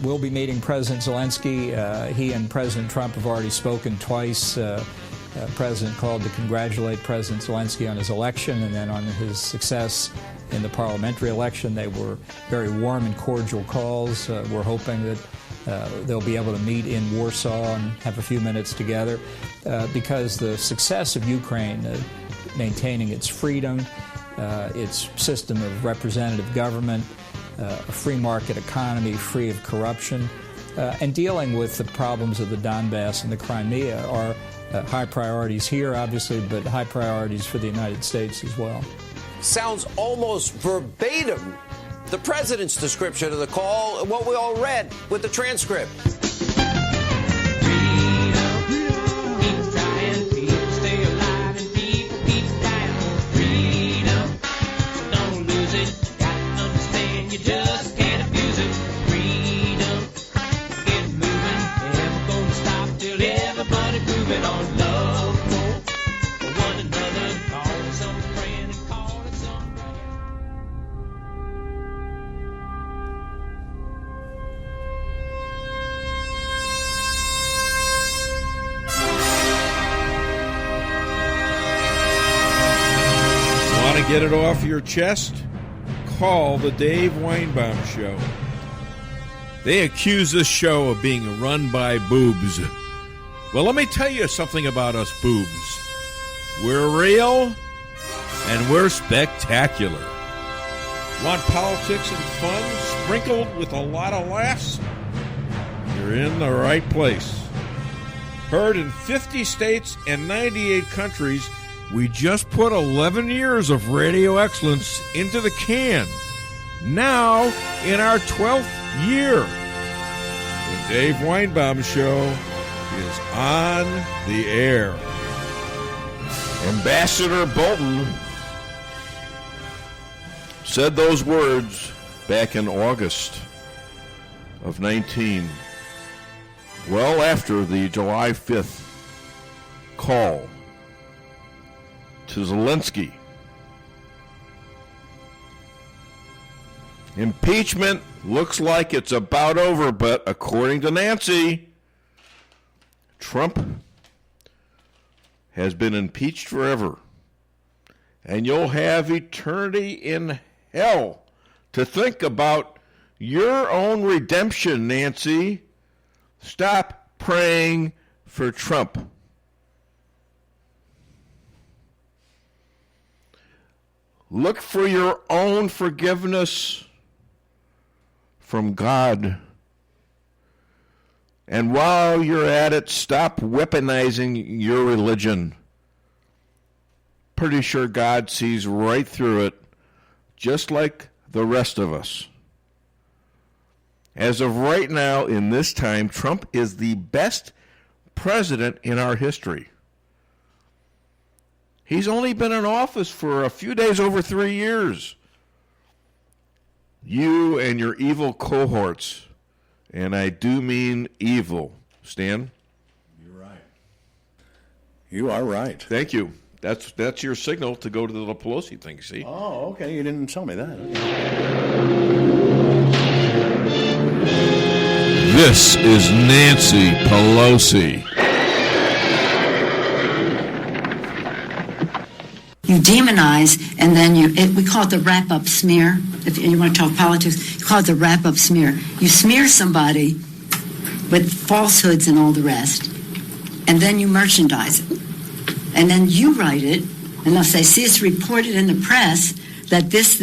will be meeting President Zelensky. He and President Trump have already spoken twice. President called to congratulate President Zelensky on his election and then on his success in the parliamentary election. They were very warm and cordial calls. We're hoping that they'll be able to meet in Warsaw and have a few minutes together because the success of Ukraine, maintaining its freedom, its system of representative government, a free market economy free of corruption, and dealing with the problems of the Donbass and the Crimea are high priorities here, obviously, but high priorities for the United States as well. Sounds almost verbatim the president's description of the call and what we all read with the transcript. Get it off your chest? Call the Dave Weinbaum Show. They accuse this show of being run by boobs. Well, let me tell you something about us boobs. We're real and we're spectacular. Want politics and fun sprinkled with a lot of laughs? You're in the right place. Heard in 50 states and 98 countries, we just put 11 years of radio excellence into the can. Now, in our 12th year, the Dave Weinbaum Show is on the air. Ambassador Bolton said those words back in August of 19, well after the July 5th call to Zelensky. Impeachment looks like it's about over, but according to Nancy, Trump has been impeached forever. And you'll have eternity in hell to think about your own redemption, Nancy. Stop praying for Trump. Look for your own forgiveness from God. And while you're at it, stop weaponizing your religion. Pretty sure God sees right through it, just like the rest of us. As of right now, in this time, Trump is the best president in our history. He's only been in office for a few days over 3 years. You and your evil cohorts, and I do mean evil. Stan? You're right. You are right. Thank you. That's your signal to go to the Pelosi thing, see? Oh, okay. You didn't tell me that. Okay. This is Nancy Pelosi. You demonize, and then we call it the wrap-up smear. If you want to talk politics, you call it the wrap-up smear. You smear somebody with falsehoods and all the rest, and then you merchandise it. And then you write it, and they'll say, see, it's reported in the press that this,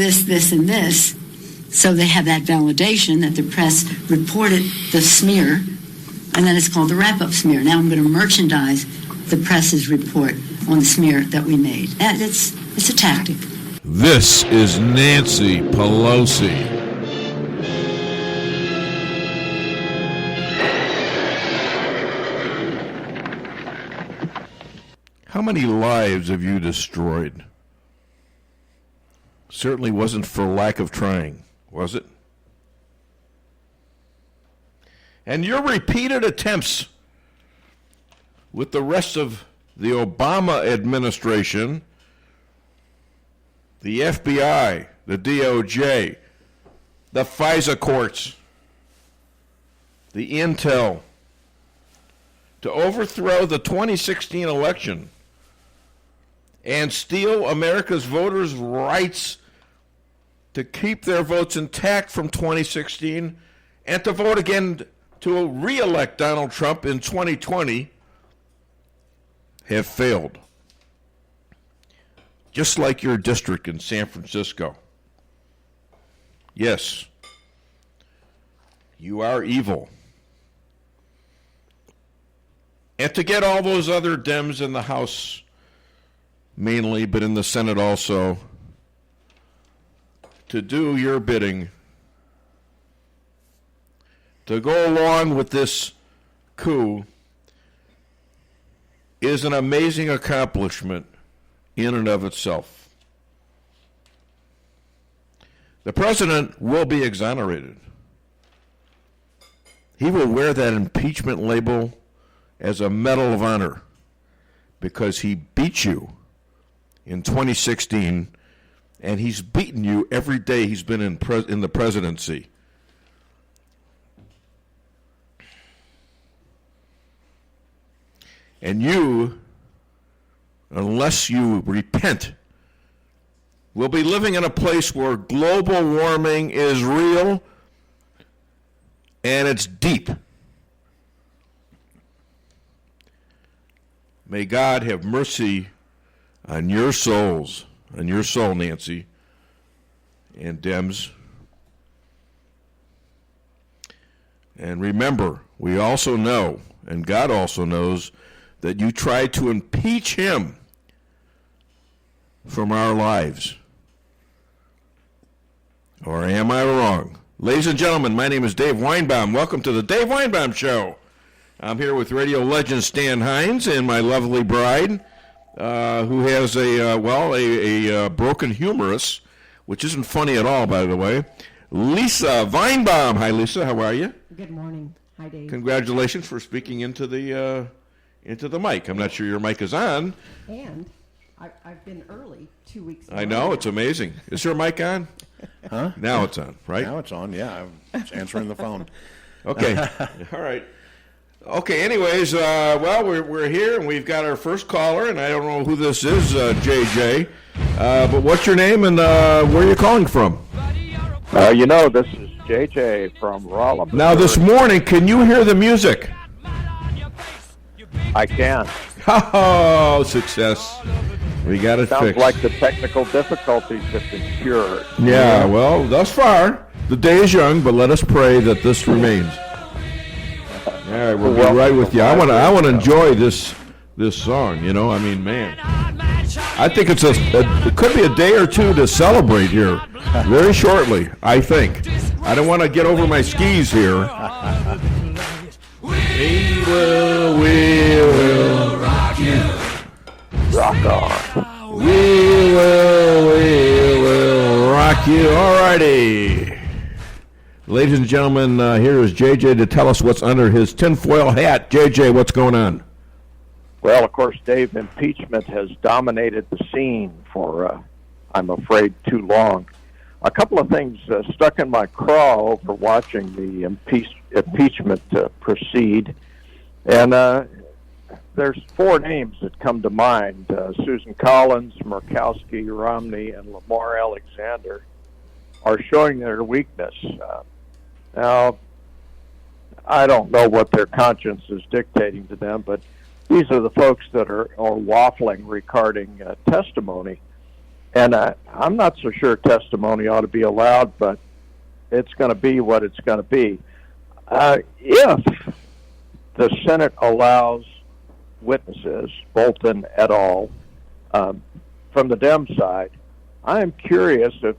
and this. So they have that validation that the press reported the smear, and then it's called the wrap-up smear. Now I'm going to merchandise the press's report on the smear that we made. And it's a tactic. This is Nancy Pelosi. How many lives have you destroyed? Certainly wasn't for lack of trying, was it? And your repeated attempts with the rest of the Obama administration, the FBI, the DOJ, the FISA courts, the intel to overthrow the 2016 election and steal America's voters' rights to keep their votes intact from 2016 and to vote again to re-elect Donald Trump in 2020 have failed. Just like your district in San Francisco. Yes, you are evil. And to get all those other Dems in the House mainly, but in the Senate also, to do your bidding, to go along with this coup, is an amazing accomplishment in and of itself. The president will be exonerated. He will wear that impeachment label as a Medal of Honor because he beat you in 2016, and he's beaten you every day he's been in the presidency. And you, unless you repent, will be living in a place where global warming is real and it's deep. May God have mercy on your souls, on your soul, Nancy, and Dems. And remember, we also know, and God also knows, that you tried to impeach him from our lives. Or am I wrong? Ladies and gentlemen, my name is Dave Weinbaum. Welcome to the Dave Weinbaum Show. I'm here with radio legend Stan Hines and my lovely bride, who has a broken humerus, which isn't funny at all, by the way. Lisa Weinbaum. Hi, Lisa. How are you? Good morning. Hi, Dave. Congratulations for speaking into the mic. I'm not sure your mic is on. And I've been early 2 weeks ago. I know. It's amazing. Is your mic on? Huh? Now it's on, right? Now it's on, yeah. I was answering the phone. Okay. All right. Okay, anyways, we're here, and we've got our first caller, and I don't know who this is, JJ. But what's your name, and where are you calling from? This is JJ from Rothchild. Now, this morning, can you hear the music? I can. Oh, success. We got it Sounds fixed. like the technical difficulties have been cured. Yeah, well, thus far, the day is young, but let us pray that this remains. All right, we'll be right with you. I want to enjoy this song. You know, I mean, man, I think it could be a day or two to celebrate here, very shortly. I think. I don't want to get over my skis here. We will rock you. Rock on. We will rock you. All righty. Ladies and gentlemen, here is JJ to tell us what's under his tinfoil hat. JJ, what's going on? Well, of course, Dave, impeachment has dominated the scene for, I'm afraid, too long. A couple of things stuck in my craw over watching the impeachment proceed. And there's four names that come to mind. Susan Collins, Murkowski, Romney, and Lamar Alexander are showing their weakness. Now, I don't know what their conscience is dictating to them, but these are the folks that are waffling regarding testimony. And I'm not so sure testimony ought to be allowed, but it's going to be what it's going to be. If the Senate allows witnesses, Bolton et al., from the Dem side, I am curious if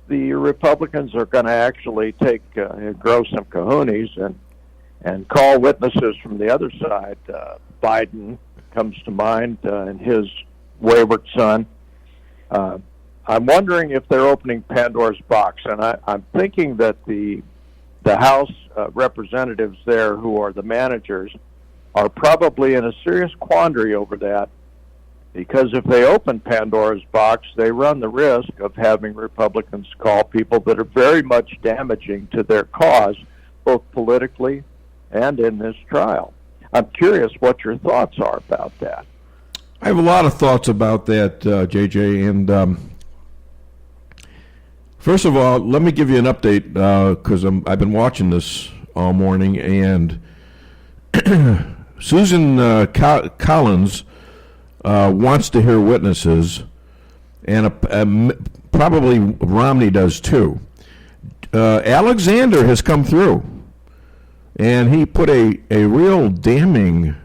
the Republicans are going to actually grow some cojones and call witnesses from the other side. Biden comes to mind and his wayward son. I'm wondering if they're opening Pandora's box, and I'm thinking that the House representatives there, who are the managers, are probably in a serious quandary over that, because if they open Pandora's box, they run the risk of having Republicans call people that are very much damaging to their cause, both politically and in this trial. I'm curious what your thoughts are about that. I have a lot of thoughts about that, JJ. And first of all, let me give you an update because I've been watching this all morning. And Susan Collins wants to hear witnesses, and probably Romney does too. Alexander has come through, and he put a real damning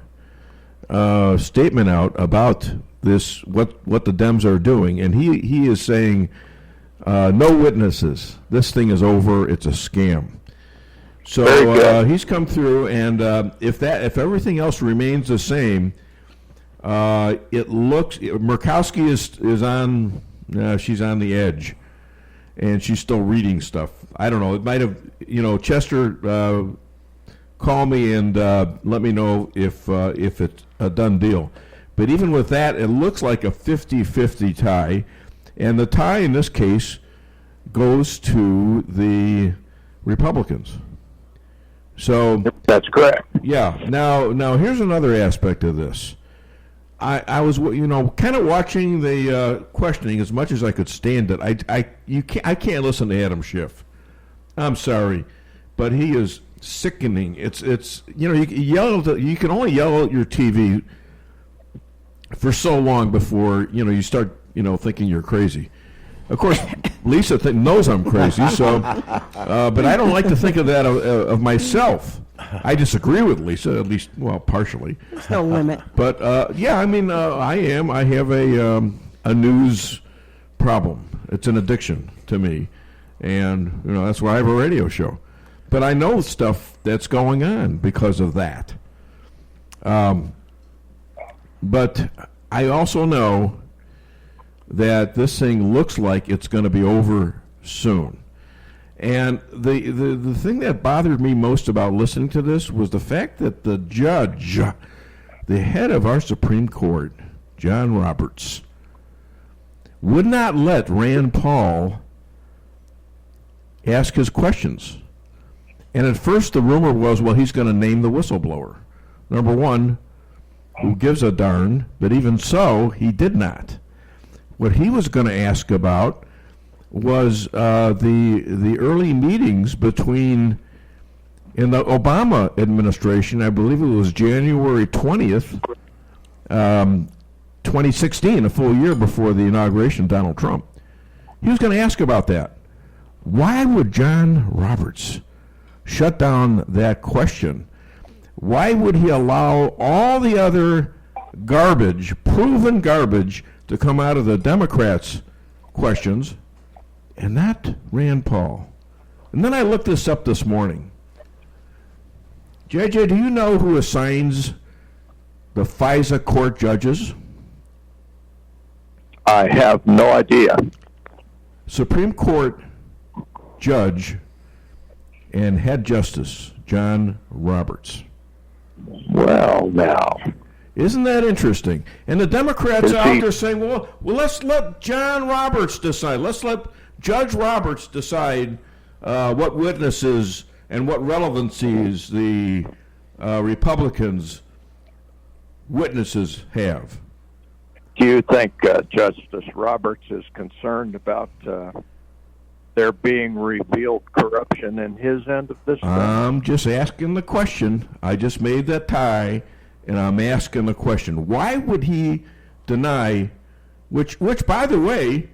statement out about this, what the Dems are doing, and he is saying no witnesses. This thing is over. It's a scam. So he's come through, and if everything else remains the same, it looks Murkowski is on. She's on the edge, and she's still reading stuff. I don't know. It might have, Chester. Call me and let me know if it's a done deal. But even with that, it looks like a 50-50 tie, and the tie in this case goes to the Republicans. So that's correct. Yeah. Now here's another aspect of this. I was kind of watching the questioning as much as I could stand it. I can't listen to Adam Schiff. I'm sorry, but he is sickening. It's you can only yell at your TV for so long before you start thinking you're crazy. Of course, Lisa knows I'm crazy, so but I don't like to think of that of myself. I disagree with Lisa, at least, partially. There's no limit. But I am. I have a news problem. It's an addiction to me, and that's why I have a radio show. But I know stuff that's going on because of that. But I also know that this thing looks like it's going to be over soon. And the thing that bothered me most about listening to this was the fact that the judge, the head of our Supreme Court, John Roberts, would not let Rand Paul ask his questions. And at first the rumor was, he's going to name the whistleblower. Number one, who gives a darn? But even so, he did not. What he was going to ask about was the early meetings in the Obama administration. I believe it was January 20th, 2016, a full year before the inauguration of Donald Trump. He was going to ask about that. Why would John Roberts shut down that question? Why would he allow all the other garbage, proven garbage, to come out of the Democrats' questions and not Rand Paul? And then I looked this up this morning. JJ, do you know who assigns the FISA court judges? I have no idea. Supreme Court Judge and Head Justice John Roberts. Well, now. Isn't that interesting? And the Democrats out there saying, well, let's let John Roberts decide. Let's let Judge Roberts decide what witnesses and what relevancies the Republicans' witnesses have. Do you think Justice Roberts is concerned about there being revealed corruption in his end of this thing? I'm just asking the question. I just made that tie, and I'm asking the question. Why would he deny, which by the way,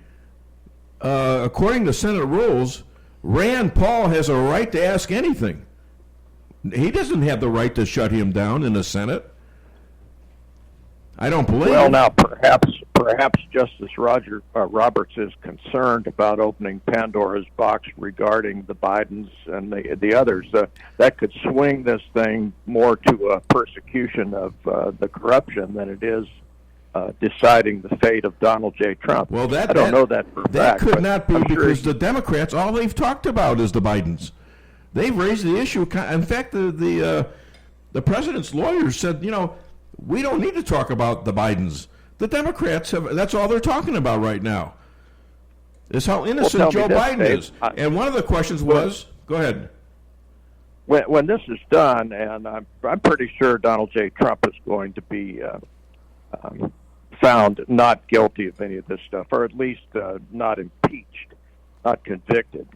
according to Senate rules, Rand Paul has a right to ask anything. He doesn't have the right to shut him down in the Senate. I don't believe. Well, now perhaps Justice Roberts is concerned about opening Pandora's box regarding the Bidens and the others. That could swing this thing more to a persecution of the corruption than it is deciding the fate of Donald J. Trump. Well, I don't know that for a that fact. Could not be, because sure the Democrats, all they've talked about is the Bidens. They've raised the issue. In fact, the president's lawyers said, we don't need to talk about the Bidens. The Democrats that's all they're talking about right now, is how innocent Joe Biden is. And one of the questions was, go ahead. when this is done, and I'm pretty sure Donald J. Trump is going to be found not guilty of any of this stuff, or at least not impeached, not convicted.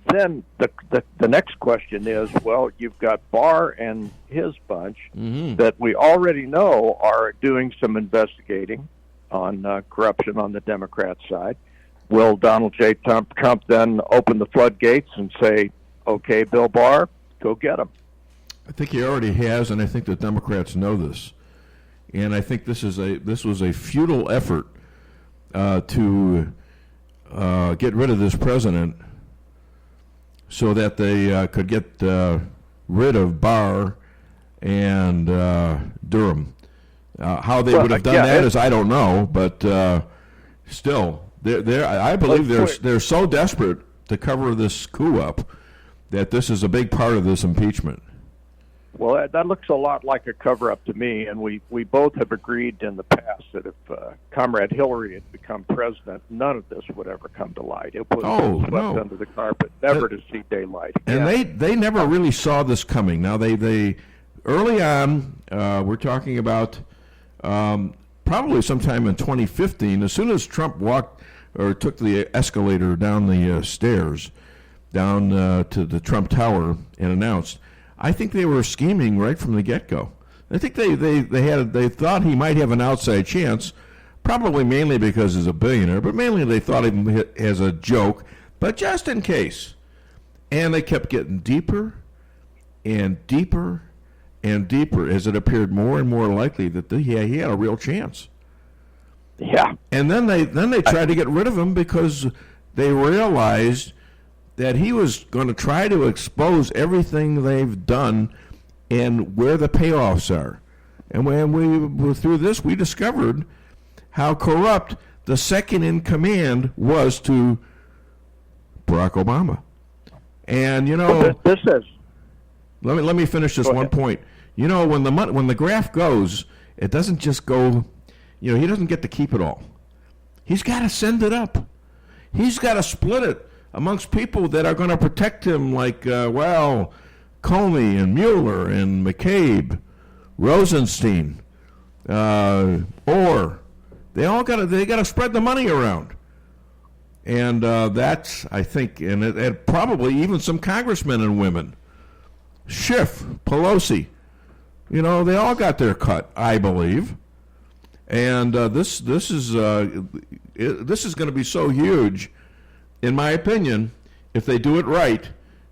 Then the next question is, well, you've got Barr and his bunch that we already know are doing some investigating on corruption on the Democrat side. Will Donald J. Trump then open the floodgates and say, okay, Bill Barr, go get him? I think he already has, and I think the Democrats know this. And I think this was a futile effort to get rid of this president so that they could get rid of Barr and Durham. How they would have done that is I don't know, but still, I believe they're so desperate to cover this coup up that this is a big part of this impeachment. Well, that looks a lot like a cover-up to me, and we both have agreed in the past that if Comrade Hillary had become president, none of this would ever come to light. It would have swept under the carpet, never to see daylight. And they never really saw this coming. Now, they early on, we're talking about probably sometime in 2015, as soon as Trump walked or took the escalator down the stairs, down to the Trump Tower and announced, I think they were scheming right from the get-go. I think they thought he might have an outside chance, probably mainly because he's a billionaire, but mainly they thought of him as a joke, but just in case. And they kept getting deeper and deeper and deeper as it appeared more and more likely that he had a real chance. Yeah. And then they tried to get rid of him because they realized that he was going to try to expose everything they've done and where the payoffs are. And when we were through this, we discovered how corrupt the second in command was to Barack Obama. And, this is... Let me finish this one point. When the graph goes, it doesn't just go, he doesn't get to keep it all. He's got to send it up. He's got to split it amongst people that are going to protect him, like, Comey and Mueller and McCabe, Rosenstein, Orr. They got to spread the money around. And that's, I think, and probably even some congressmen and women. Schiff, Pelosi, they all got their cut, I believe. And this is going to be so huge. In my opinion, if they do it right,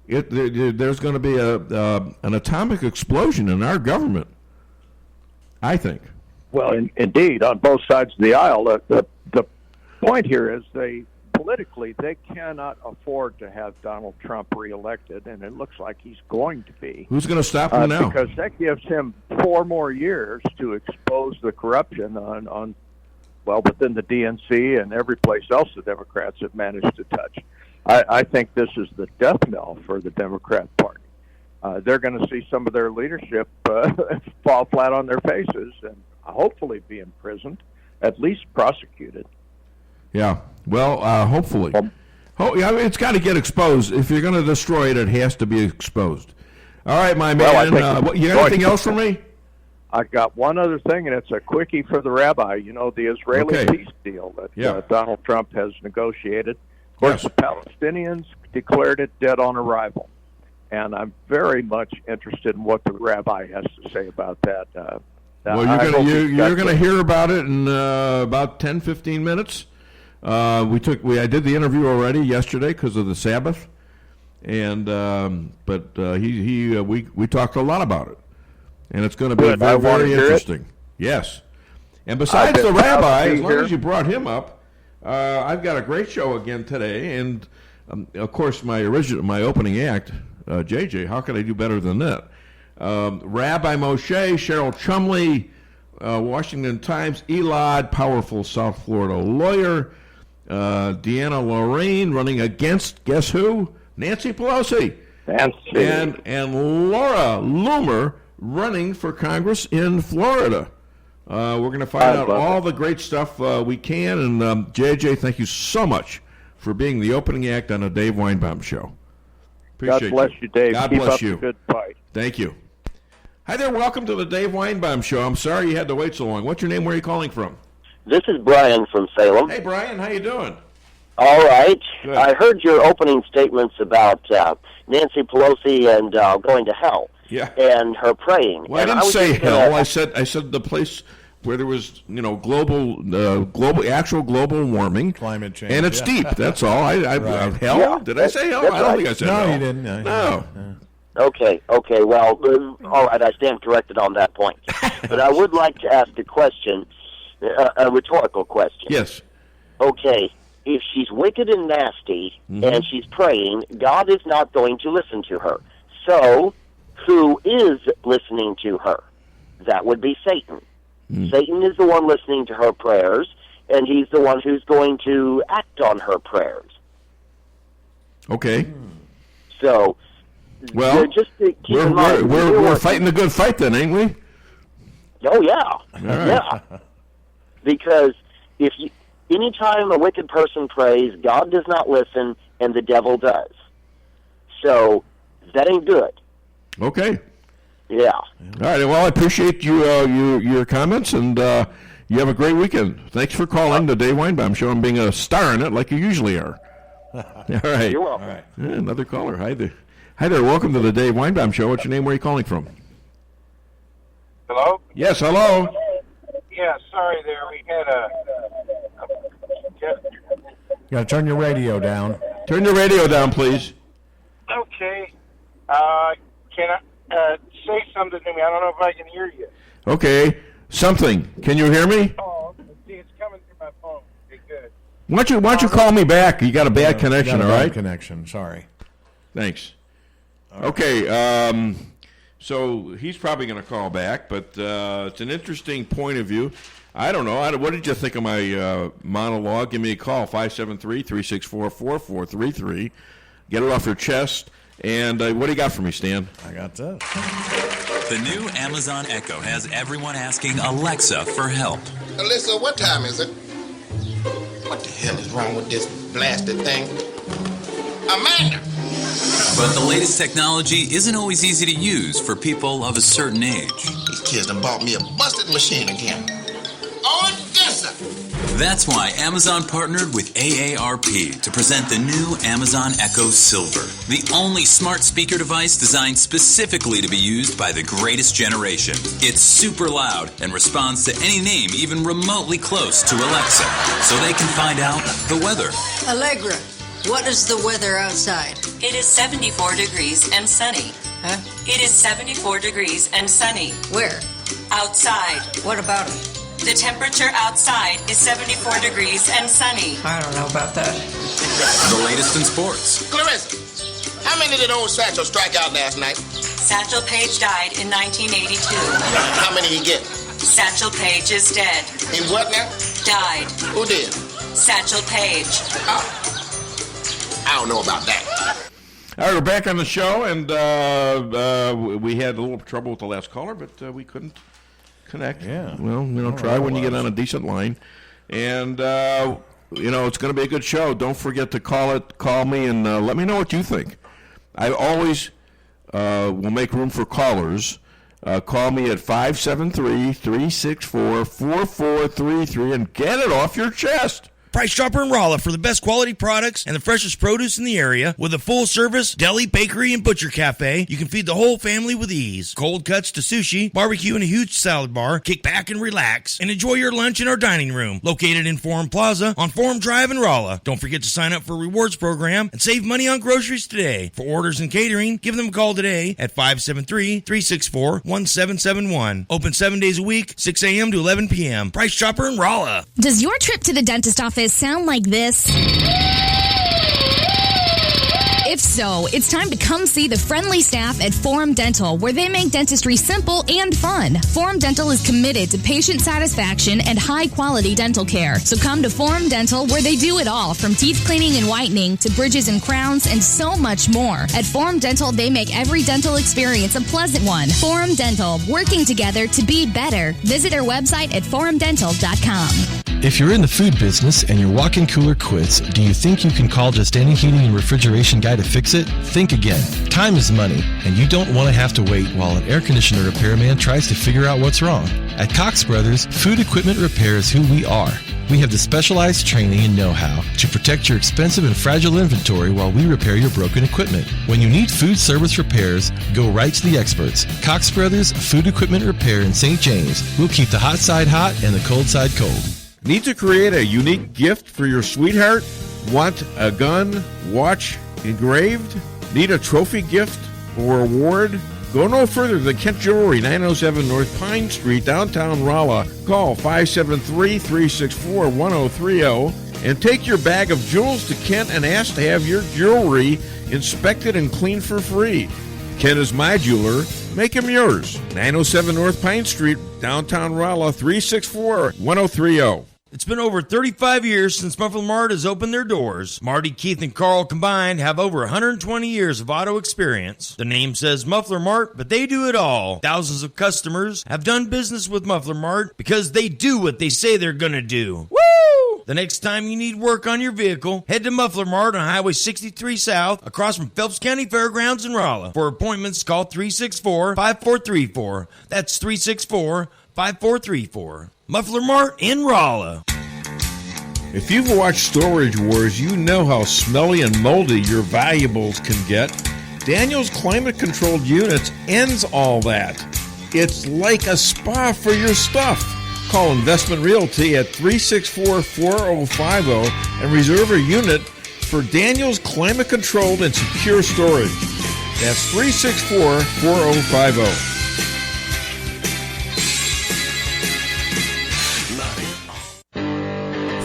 there's going to be an atomic explosion in our government, I think. Well, indeed, on both sides of the aisle. The point here is politically, they cannot afford to have Donald Trump reelected, and it looks like he's going to be. Who's going to stop him now? Because that gives him 4 more years to expose the corruption within the DNC and every place else the Democrats have managed to touch. I think this is the death knell for the Democrat Party. They're going to see some of their leadership fall flat on their faces and hopefully be imprisoned, at least prosecuted. Yeah, well, hopefully. It's got to get exposed. If you're going to destroy it, it has to be exposed. All right, my man. You got anything else for me? I got one other thing, and it's a quickie for the Rabbi. The Israeli peace deal that Donald Trump has negotiated. Of course, the Palestinians declared it dead on arrival. And I'm very much interested in what the Rabbi has to say about that. Well, you're going to hear about it in about 10, 15 minutes. I did the interview already yesterday because of the Sabbath, and we talked a lot about it. And it's going to be very, very interesting. Yes. And besides the Rabbi, as long as you brought him up, I've got a great show again today. And, of course, my opening act, JJ, how could I do better than that? Rabbi Moshe, Cheryl Chumley, Washington Times, Elad, powerful South Florida lawyer, DeAnna, Lorraine, running against, guess who? Nancy Pelosi. And Laura Loomer, running for Congress in Florida. We're going to find out all the great stuff we can. And JJ, thank you so much for being the opening act on the Dave Weinbaum Show. Appreciate God bless you, Dave. God Keep bless up you. the good fight. Thank you. Hi there. Welcome to the Dave Weinbaum Show. I'm sorry you had to wait so long. What's your name? Where are you calling from? This is Brian from Salem. Hey, Brian. How you doing? All right. Good. I heard your opening statements about Nancy Pelosi and going to hell. Yeah. And her praying. Well, I didn't say hell. I said the place where there was, actual global warming, Climate change, and it's deep. That's all. Right. Hell? Yeah, Did I say hell? I don't right. think I said No, hell. you didn't. No. Okay. Well, all right. I stand corrected on that point. But I would like to ask a question, a rhetorical question. Yes. Okay. If she's wicked and nasty and she's praying, God is not going to listen to her. So, who is listening to her? That would be Satan. Satan is the one listening to her prayers, and he's the one who's going to act on her prayers. Okay. So, Well, just to keep in mind, we're fighting the good fight then, ain't we? Oh yeah, right. yeah. Because anytime a wicked person prays, God does not listen, and the devil does. So that ain't good. Okay. Yeah. All right. Well, I appreciate your comments, and you have a great weekend. Thanks for calling the Dave Weinbaum Show and being a star in it like you usually are. All right. You're welcome. All right. Yeah, another caller. Hi there. Hi there. Welcome to the Dave Weinbaum Show. What's your name? Where are you calling from? Hello? Yes. Hello. Yeah, sorry there. We had You got to turn your radio down. Turn your radio down, please. Okay. Can I say something to me? I don't know if I can hear you. Okay. Something. Can you hear me? Oh, see, it's coming through my phone. Okay, good. Why don't you call me back? You got a bad connection, Got a all bad right? connection. Sorry. Thanks. Okay. So he's probably going to call back, but it's an interesting point of view. I don't know. What did you think of my monologue? Give me a call, 573-364-4433. Get it off your chest. And what do you got for me, Stan? I got this. The new Amazon Echo has everyone asking Alexa for help. Alyssa, what time is it? What the hell is wrong with this blasted thing? Amanda! But the latest technology isn't always easy to use for people of a certain age. These kids done bought me a busted machine again. Odessa! That's why Amazon partnered with AARP to present the new Amazon Echo Silver, the only smart speaker device designed specifically to be used by the greatest generation. It's super loud and responds to any name even remotely close to Alexa, so they can find out the weather. Allegra, what is the weather outside? It is 74 degrees and sunny. Huh? It is 74 degrees and sunny. Where? Outside. What about it? The temperature outside is 74 degrees and sunny. I don't know about that. The latest in sports. Clarissa, how many did old Satchel strike out last night? Satchel Paige died in 1982. How many did he get? Satchel Paige is dead. He what now? Died. Who did? Satchel Paige. Oh. I don't know about that. All right, we're back on the show, and we had a little trouble with the last caller, but we couldn't connect. Yeah. Well, try when you get on a decent line. And, it's going to be a good show. Don't forget to call me, and let me know what you think. I always will make room for callers. Call me at 573-364-4433 and get it off your chest. Price Chopper in Rolla for the best quality products and the freshest produce in the area. With a full-service deli, bakery, and butcher cafe, you can feed the whole family with ease. Cold cuts to sushi, barbecue, and a huge salad bar. Kick back and relax, and enjoy your lunch in our dining room, located in Forum Plaza on Forum Drive in Rolla. Don't forget to sign up for a rewards program and save money on groceries today. For orders and catering, give them a call today at 573-364-1771. Open 7 days a week, 6 a.m. to 11 p.m. Price Chopper in Rolla. Does your trip to the dentist office sound like this? If so, it's time to come see the friendly staff at Forum Dental, where they make dentistry simple and fun. Forum Dental is committed to patient satisfaction and high-quality dental care. So come to Forum Dental, where they do it all, from teeth cleaning and whitening to bridges and crowns and so much more. At Forum Dental, they make every dental experience a pleasant one. Forum Dental, working together to be better. Visit their website at forumdental.com. If you're in the food business and your walk-in cooler quits, do you think you can call just any heating and refrigeration guy to fix it? Think again. Time is money, and you don't want to have to wait while an air conditioner repairman tries to figure out what's wrong. At Cox Brothers, food equipment repair is who we are. We have the specialized training and know-how to protect your expensive and fragile inventory while we repair your broken equipment. When you need food service repairs, go right to the experts. Cox Brothers Food Equipment Repair in St. James. We'll keep the hot side hot and the cold side cold. Need to create a unique gift for your sweetheart? Want a gun, watch engraved? Need a trophy gift or award? Go no further than Kent Jewelry, 907 North Pine Street, downtown Rolla. Call 573-364-1030 and take your bag of jewels to Kent and ask to have your jewelry inspected and cleaned for free. Kent is my jeweler. Make him yours. 907 North Pine Street, downtown Rolla, 364-1030. It's been over 35 years since Muffler Mart has opened their doors. Marty, Keith, and Carl combined have over 120 years of auto experience. The name says Muffler Mart, but they do it all. Thousands of customers have done business with Muffler Mart because they do what they say they're going to do. Woo! The next time you need work on your vehicle, head to Muffler Mart on Highway 63 South, across from Phelps County Fairgrounds in Rolla. For appointments, call 364-5434. That's 364-5434. Muffler Mart in Rolla. If you've watched Storage Wars, you know how smelly and moldy your valuables can get. Daniel's climate-controlled units ends all that. It's like a spa for your stuff. Call Investment Realty at 364-4050 and reserve a unit for Daniel's climate-controlled and secure storage. That's 364-4050.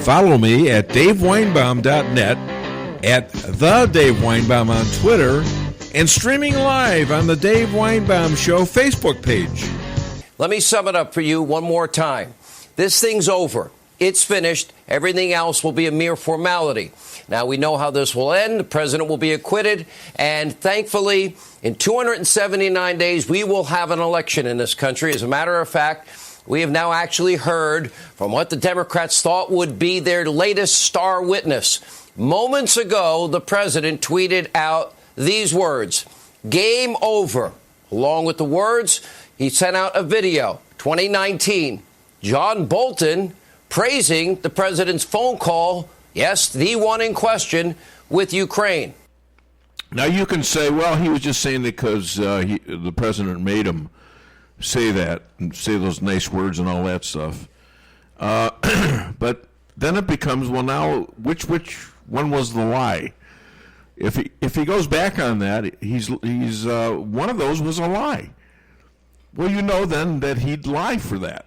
Follow me at DaveWeinbaum.net, at The Dave Weinbaum on Twitter, and streaming live on the Dave Weinbaum Show Facebook page. Let me sum it up for you one more time. This thing's over. It's finished. Everything else will be a mere formality. Now, we know how this will end. The president will be acquitted. And thankfully, in 279 days, we will have an election in this country. As a matter of fact, we have now actually heard from what the Democrats thought would be their latest star witness. Moments ago, the president tweeted out these words, "Game over." Along with the words, he sent out a video, 2019, John Bolton praising the president's phone call, yes, the one in question, with Ukraine. Now, you can say, well, he was just saying that because the president made him say that and say those nice words and all that stuff. But then it becomes, well, now which one was the lie? If he goes back on that, he's one of those was a lie. Well, you know then that he'd lie for that.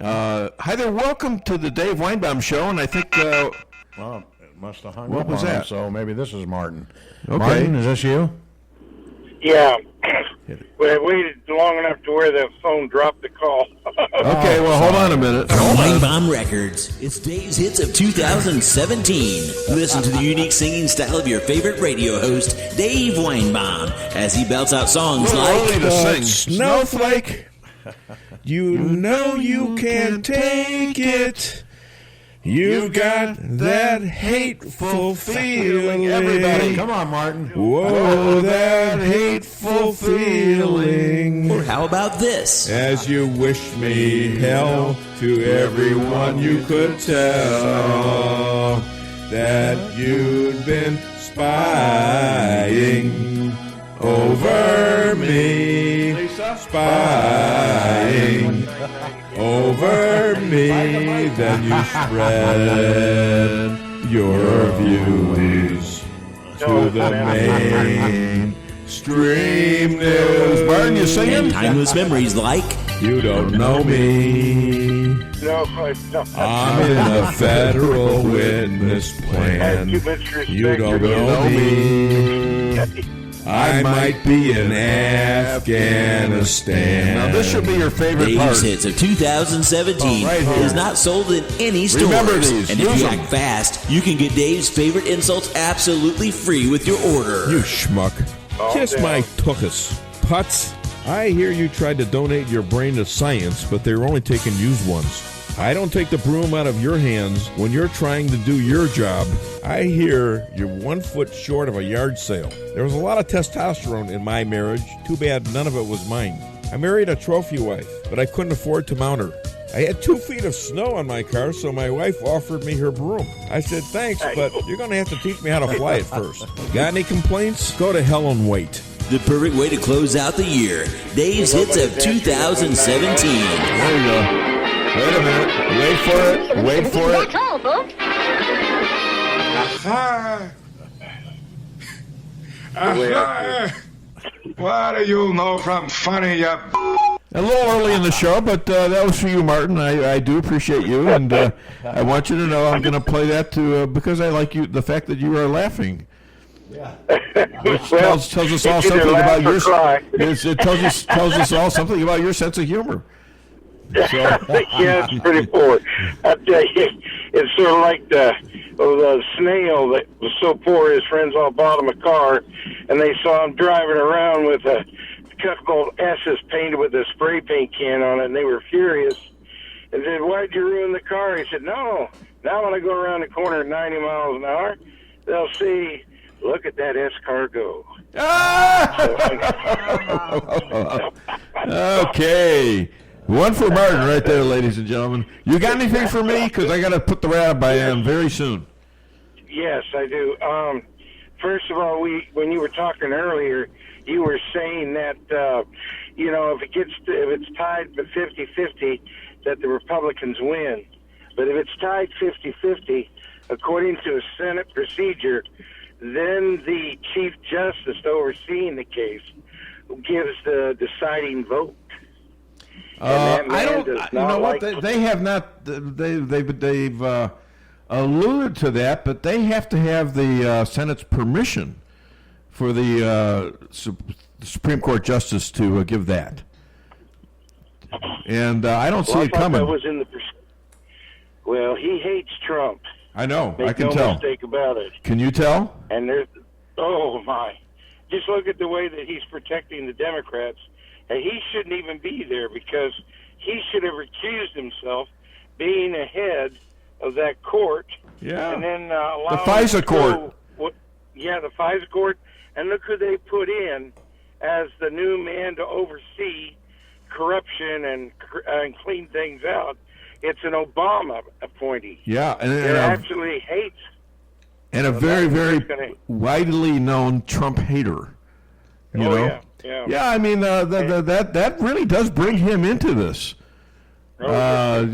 Hi there, welcome to the Dave Weinbaum Show, and I think well, it must have hung what up was on that? him, so maybe this is Martin. Okay. Martin, is this you? Yeah. We waited long enough to where the phone dropped the call. Okay, well, hold on a minute. Weinbaum Records. It's Dave's hits of 2017. Listen to the unique singing style of your favorite radio host, Dave Weinbaum, as he belts out songs like Snowflake, you know you can't take it. You've got that hateful feeling. Everybody, come on, Martin. Whoa, that hateful feeling. Or how about this? As you wish me hell, to everyone you could tell that you'd been spying over me. Spying over me, then you spread your views to the mainstream news. Martin, you singing? And timeless memories like You Don't Know Me. No. I'm in a federal witness plan. You don't know me. I might be in Afghanistan. Now, this should be your favorite Dave's part. hits of 2017 right here. is not sold in any stores. Remember these. And Use if you them. act fast, you can get Dave's favorite insults absolutely free with your order. You schmuck. Kiss my tuchus. Putz, I hear you tried to donate your brain to science, but they were only taking used ones. I don't take the broom out of your hands when you're trying to do your job. I hear you're 1 foot short of a yard sale. There was a lot of testosterone in my marriage. Too bad none of it was mine. I married a trophy wife, but I couldn't afford to mount her. I had 2 feet of snow on my car, so my wife offered me her broom. I said, thanks, but you're going to have to teach me how to fly it first. Got any complaints? Go to hell and wait. The perfect way to close out the year. Dave's hits of 2017. There you go. Wait a minute. Wait for it. Wait for it. That's all, folks. Aha. Aha. What do you know from funny, you... A little early in the show, but that was for you, Martin. I do appreciate you, and I want you to know I'm going to play that to because I like you. The fact that you are laughing, which tells us all something about your. It tells us all something about your sense of humor. So. Yeah, it's pretty poor. I tell you, it's sort of like the snail that was so poor his friends all bought him a car, and they saw him driving around with a couple of S's painted with a spray paint can on it, and they were furious and said, "Why'd you ruin the car?" He said, "No, now when I go around the corner at 90 miles an hour, they'll see, look at that S-car go." Okay. One for Martin right there, ladies and gentlemen. You got anything for me? Because I got to put the rabbi in very soon. Yes, I do. First of all, when you were talking earlier, you were saying that, if it's tied to 50-50, that the Republicans win. But if it's tied 50-50, according to a Senate procedure, then the Chief Justice overseeing the case gives the deciding vote. I don't. You know what? They have not. They've alluded to that, but they have to have the Senate's permission for the Supreme Court justice to give that. And I don't see it coming. That was in the. Well, he hates Trump. I know. Make I can no tell. mistake about it. Can you tell? And there's. Oh my! Just look at the way that he's protecting the Democrats. And he shouldn't even be there because he should have recused himself being ahead of that court. Yeah. And then the FISA court. The FISA court. And look who they put in as the new man to oversee corruption and clean things out. It's an Obama appointee. Yeah. And actually hates. And a very, very widely known Trump hater. You know? Yeah. Yeah, I mean, that really does bring him into this. I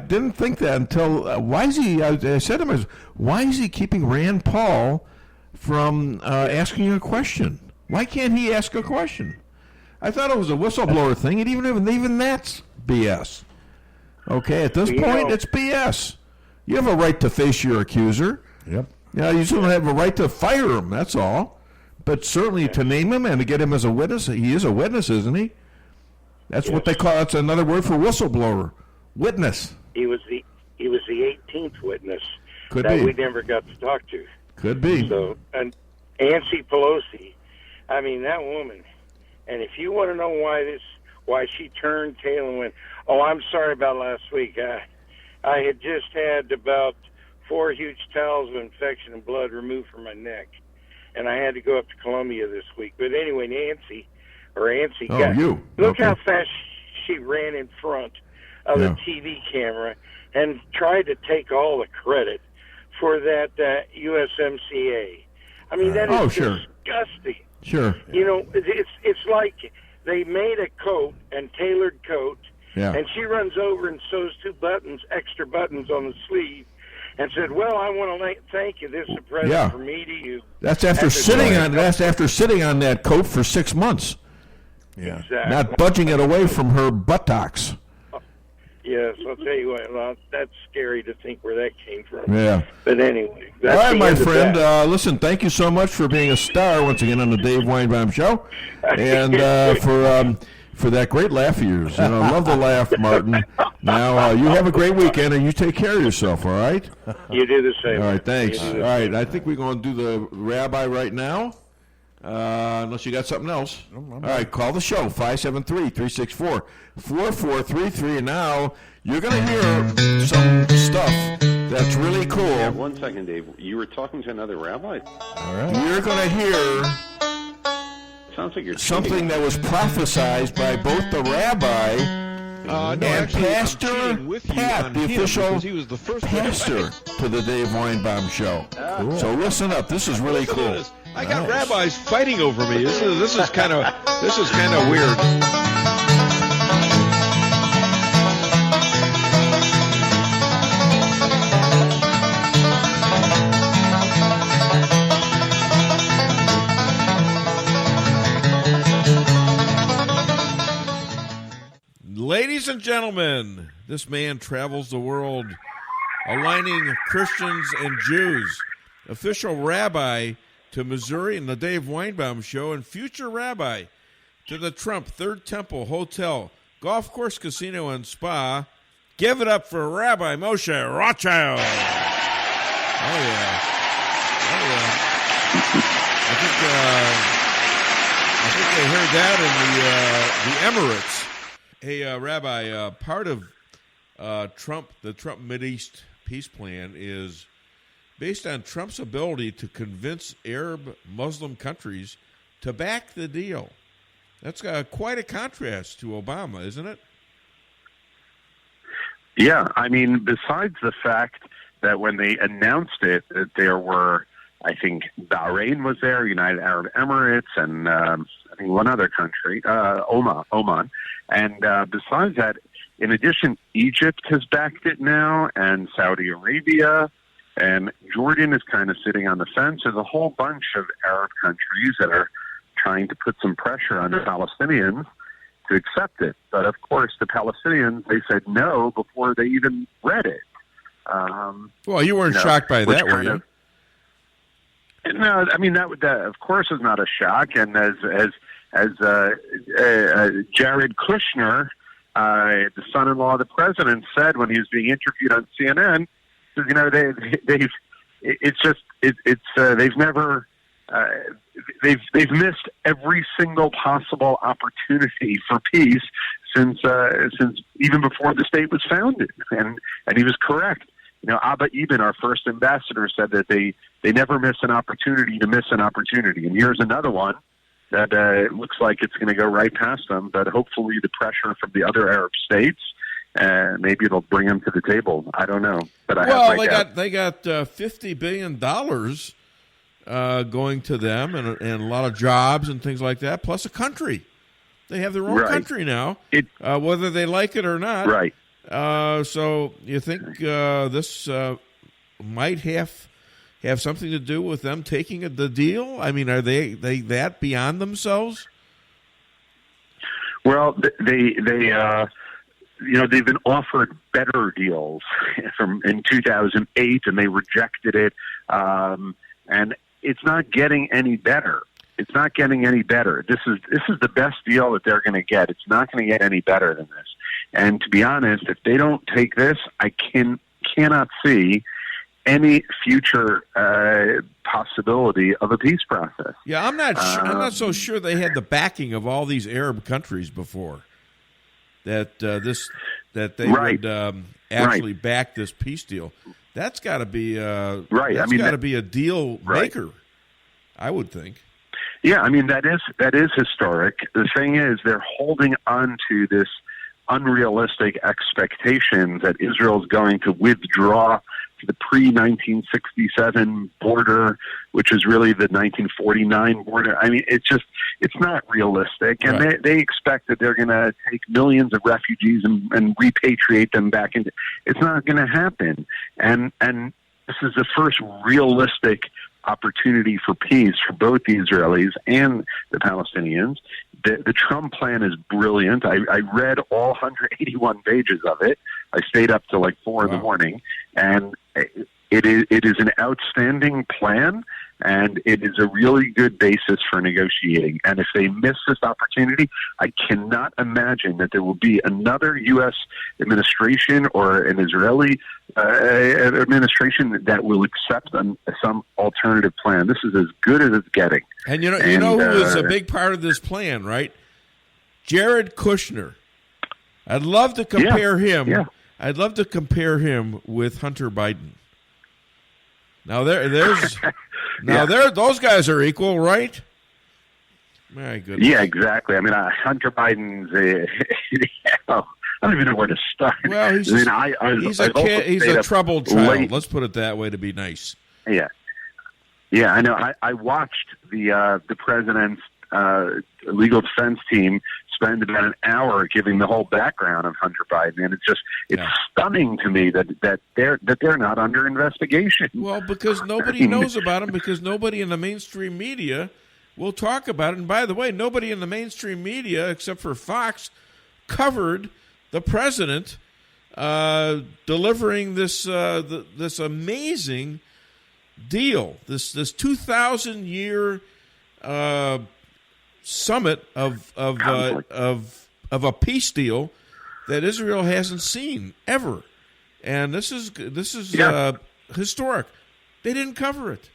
didn't think that until, why is he, I said to him, why is he keeping Rand Paul from asking a question? Why can't he ask a question? I thought it was a whistleblower thing, and even that's BS. Okay, at this point, it's BS. You have a right to face your accuser. Yep. Yeah, you shouldn't have a right to fire him, that's all. But certainly to name him and to get him as a witness, he is a witness, isn't he? That's what they call. That's another word for whistleblower, witness. He was the 18th witness Could that be. we never got to talk to. Could be. So, and Nancy Pelosi, I mean that woman. And if you want to know why she turned tail and went, "Oh, I'm sorry about last week. I had just had about 4 huge towels of infection and blood removed from my neck. And I had to go up to Columbia this week." But anyway, Nancy. Look how fast she ran in front of the TV camera and tried to take all the credit for that USMCA. I mean, that is disgusting. Sure. You know, it's like they made a coat and tailored coat, and she runs over and sews 2 extra buttons on the sleeve, and said, "Well, I want to thank you. This is a present from me to you." That's after sitting on that coat for 6 months. Yeah, exactly. Not budging it away from her buttocks. Yes, I'll tell you what. Well, that's scary to think where that came from. Yeah. But anyway, all right, my friend. Listen, thank you so much for being a star once again on the Dave Weinbaum Show, and for that great laugh of yours. You know, I love the laugh, Martin. Now, you have a great weekend, and you take care of yourself, all right? You do the same. All right, thanks. All right, I think we're going to do the rabbi right now. Unless you got something else. All right, call the show, 573-364-4433. And now you're going to hear some stuff that's really cool. Yeah, 1 second, Dave. You were talking to another rabbi? All right. You're going to hear Sounds like you're something that was prophesied by both the rabbi and Pastor Pat, the official he was the first pastor to the Dave Weinbaum Show. Cool. So listen up. This is really cool. I got rabbis fighting over me. This is kind of weird. Ladies and gentlemen, this man travels the world aligning Christians and Jews. Official rabbi to Missouri and the Dave Weinbaum Show, and future rabbi to the Trump Third Temple Hotel, Golf Course Casino and Spa. Give it up for Rabbi Moshe Rothchild. Oh, yeah. I think they heard that in the Emirates. Hey, Rabbi, part of the Trump Mideast peace plan is based on Trump's ability to convince Arab Muslim countries to back the deal. That's quite a contrast to Obama, isn't it? Yeah, I mean, besides the fact that when they announced it, that there were, I think, Bahrain was there, United Arab Emirates, and I think one other country, Oman. And besides that, in addition, Egypt has backed it now, and Saudi Arabia, and Jordan is kind of sitting on the fence. There's a whole bunch of Arab countries that are trying to put some pressure on the Palestinians to accept it. But, of course, the Palestinians, they said no before they even read it. Well, you weren't shocked by that, were you? No, I mean, that of course is not a shock. And as Jared Kushner, the son-in-law of the president, said when he was being interviewed on CNN, you know, they've missed every single possible opportunity for peace since even before the state was founded, and he was correct. You know, Abba Eban, our first ambassador, said that they never miss an opportunity to miss an opportunity, and here's another one that it looks like it's going to go right past them. But hopefully, the pressure from the other Arab states. Maybe it'll bring them to the table. I don't know, but they got $50 billion going to them, and a lot of jobs and things like that. Plus a country, they have their own country now, whether they like it or not. Right. So you think this might have something to do with them taking the deal? I mean, are they that beyond themselves? Well, they they've been offered better deals in 2008, and they rejected it. And it's not getting any better. It's not getting any better. This is the best deal that they're going to get. It's not going to get any better than this. And to be honest, if they don't take this, I cannot see any future possibility of a peace process. Yeah, I'm not so sure they had the backing of all these Arab countries before. That they would actually back this peace deal. That's got to be right. That's got to be a deal maker, I would think. Yeah, I mean that is historic. The thing is, they're holding on to this unrealistic expectation that Israel is going to withdraw to the pre-1967 border, which is really the 1949 border. I mean, it's not realistic. And they expect that they're going to take millions of refugees and repatriate them back into. It's not going to happen. And this is the first realistic opportunity for peace for both the Israelis and the Palestinians. The Trump plan is brilliant. I read all 181 pages of it. I stayed up till like 4 in the morning, and it is an outstanding plan. And it is a really good basis for negotiating. And if they miss this opportunity, I cannot imagine that there will be another U.S. administration or an Israeli administration that will accept some alternative plan. This is as good as it's getting. And you know who is a big part of this plan, right? Jared Kushner. I'd love to compare him. Yeah. I'd love to compare him with Hunter Biden. Now those guys are equal, right? My goodness. Yeah, exactly. I mean, Hunter Biden's I don't even know where to start. Well, he's a troubled child. Let's put it that way to be nice. Yeah. Yeah, I know. I watched the president's legal defense team spend about an hour giving the whole background of Hunter Biden, and it's stunning to me that they're not under investigation. Well, because nobody knows about him, because nobody in the mainstream media will talk about it. And by the way, nobody in the mainstream media except for Fox covered the president delivering this amazing deal, this 2,000-year summit of a peace deal that Israel hasn't seen ever, and this is historic. They didn't cover it.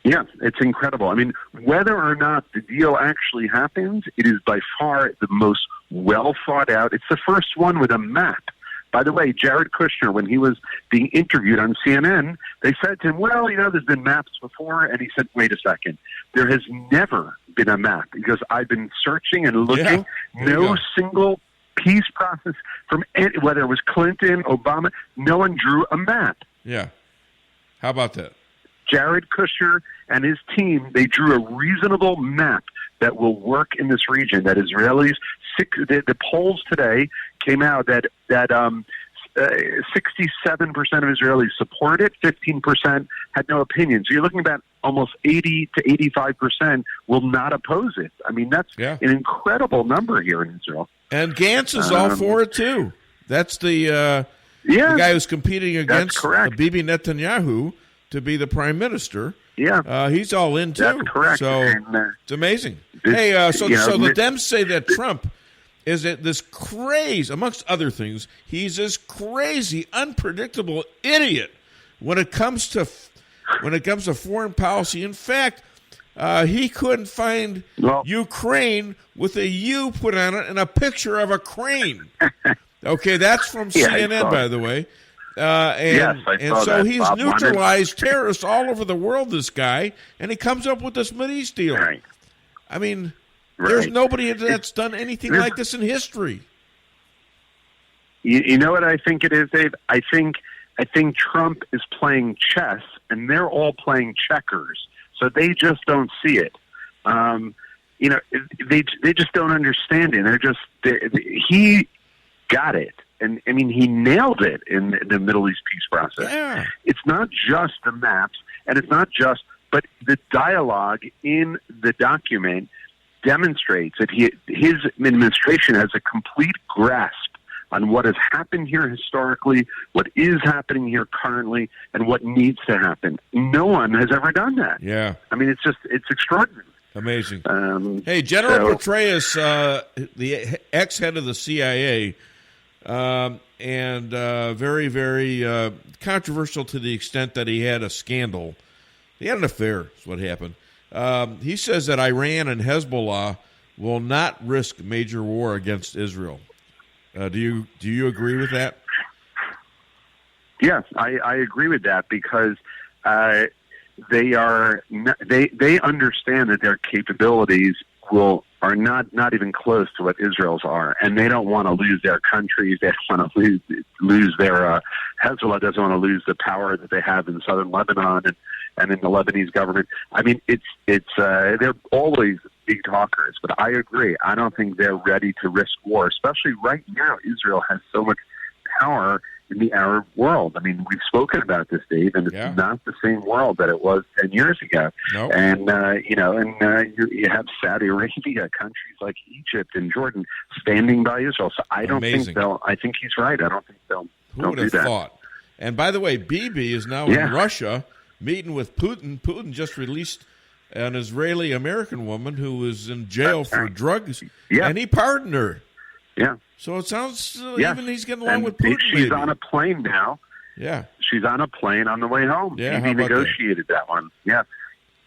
Yeah, it's incredible. I mean, whether or not the deal actually happens, it is by far the most well thought out. It's the first one with a map. By the way, Jared Kushner, when he was being interviewed on CNN, they said to him, well, there's been maps before. And he said, wait a second. There has never been a map because I've been searching and looking. No single peace process from whether it was Clinton, Obama, no one drew a map. Yeah. How about that? Jared Kushner and his team, they drew a reasonable map that will work in this region, that Israelis, the polls today came out that 67% of Israelis support it, 15% had no opinion. So you're looking about almost 80 to 85% will not oppose it. I mean, that's an incredible number here in Israel. And Gantz is all for it, too. That's the guy who's competing against Bibi Netanyahu to be the prime minister. Yeah. He's all in, too. That's correct. So it's amazing. So the Dems say that Trump is this crazy, amongst other things, he's this crazy, unpredictable idiot when it comes to foreign policy. In fact, he couldn't find Ukraine with a U put on it and a picture of a crane. Okay, that's from CNN, by the way. So he's neutralized terrorists all over the world, this guy, and he comes up with this Mideast deal. Right. I mean, there's nobody that's done anything like this in history. You know what I think it is, Dave? I think Trump is playing chess, and they're all playing checkers, so they just don't see it. They just don't understand it. He got it. And, I mean, he nailed it in the Middle East peace process. Yeah. It's not just the maps, and it's not just, but the dialogue in the document demonstrates that his administration has a complete grasp on what has happened here historically, what is happening here currently, and what needs to happen. No one has ever done that. Yeah. I mean, it's extraordinary. Amazing. Hey, General Petraeus, the ex-head of the CIA, and very, very controversial to the extent that he had a scandal. He had an affair, is what happened. He says that Iran and Hezbollah will not risk major war against Israel. Do you agree with that? Yes, I agree with that because they understand that their capabilities are not even close to what Israel's are, and they don't want to lose their countries. They don't want to lose their Hezbollah doesn't want to lose the power that they have in southern Lebanon and in the Lebanese government. I mean, they're always big talkers, but I agree. I don't think they're ready to risk war, especially right now. Israel has so much power in the Arab world. I mean, we've spoken about this, Dave, and it's not the same world that it was 10 years ago. Nope. And, you have Saudi Arabia, countries like Egypt and Jordan standing by Israel. So I don't think I think he's right. I don't think they'll Who would do have that. thought? And by the way, Bibi is now in Russia meeting with Putin. Putin just released an Israeli-American woman who was in jail for drugs, and he pardoned her. Yeah. So it sounds even he's getting along And with Putin. She's maybe. on a plane now. Yeah. She's on a plane on the way home. Yeah, how he about negotiated that one. Yeah.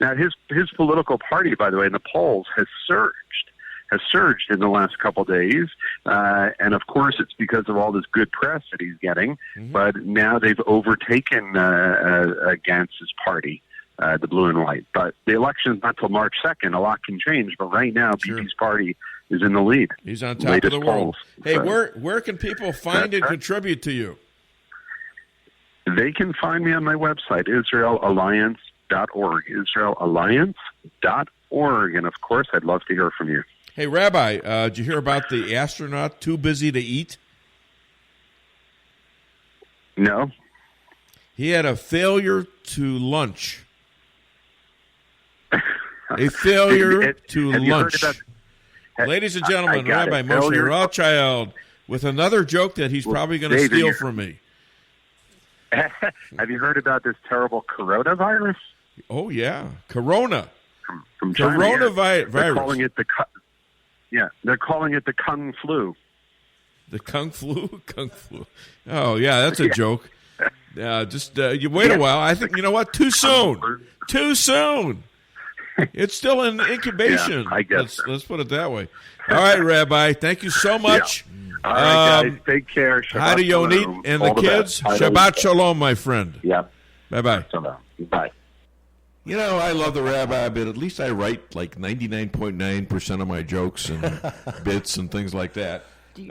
Now, his political party, by the way, in the polls has surged in the last couple of days. And, of course, it's because of all this good press that he's getting. Mm-hmm. But now they've overtaken Gantz's party, the blue and white. But the election's not till March 2nd. A lot can change. But right now, BB's party is in the lead. He's on top Latest of the world. polls. Hey, So, where can people find and contribute to you? they can find me on my website, IsraelAlliance.org, IsraelAlliance.org. And, of course, I'd love to hear from you. Hey, Rabbi, did you hear about the astronaut too busy to eat? No. He had a failure to lunch. A failure to Have you heard lunch. about- Ladies and gentlemen, I got Rabbi it. Moshe Failure- Rothchild with another joke that he's probably going to Dave, steal you- from me. Have you heard about this terrible coronavirus? Oh, yeah. Corona. From China, yeah. Coronavirus. They're calling it they're calling it the Kung flu. The Kung flu? Kung flu. Oh, yeah, that's a joke. Just you wait a while. I think, you know what? Too soon. Too soon. It's still in incubation. Yeah, I guess let's put it that way. All right, Rabbi. Thank you so much. All right, guys. Take care. Hi to Shabbat Yonit shalom. and All the kids. best. Shabbat shalom, my friend. Yep. Bye-bye. Bye. You know, I love the Rabbi, but at least I write like 99.9% of my jokes and bits and things like that. Do you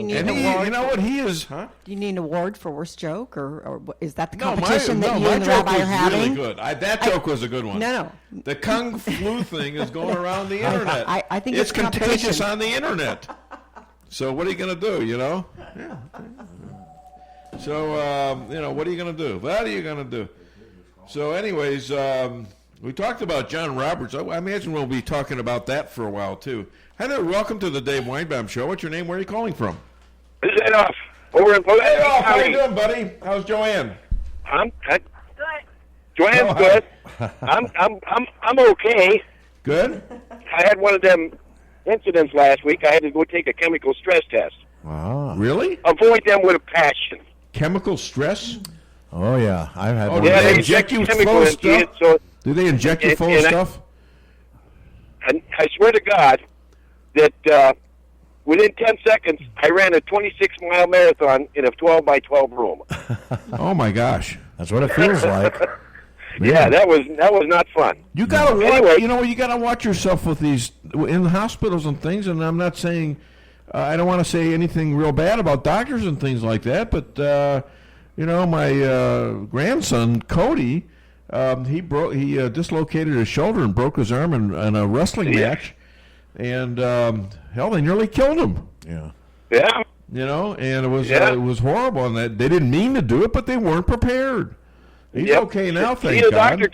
need and an he, award? you know what he is, huh? Do you need an award for worst joke, or is that the No, competition that you my and the joke Rabbi was are having? really good. That joke was a good one. No. The Kung flu thing is going around the internet. I think it's it's contagious competition. on the internet. So what are you going to do, you know? Yeah. So, what are you going to do? What are you going to do? So, anyways, we talked about John Roberts. I imagine we'll be talking about that for a while, too. Hi there. Welcome to the Dave Weinbaum Show. What's your name? Where are you calling from? This is Adolf over in Pulaski Hey, how you County. doing, buddy? How's Joanne? I'm good. Joanne's good. I'm okay. Good. I had one of them incidents last week. I had to go take a chemical stress test. Wow. Really? Avoid them with a passion. Chemical stress? Oh, yeah. I've had one. Do Yeah, they they inject you chemical full of into it, stuff? so Do they inject you and- full of and stuff? I swear to God that within 10 seconds, I ran a 26-mile marathon in a 12-by-12 room. Oh, my gosh. That's what it feels like. Yeah, that was not fun. You gotta watch. Anyway. You gotta watch yourself with these in the hospitals and things. And I'm not saying I don't want to say anything real bad about doctors and things like that. But my grandson Cody, he dislocated his shoulder and broke his arm in a wrestling match, and they nearly killed him. Yeah. Yeah. And it was horrible. And that they didn't mean to do it, but they weren't prepared. He's okay now, thank Being a God. doctor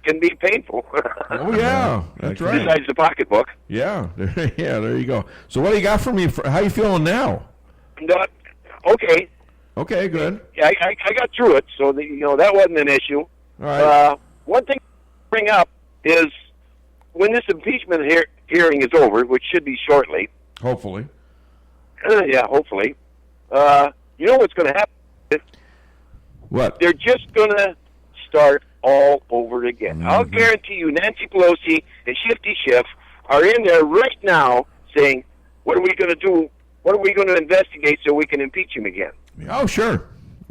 can be painful. Oh yeah, that's right. Besides the pocketbook. Yeah, there you go. So what do you got for me? How you feeling now? Not okay. Okay, good. Yeah, I got through it, so that wasn't an issue. All right. One thing to bring up is when this impeachment hearing is over, which should be shortly. Hopefully. Yeah, hopefully. You know what's going to happen? What? They're just going to start all over again. Mm-hmm. I'll guarantee you Nancy Pelosi and Shifty Schiff are in there right now saying, what are we going to do? What are we going to investigate so we can impeach him again? Oh, sure.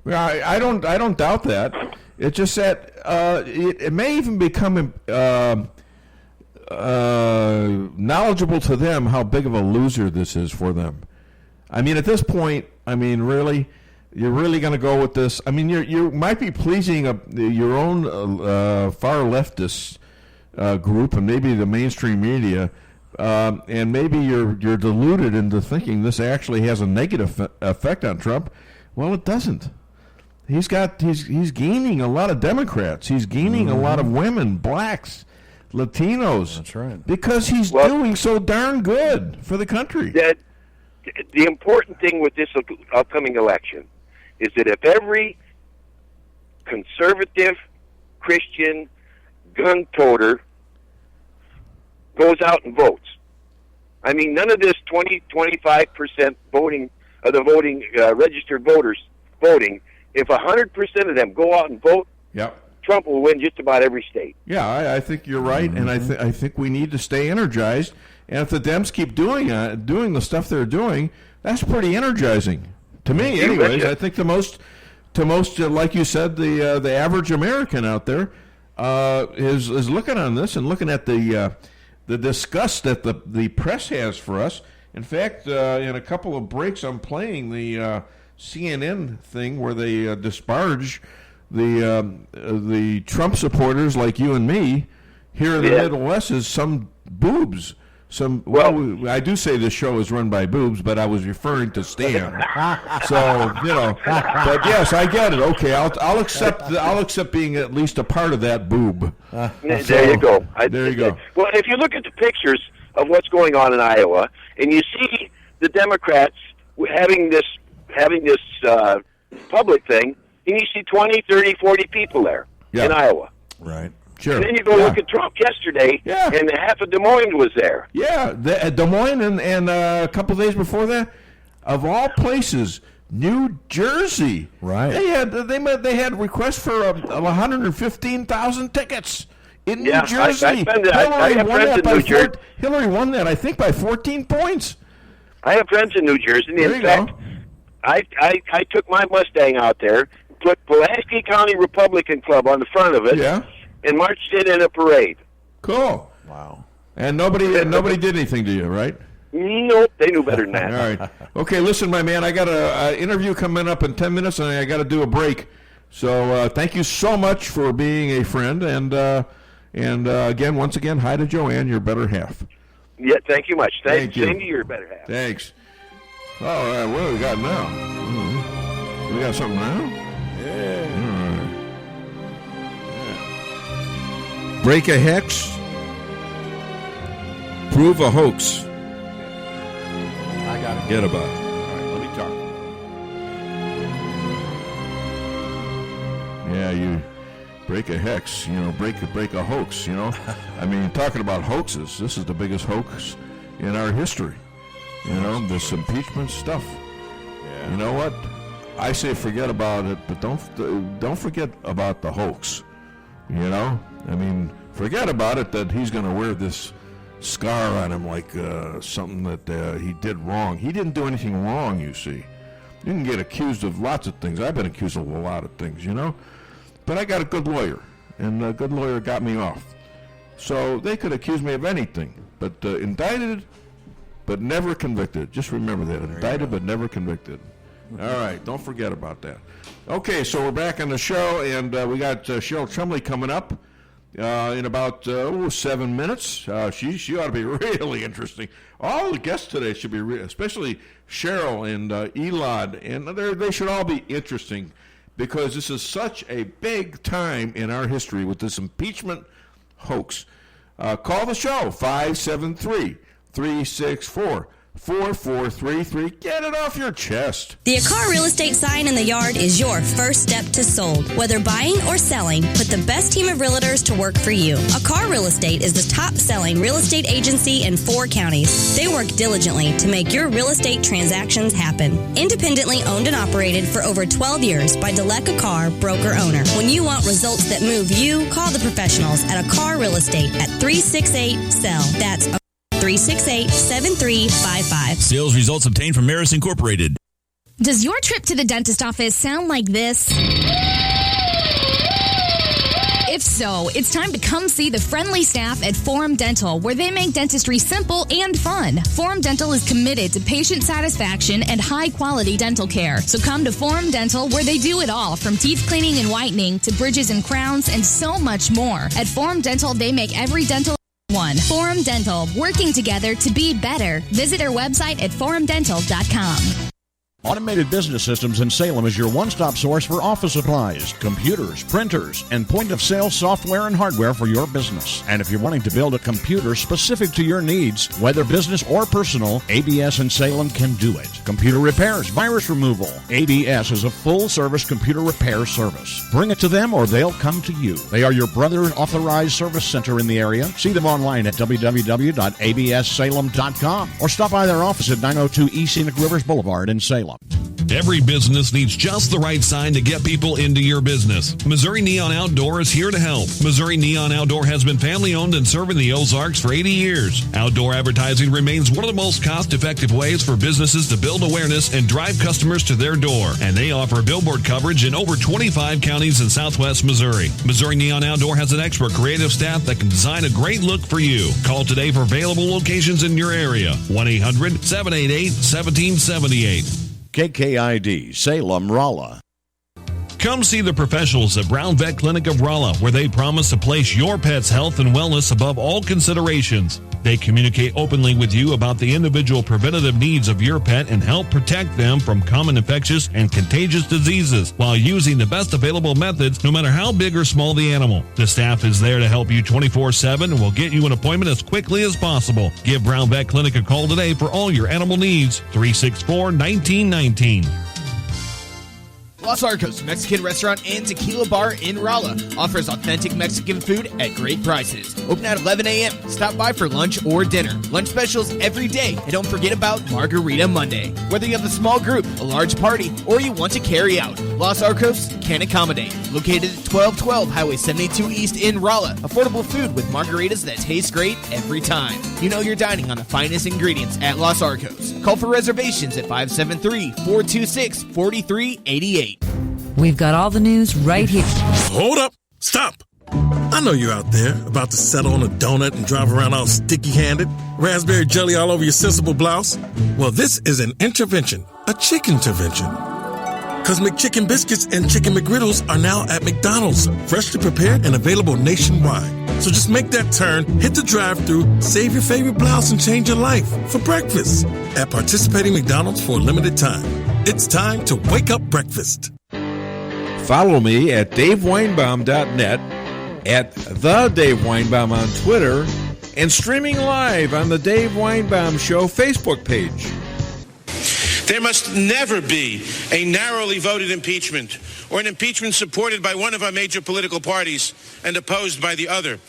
I don't doubt that. It's just that it may even become knowledgeable to them how big of a loser this is for them. I mean, at this point, really, you're really going to go with this? I mean, you might be pleasing your own far leftist group and maybe the mainstream media, and maybe you're deluded into thinking this actually has a negative effect on Trump. Well, it doesn't. He's gaining a lot of Democrats. He's gaining a lot of women, blacks, Latinos. That's right. Because he's doing so darn good for the country. The important thing with this upcoming election is that if every conservative Christian gun-toter goes out and votes. I mean, none of this 25% voting of the voting registered voters voting. If 100% of them go out and vote, yep, Trump will win just about every state. Yeah, I think you're right, and I think we need to stay energized. And if the Dems keep doing the stuff they're doing, that's pretty energizing to me. Anyways, I think the most like you said, the average American out there is looking on this and looking at the disgust that the press has for us. In fact, in a couple of breaks, I'm playing the CNN thing where they disparage the Trump supporters like you and me here in the Middle West as some boobs. Well, I do say this show is run by boobs, but I was referring to Stan. So but yes, I get it. Okay, I'll accept being at least a part of that boob. There you go. There you go. Well, if you look at the pictures of what's going on in Iowa, and you see the Democrats having this public thing, and you see 20, 30, 40 people there in Iowa. Right. Sure. And then you go look at Trump yesterday, and half of Des Moines was there. Yeah, Des Moines and a couple of days before that, of all places, New Jersey. Right. They had requests for 115,000 tickets in New Jersey. I have friends in New Jersey. Hillary won that, I think, by 14 points. I have friends in New Jersey. In fact, I took my Mustang out there, put Pulaski County Republican Club on the front of it. Yeah. And marched it in a parade. Cool. Wow. And nobody did anything to you, right? Nope, they knew better than that. All right. Okay, listen, my man, I got an interview coming up in 10 minutes, and I got to do a break. So thank you so much for being a friend, and again, once again, hi to Joanne, your better half. Yeah, thank you much. Thank you. Same to your better half. Thanks. All right, what do we got now? We got something now? Yeah. All right. Break a hex, prove a hoax. I got it. Forget about it. All right, let me talk. Yeah, you break a hex, break a hoax, I mean, talking about hoaxes, this is the biggest hoax in our history. This impeachment stuff. Yeah. You know what? I say forget about it, but don't forget about the hoax. I mean, forget about it that he's going to wear this scar on him like something that he did wrong. He didn't do anything wrong, you see. You can get accused of lots of things. I've been accused of a lot of things, But I got a good lawyer, and a good lawyer got me off. So they could accuse me of anything, but indicted but never convicted. Just remember that. Indicted but never convicted. All right, don't forget about that. Okay, so we're back on the show, and we got Cheryl Chumley coming up in about 7 minutes. She ought to be really interesting. All the guests today should be, especially Cheryl and Elad, and they should all be interesting because this is such a big time in our history with this impeachment hoax. Call the show, 573-364-4433. Get it off your chest. The Akar Real Estate sign in the yard is your first step to sold. Whether buying or selling, put the best team of realtors to work for you. Akar Real Estate is the top-selling real estate agency in 4 counties. They work diligently to make your real estate transactions happen. Independently owned and operated for over 12 years by Delek Akar, broker-owner. When you want results that move you, call the professionals at Akar Real Estate at 368-SELL. That's 368-7355. Sales results obtained from Maris Incorporated. Does your trip to the dentist office sound like this? If so, it's time to come see the friendly staff at Forum Dental, where they make dentistry simple and fun. Forum Dental is committed to patient satisfaction and high-quality dental care. So come to Forum Dental, where they do it all, from teeth cleaning and whitening to bridges and crowns and so much more. At Forum Dental, they make every dental one. Forum Dental, working together to be better. Visit our website at forumdental.com. Automated Business Systems in Salem is your one-stop source for office supplies, computers, printers, and point-of-sale software and hardware for your business. And if you're wanting to build a computer specific to your needs, whether business or personal, ABS in Salem can do it. Computer repairs, virus removal. ABS is a full-service computer repair service. Bring it to them or they'll come to you. They are your brother authorized service center in the area. See them online at www.abssalem.com or stop by their office at 902 East Scenic Rivers Boulevard in Salem. Every business needs just the right sign to get people into your business. Missouri Neon Outdoor is here to help. Missouri Neon Outdoor has been family-owned and serving the Ozarks for 80 years. Outdoor advertising remains one of the most cost-effective ways for businesses to build awareness and drive customers to their door. And they offer billboard coverage in over 25 counties in southwest Missouri. Missouri Neon Outdoor has an expert creative staff that can design a great look for you. Call today for available locations in your area. 1-800-788-1778. KKID, Salem, Rolla. Come see the professionals at Brown Vet Clinic of Rolla, where they promise to place your pet's health and wellness above all considerations. They communicate openly with you about the individual preventative needs of your pet and help protect them from common infectious and contagious diseases while using the best available methods, no matter how big or small the animal. The staff is there to help you 24/7 and will get you an appointment as quickly as possible. Give Brown Vet Clinic a call today for all your animal needs. 364-1919. Los Arcos Mexican Restaurant and Tequila Bar in Rolla offers authentic Mexican food at great prices. Open at 11 a.m. Stop by for lunch or dinner. Lunch specials every day. And don't forget about Margarita Monday. Whether you have a small group, a large party, or you want to carry out, Los Arcos can accommodate. Located at 1212 Highway 72 East in Rolla. Affordable food with margaritas that taste great every time. You know you're dining on the finest ingredients at Los Arcos. Call for reservations at 573-426-4388. We've got all the news right here. Hold up. Stop. I know you're out there about to settle on a donut and drive around all sticky-handed, raspberry jelly all over your sensible blouse. Well, this is an intervention, a chicken intervention. Because McChicken biscuits and Chicken McGriddles are now at McDonald's, freshly prepared and available nationwide. So just make that turn, hit the drive-thru, save your favorite blouse, and change your life for breakfast at participating McDonald's for a limited time. It's time to wake up breakfast. Follow me at DaveWeinbaum.net, at The Dave Weinbaum on Twitter, and streaming live on the Dave Weinbaum Show Facebook page. There must never be a narrowly voted impeachment or an impeachment supported by one of our major political parties and opposed by the other.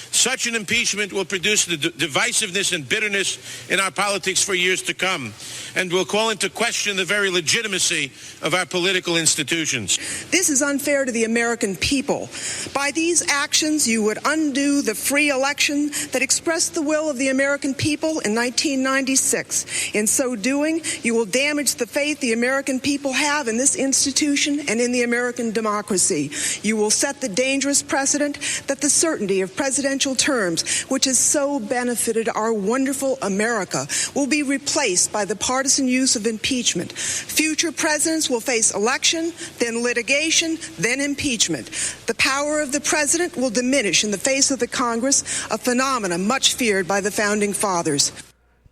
Such an impeachment will produce the divisiveness and bitterness in our politics for years to come and will call into question the very legitimacy of our political institutions. This is unfair to the American people. By these actions, you would undo the free election that expressed the will of the American people in 1996. In so doing, you will damage the faith the American people have in this institution and in the American democracy. You will set the dangerous precedent that the certainty of presidential terms, which has so benefited our wonderful America, will be replaced by the partisan use of impeachment. Future presidents will face election, then litigation, then impeachment. The power of the president will diminish in the face of the Congress, a phenomenon much feared by the founding fathers.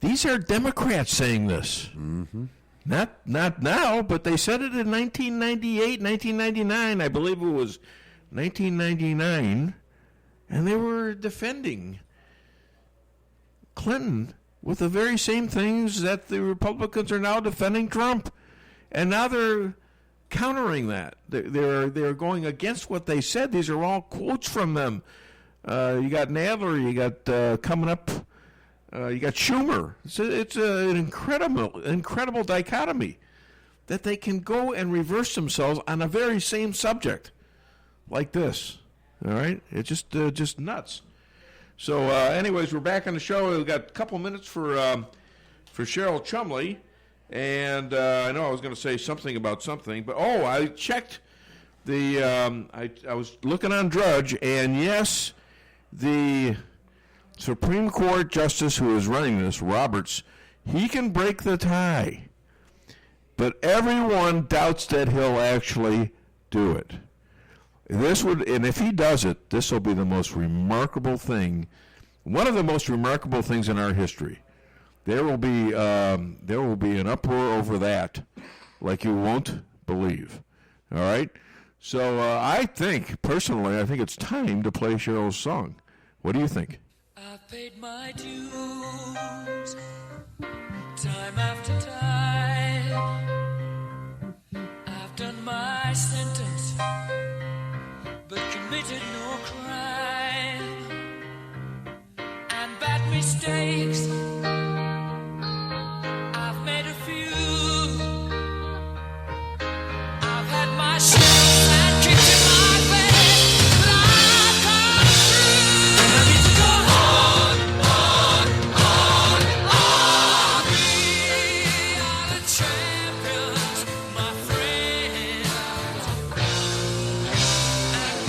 These are Democrats saying this. Mm-hmm. Not now, but they said it in 1998, 1999. I believe it was 1999. And they were defending Clinton with the very same things that the Republicans are now defending Trump. And now they're countering that. They're going against what they said. These are all quotes from them. You got Nadler, you got coming up, you got Schumer. It's an incredible dichotomy that they can go and reverse themselves on the very same subject like this. All right, it's just nuts. So, anyways, we're back on the show. We've got a couple minutes for Cheryl Chumley, and I know I was going to say something about something, but I checked the. I was looking on Drudge, and yes, the Supreme Court Justice who is running this, Roberts, he can break the tie, but everyone doubts that he'll actually do it. And if he does it, this will be the most remarkable thing, one of the most remarkable things in our history. There will be an uproar over that like you won't believe. All right? So I think it's time to play Cheryl's song. What do you think? I've paid my dues time after time. I've done my sentence, but committed no crime. And bad mistakes, I've made a few. I've had my share and kicked in my bed, but I've gone through. And I need to go on. We are the champions, my friends, and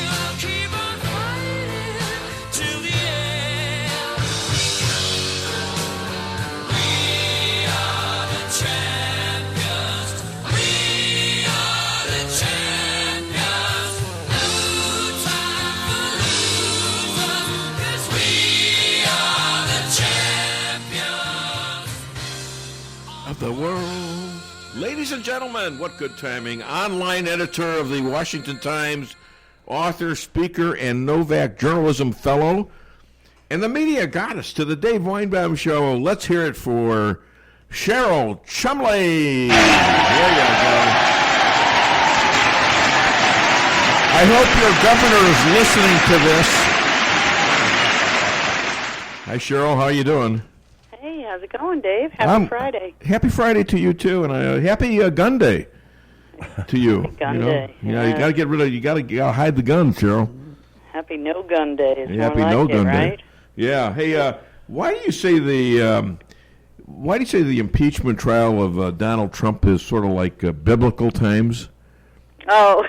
we'll keep on fighting till the end. We are the champions. We are the champions. No time for losers, 'cause we are the champions. Of the world. Ladies and gentlemen, what good timing. Online editor of the Washington Times, author, speaker, and Novak journalism fellow, and the media goddess to the Dave Weinbaum Show. Let's hear it for Cheryl Chumley. There you go. I hope your governor is listening to this. Hi, Cheryl. How you doing? Hey, how's it going, Dave? Happy Friday. Happy Friday to you too, and happy Gun Day to you. Gun you know? Day. Yeah, you got to get rid of. You got to hide the guns, Cheryl. Happy No Gun Day is more Happy like No it, Gun right? Day. Yeah. Hey, why do you say the impeachment trial of Donald Trump is sort of like biblical times? Oh,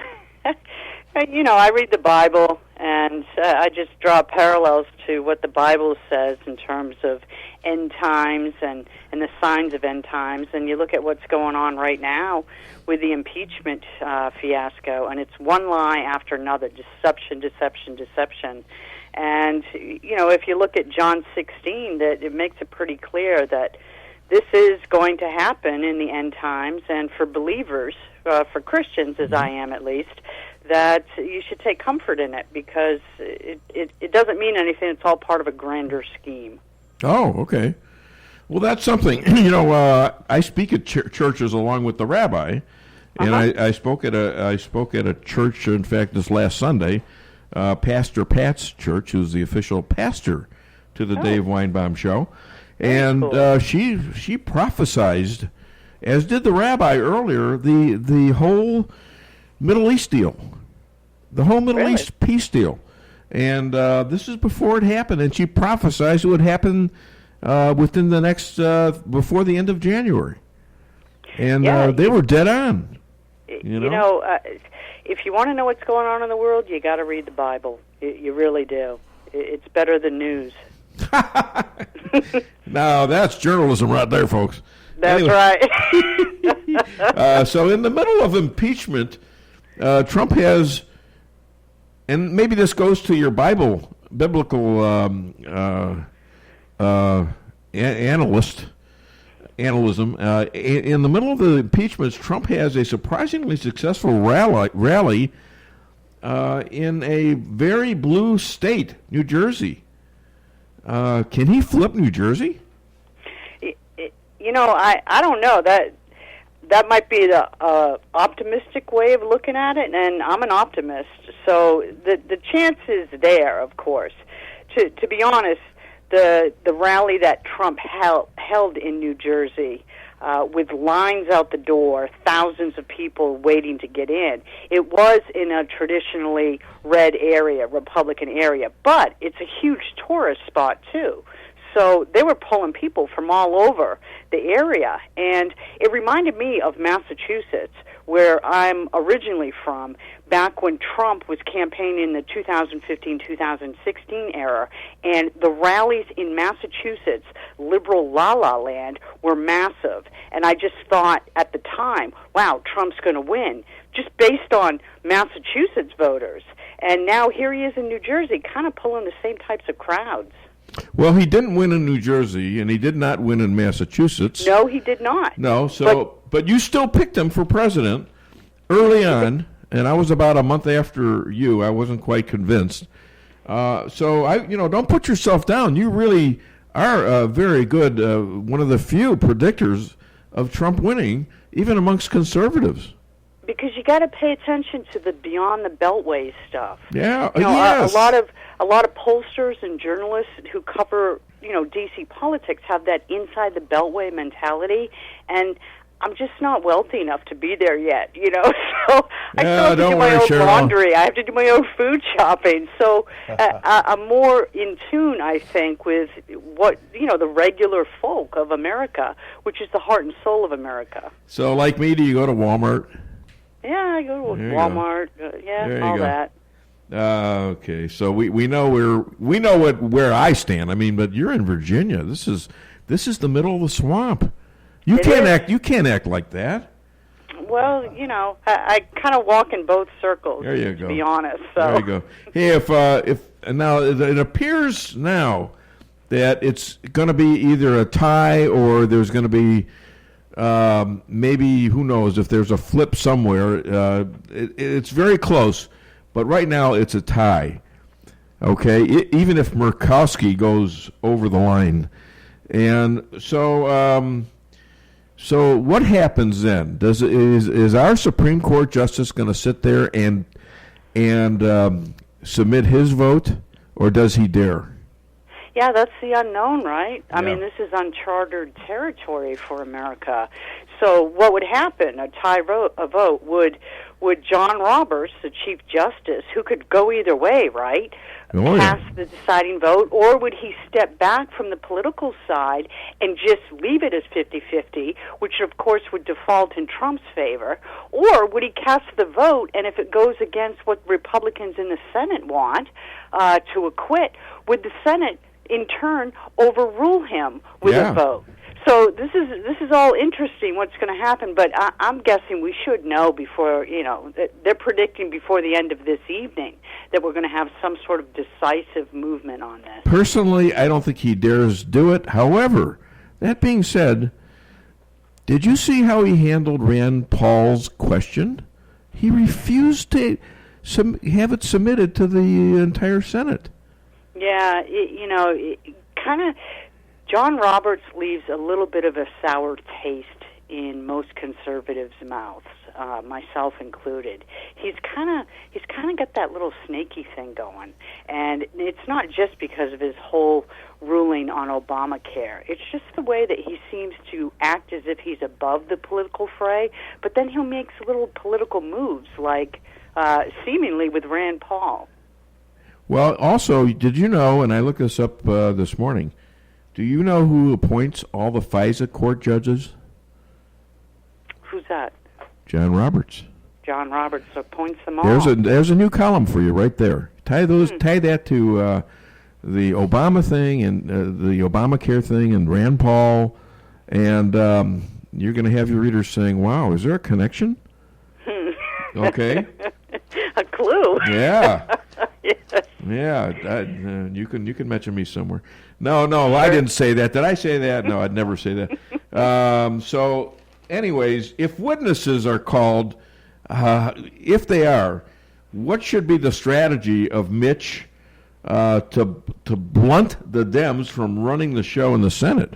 I read the Bible, and I just draw parallels to what the Bible says in terms of end times and the signs of end times. And you look at what's going on right now with the impeachment fiasco, and it's one lie after another, deception. And, if you look at John 16, that it makes it pretty clear that this is going to happen in the end times, and for believers, for Christians, as I am at least, that you should take comfort in it, because it doesn't mean anything. It's all part of a grander scheme. Oh, okay. Well, that's something. I speak at churches along with the rabbi, and I spoke at a church. In fact, this last Sunday, Pastor Pat's church, who's the official pastor to the Dave Weinbaum Show, and cool. She prophesized, as did the rabbi earlier, the whole Middle East deal, the whole Middle East peace deal. And this is before it happened, and she prophesied it would happen within the next, before the end of January. And they were dead on. If you want to know what's going on in the world, you got to read the Bible. You really do. It's better than news. Now, that's journalism right there, folks. That's right. So in the middle of impeachment, Trump has... And maybe this goes to your biblical analyst analyzm. In the middle of the impeachments, Trump has a surprisingly successful rally in a very blue state, New Jersey. Can he flip New Jersey? I don't know. That might be the optimistic way of looking at it, and I'm an optimist, so the chance is there, of course. To be honest, the rally that Trump held in New Jersey, with lines out the door, thousands of people waiting to get in, it was in a traditionally red area, Republican area, but it's a huge tourist spot, too. So they were pulling people from all over the area, and it reminded me of Massachusetts, where I'm originally from, back when Trump was campaigning in the 2015-2016 era, and the rallies in Massachusetts, liberal la-la land, were massive. And I just thought at the time, wow, Trump's going to win, just based on Massachusetts voters. And now here he is in New Jersey, kind of pulling the same types of crowds. Well, he didn't win in New Jersey, and he did not win in Massachusetts. No, he did not. No, But you still picked him for president early on, and I was about a month after you. I wasn't quite convinced. So don't put yourself down. You really are very good, one of the few predictors of Trump winning, even amongst conservatives. Because you got to pay attention to the beyond the beltway stuff. Yeah, yes. A lot of pollsters and journalists who cover DC politics have that inside the beltway mentality, and I'm just not wealthy enough to be there yet, So I still have to do my own laundry. I have to do my own food shopping. So I'm more in tune, I think, with what the regular folk of America, which is the heart and soul of America. So, like me, do you go to Walmart? Yeah, I go to Walmart. All that. Okay, so we know where I stand. I mean, but you're in Virginia. This is the middle of the swamp. You can't act like that. Well, I kind of walk in both circles. There you go. To be honest, so. There you go. Hey, if now it appears now that it's going to be either a tie or there's going to be maybe, who knows, if there's a flip somewhere. It's very close, but right now it's a tie. Okay, even if Murkowski goes over the line, and so. So what happens then? Is our Supreme Court justice going to sit there and submit his vote, or does he dare? Yeah, that's the unknown, right? Yeah. I mean, this is uncharted territory for America. So what would happen? A tie vote would John Roberts, the Chief Justice, who could go either way, right? Cast the deciding vote, or would he step back from the political side and just leave it as 50-50, which of course would default in Trump's favor, or would he cast the vote, and if it goes against what Republicans in the Senate want to acquit, would the Senate in turn overrule him with a vote? So this is all interesting. What's going to happen? But I'm guessing we should know before. They're predicting before the end of this evening that we're going to have some sort of decisive movement on this. Personally, I don't think he dares do it. However, that being said, did you see how he handled Rand Paul's question? He refused to have it submitted to the entire Senate. Yeah, kind of. John Roberts leaves a little bit of a sour taste in most conservatives' mouths, myself included. He's kind of got that little snaky thing going, and it's not just because of his whole ruling on Obamacare. It's just the way that he seems to act as if he's above the political fray, but then he'll make little political moves, like seemingly with Rand Paul. Well, also, did you know, and I looked this up this morning, do you know who appoints all the FISA court judges? Who's that? John Roberts. John Roberts appoints them all. There's a new column for you right there. Tie that to the Obama thing and the Obamacare thing and Rand Paul, and you're going to have your readers saying, "Wow, is there a connection?" Okay. A clue. Yeah. Yes. Yeah. You can mention me somewhere. No, I didn't say that. Did I say that? No, I'd never say that. So, anyways, if witnesses are called, if they are, what should be the strategy of Mitch to blunt the Dems from running the show in the Senate?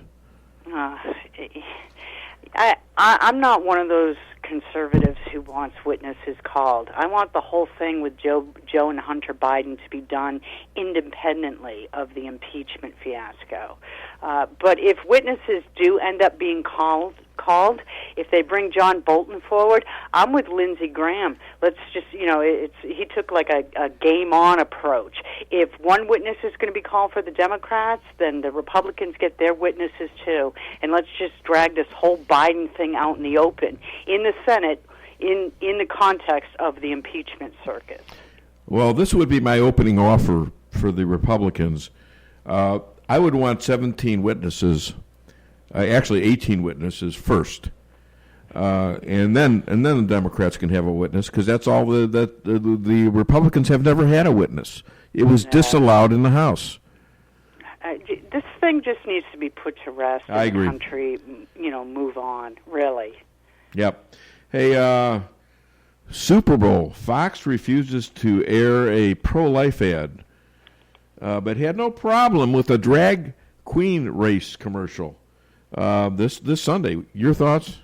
I'm not one of those conservatives who wants witnesses called. I want the whole thing with Joe and Hunter Biden to be done independently of the impeachment fiasco. But if witnesses do end up being called, if they bring John Bolton forward, I'm with Lindsey Graham. Let's just, he took like a game-on approach. If one witness is going to be called for the Democrats, then the Republicans get their witnesses too. And let's just drag this whole Biden thing out in the open, in the Senate, in the context of the impeachment circus. Well, this would be my opening offer for the Republicans. I would want 17 witnesses. Actually, 18 witnesses first, and then the Democrats can have a witness, because that's all the Republicans have never had a witness. It was disallowed in the House. This thing just needs to be put to rest. I agree. The country, move on. Really. Yep. Hey, Super Bowl. Fox refuses to air a pro-life ad, but had no problem with a drag queen race commercial this Sunday. Your thoughts?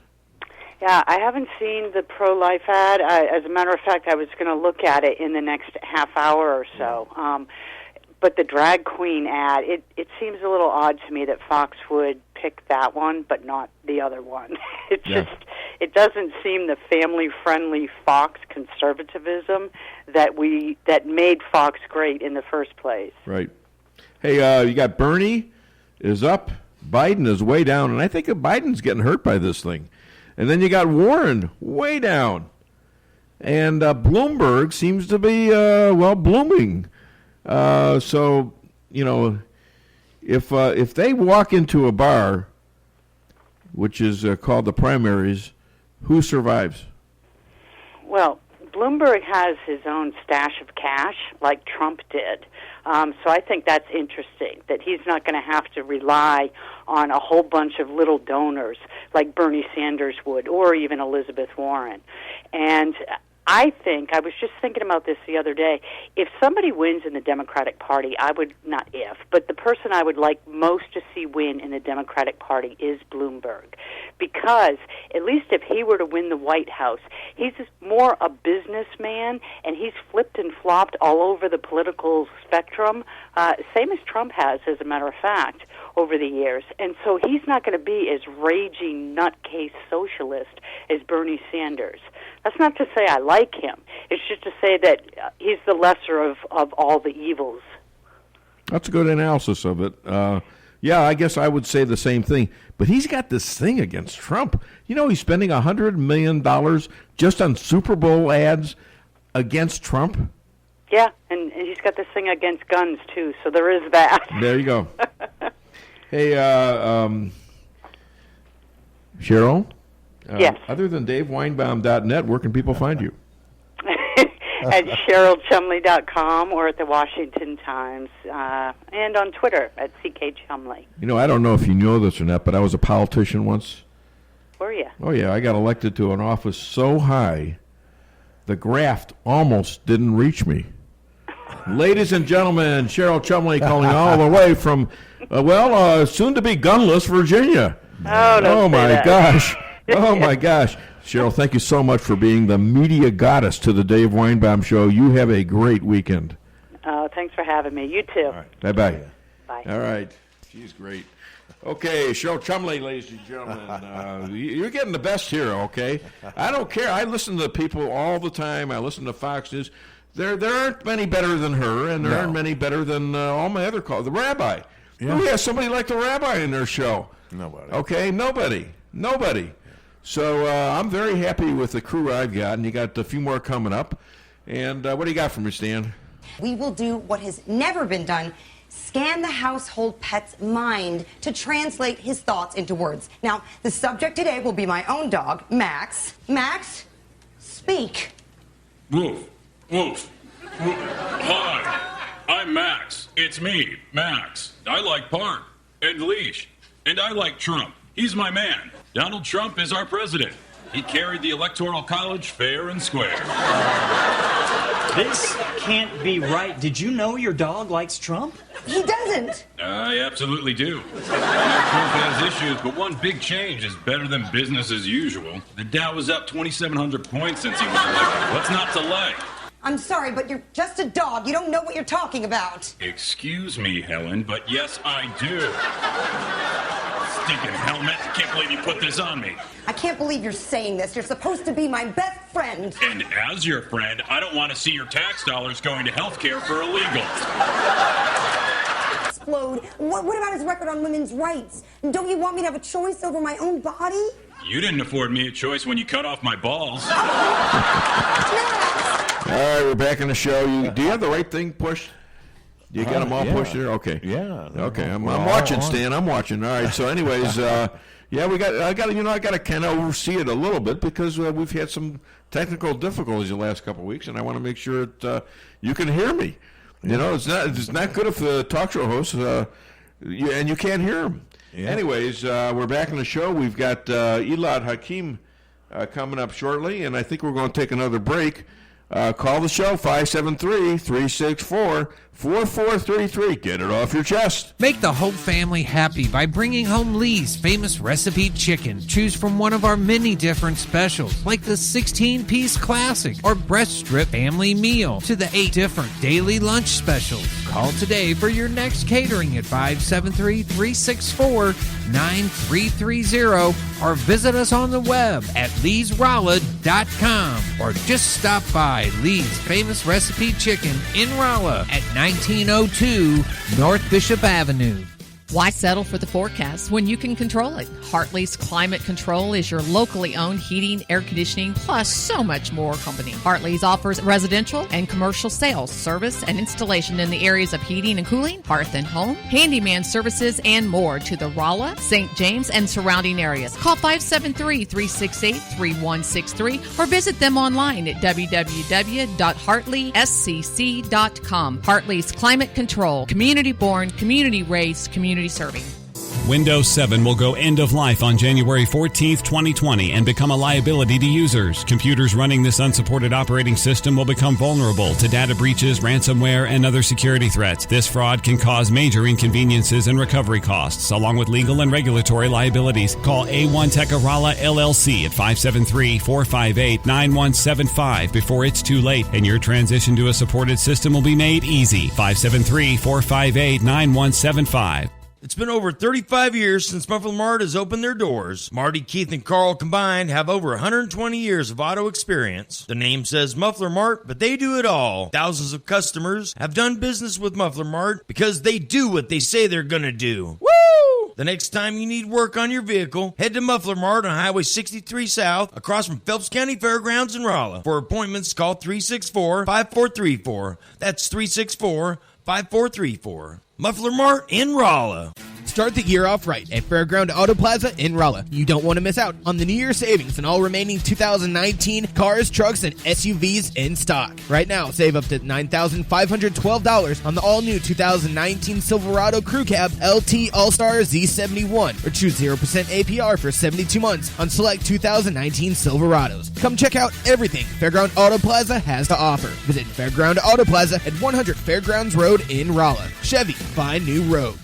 Yeah, I haven't seen the pro-life ad. As a matter of fact, I was going to look at it in the next half hour or so. But the drag queen ad, it seems a little odd to me that Fox would pick that one, but not the other one. It doesn't seem the family-friendly Fox conservatism that made Fox great in the first place. Right. Hey, you got Bernie is up, Biden is way down, and I think Biden's getting hurt by this thing. And then you got Warren way down. And Bloomberg seems to be, blooming. So, if they walk into a bar, which is called the primaries, who survives? Well, Bloomberg has his own stash of cash, like Trump did. So I think that's interesting, that he's not going to have to rely on a whole bunch of little donors like Bernie Sanders would, or even Elizabeth Warren. And I was just thinking about this the other day. If somebody wins in the Democratic Party, but the person I would like most to see win in the Democratic Party is Bloomberg. Because at least if he were to win the White House, he's more a businessman, and he's flipped and flopped all over the political spectrum, same as Trump has, as a matter of fact, over the years. And so he's not going to be as raging nutcase socialist as Bernie Sanders. That's not to say I like him. It's just to say that he's the lesser of all the evils. That's a good analysis of it. Yeah, I guess I would say the same thing. But he's got this thing against Trump. He's spending $100 million just on Super Bowl ads against Trump. Yeah, and he's got this thing against guns, too, so there is that. There you go. Hey, Cheryl? Yes. Other than DaveWeinbaum.net, where can people find you? At CherylChumley.com or at the Washington Times, and on Twitter at CK Chumley. I don't know if you know this or not, but I was a politician once. Were you? Oh, yeah. I got elected to an office so high, the graft almost didn't reach me. Ladies and gentlemen, Cheryl Chumley calling all the way from, soon-to-be gunless Virginia. Oh my gosh. Oh, my gosh. Cheryl, thank you so much for being the media goddess to the Dave Weinbaum Show. You have a great weekend. Thanks for having me. You too. All right. Bye-bye. Bye. All right. She's great. Okay, Cheryl Chumley, ladies and gentlemen. You're getting the best here, okay? I don't care. I listen to people all the time. I listen to Fox News. There aren't many better than her, and there aren't many better than all my other callers. The Rabbi. Yeah. Who has somebody like the Rabbi in their show? Nobody. Okay, nobody. So I'm very happy with the crew I've got, and you got a few more coming up. And what do you got for me, Stan? We will do what has never been done. Scan the household pet's mind to translate his thoughts into words. Now, the subject today will be my own dog, Max. Max, speak. Woof, woof, woof. Hi, I'm Max. It's me, Max. I like Park and Leash, and I like Trump. He's my man. Donald Trump is our president. He carried the Electoral College fair and square. This can't be right. Did you know your dog likes Trump? He doesn't. I absolutely do. Trump has issues, but one big change is better than business as usual. The Dow is up 2,700 points since he was elected. What's not to like? I'm sorry, but you're just a dog. You don't know what you're talking about. Excuse me, Helen, but yes, I do. Stinking helmet. Can't believe you put this on me. I can't believe you're saying this. You're supposed to be my best friend. And as your friend, I don't want to see your tax dollars going to health care for illegals. Explode. What about his record on women's rights? Don't you want me to have a choice over my own body? You didn't afford me a choice when you cut off my balls. All right, we're back in the show. Do you have the right thing pushed? You got them all pushed there? Okay. Yeah. Okay, I'm watching, Stan. I'm watching. All right. So, anyways, I got to kind of oversee it a little bit because we've had some technical difficulties the last couple of weeks, and I want to make sure that you can hear me. You know, it's not good if the talk show host and you can't hear him. Yeah. Anyways, we're back in the show. We've got Elad Hakim coming up shortly, and I think we're going to take another break. Call the show, 573-364-4433. Get it off your chest. Make the whole family happy by bringing home Lee's famous recipe chicken. Choose from one of our many different specials, like the 16-piece classic or breast strip family meal, to the 8 different daily lunch specials. Call today for your next catering at 573-364-9330 or visit us on the web at leesrolla.com or just stop by Lee's famous recipe chicken in Rolla at 1902 North Bishop Avenue. Why settle for the forecast when you can control it? Hartley's Climate Control is your locally owned heating, air conditioning, plus so much more company. Hartley's offers residential and commercial sales, service, and installation in the areas of heating and cooling, hearth and home, handyman services, and more to the Rolla, St. James, and surrounding areas. Call 573-368-3163 or visit them online at www.hartleyscc.com. Hartley's Climate Control, community-born, community-raised, community serving. Windows 7 will go end of life on January 14th, 2020 and become a liability to users. Computers running this unsupported operating system will become vulnerable to data breaches, ransomware, and other security threats. This fraud can cause major inconveniences and recovery costs, along with legal and regulatory liabilities. Call A1 Tecarala LLC at 573-458-9175 before it's too late, and your transition to a supported system will be made easy. 573-458-9175. It's been over 35 years since Muffler Mart has opened their doors. Marty, Keith, and Carl combined have over 120 years of auto experience. The name says Muffler Mart, but they do it all. Thousands of customers have done business with Muffler Mart because they do what they say they're going to do. Woo! The next time you need work on your vehicle, head to Muffler Mart on Highway 63 South, across from Phelps County Fairgrounds in Rolla. For appointments, call 364-5434. That's 364-5434. Muffler Mart in Rolla. Start the year off right at Fairground Auto Plaza in Rolla. You don't want to miss out on the New Year savings and all remaining 2019 cars, trucks, and SUVs in stock. Right now, save up to $9,512 on the all-new 2019 Silverado Crew Cab LT All-Star Z71, or choose 0% APR for 72 months on select 2019 Silverados. Come check out everything Fairground Auto Plaza has to offer. Visit Fairground Auto Plaza at 100 Fairgrounds Road in Rolla. Chevy, find new roads.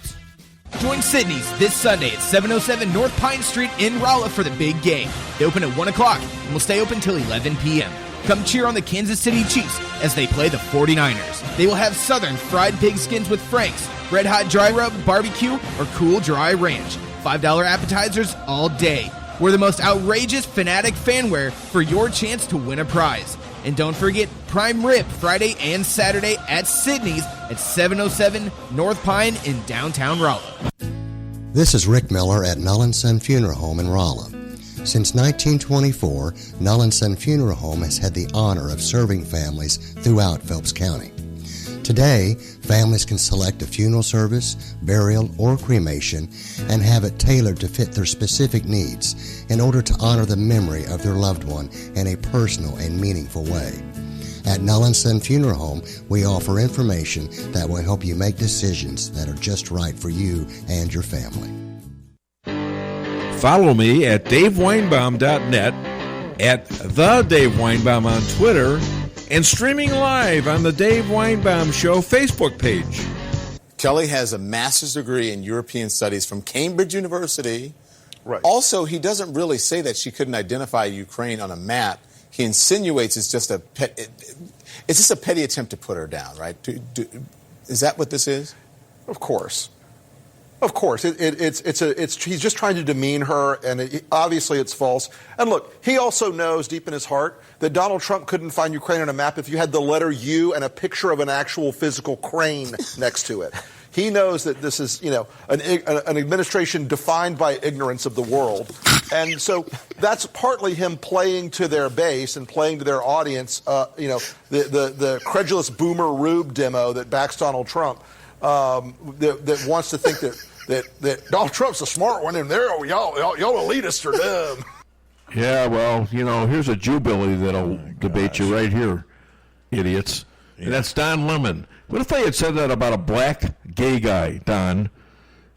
Join Sydney's this Sunday at 707 North Pine Street in Rolla for the big game. They open at 1 o'clock and will stay open till 11 p.m. Come cheer on the Kansas City Chiefs as they play the 49ers. They will have Southern fried pig skins with Frank's, red hot dry rub, barbecue, or cool dry ranch. $5 appetizers all day. We're the most outrageous Fanatic fanwear for your chance to win a prize. And don't forget Prime Rib Friday and Saturday at Sydney's at 707 North Pine in downtown Rolla. This is Rick Miller at Null & Son Funeral Home in Rolla. Since 1924, Null & Son Funeral Home has had the honor of serving families throughout Phelps County. Today, families can select a funeral service, burial, or cremation and have it tailored to fit their specific needs in order to honor the memory of their loved one in a personal and meaningful way. At Null & Son Funeral Home, we offer information that will help you make decisions that are just right for you and your family. Follow me at daveweinbaum.net, at The Dave Weinbaum on Twitter, and streaming live on the Dave Weinbaum Show Facebook page. Kelly has a master's degree in European studies from Cambridge University. Right. Also, he doesn't really say that she couldn't identify Ukraine on a map. He insinuates it's just a petty attempt to put her down, right? Is that what this is? Of course. Of course, he's just trying to demean her, and obviously it's false. And look, he also knows deep in his heart that Donald Trump couldn't find Ukraine on a map if you had the letter U and a picture of an actual physical crane next to it. He knows that this is, an administration defined by ignorance of the world, and so that's partly him playing to their base and playing to their audience. The credulous boomer Rube demo that backs Donald Trump. That wants to think that Donald Trump's a smart one, and y'all elitists are dumb. Yeah, well, here's a Jew-Billy that'll debate you right here, idiots. Yeah. And that's Don Lemon. What if they had said that about a black gay guy, Don?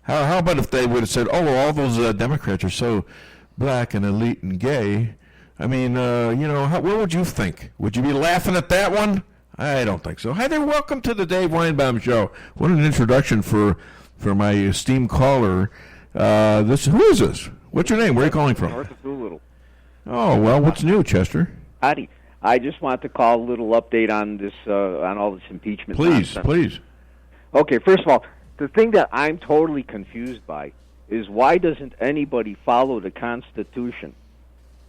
How about if they would have said, all those Democrats are so black and elite and gay? I mean, what would you think? Would you be laughing at that one? I don't think so. Hi there, welcome to the Dave Weinbaum Show. What an introduction for my esteemed caller. Who is this? What's your name? Where are you calling from? North of Doolittle. Oh, well, what's new, Chester? Howdy. I just want to call a little update on this, on all this impeachment Please, nonsense. please. Okay, first of all, the thing that I'm totally confused by is why doesn't anybody follow the Constitution?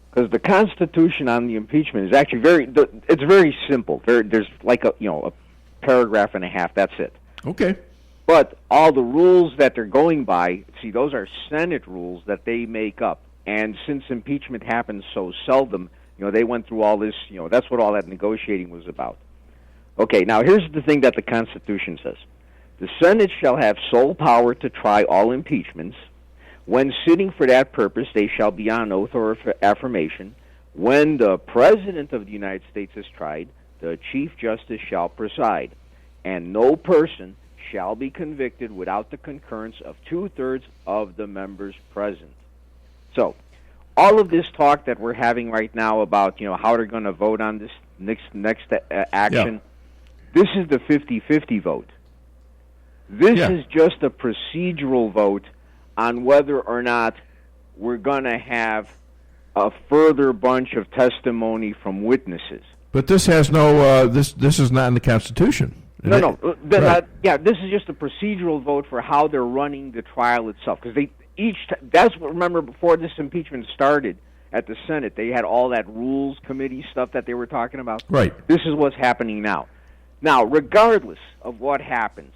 Because the Constitution on the impeachment is actually it's very simple. There's like a paragraph and a half. That's it. Okay. But all the rules that they're going by, see, those are Senate rules that they make up. And since impeachment happens so seldom, they went through all this, that's what all that negotiating was about. Okay, now here's the thing that the Constitution says. The Senate shall have sole power to try all impeachments. When sitting for that purpose, they shall be on oath or affirmation. When the President of the United States is tried, the Chief Justice shall preside. And no person shall be convicted without the concurrence of 2/3 of the members present. So, all of this talk that we're having right now about how they're going to vote on this next action, this is the 50-50 vote. This is just a procedural vote on whether or not we're going to have a further bunch of testimony from witnesses. But this has no. This is not in the Constitution. No. Right. This is just a procedural vote for how they're running the trial itself. Because that's what, remember, before this impeachment started at the Senate, they had all that rules committee stuff that they were talking about. Right. This is what's happening now. Now, regardless of what happens,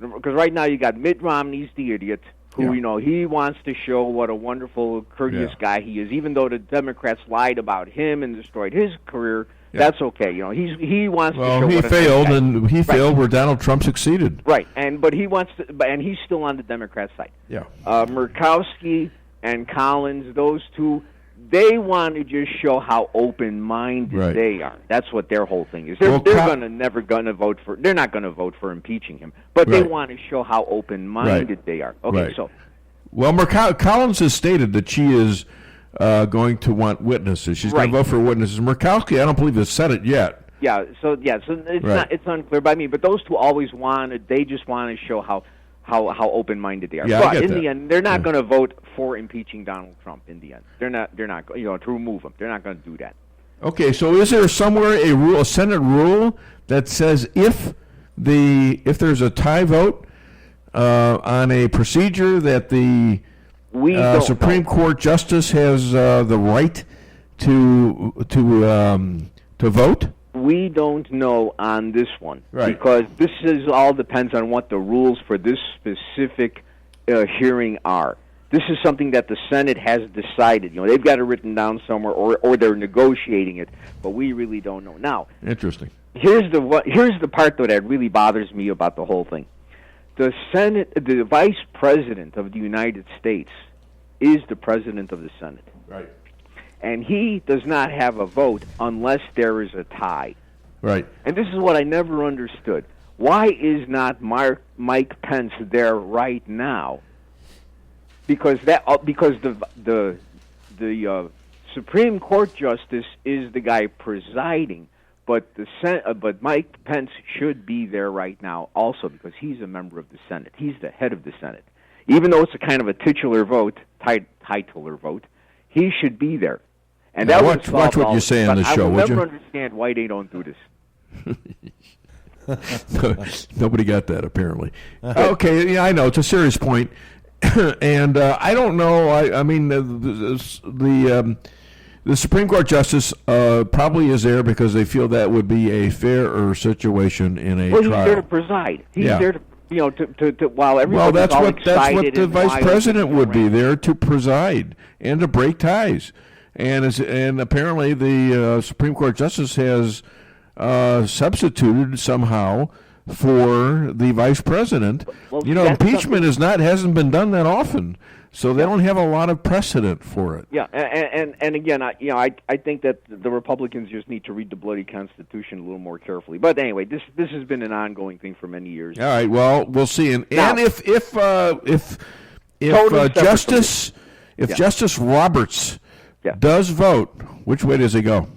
because right now you got Mitt Romney's the idiot who, he wants to show what a wonderful, courteous guy he is, even though the Democrats lied about him and destroyed his career. That's okay. He wants to show. Well, he failed, and he failed where Donald Trump succeeded. Right, but he wants to, and he's still on the Democrat side. Yeah. Murkowski and Collins, those two, they want to just show how open-minded they are. That's what their whole thing is. They're never going to vote for. They're not going to vote for impeaching him, but they want to show how open-minded they are. Okay, so. Well, Collins has stated that she is going to want witnesses. She's going to vote for witnesses. Murkowski, I don't believe has said it yet. So it's unclear by me. But those two always they just want to show how open-minded they are. Yeah, but in the end, they're not going to vote for impeaching Donald Trump. In the end, they're not to remove him. They're not going to do that. Okay, so is there somewhere a Senate rule that says if there's a tie vote on a procedure that the Supreme Court justice has the right to vote? We don't know on this one because this all depends on what the rules for this specific hearing are. This is something that the Senate has decided. They've got it written down somewhere, or they're negotiating it, but we really don't know. Now, interesting. Here's the part that really bothers me about the whole thing. The Senate, the Vice President of the United States, is the President of the Senate. Right. And he does not have a vote unless there is a tie. Right. And this is what I never understood. Why is not Mike Pence there right now? Because the Supreme Court justice is the guy presiding, but but Mike Pence should be there right now also because he's a member of the Senate. He's the head of the Senate. Even though it's a kind of a titular vote, titular vote, he should be there. And now that watch what you say on the show, would you? I will never understand why they don't do this. Nobody got that, apparently. Okay, I know. It's a serious point. And I don't know. I mean, the Supreme Court justice probably is there because they feel that would be a fairer situation in a trial. He's there to preside. He's there to while everybody's that's all what excited the vice president would be there to preside and to break ties. And apparently the Supreme Court justice has substituted somehow for the vice president. Well, impeachment hasn't been done that often, so they don't have a lot of precedent for it. Yeah, and again, I think that the Republicans just need to read the bloody Constitution a little more carefully. But anyway, this has been an ongoing thing for many years. All right, well, we'll see. And if Justice Justice Roberts does vote, which way does he go?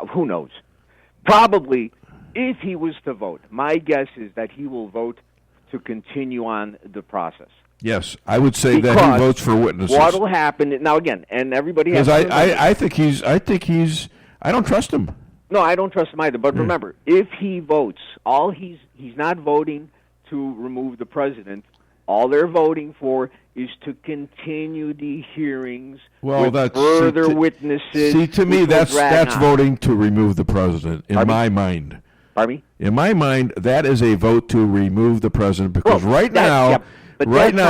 Who knows? Probably, if he was to vote, my guess is that he will vote to continue on the process. Yes, I would say that he votes for witnesses. What will happen now? Again, and everybody has. Because I think he's. I don't trust him. No, I don't trust him either. But remember, if he votes, he's not voting to remove the president. All they're voting for is to continue the hearings with further witnesses. See, to me, that's voting to remove the president. In my mind. Pardon me? In my mind, that is a vote to remove the president because right now,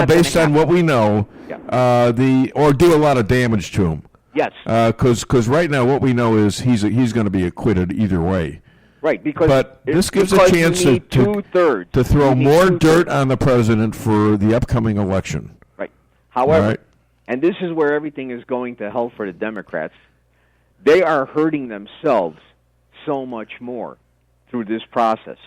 based on what we know, or do a lot of damage to him. Yes. Because right now what we know is he's going to be acquitted either way. Right. But this gives a chance to throw more dirt on the president for the upcoming election. Right. However, and this is where everything is going to hell for the Democrats. They are hurting themselves so much more through this process.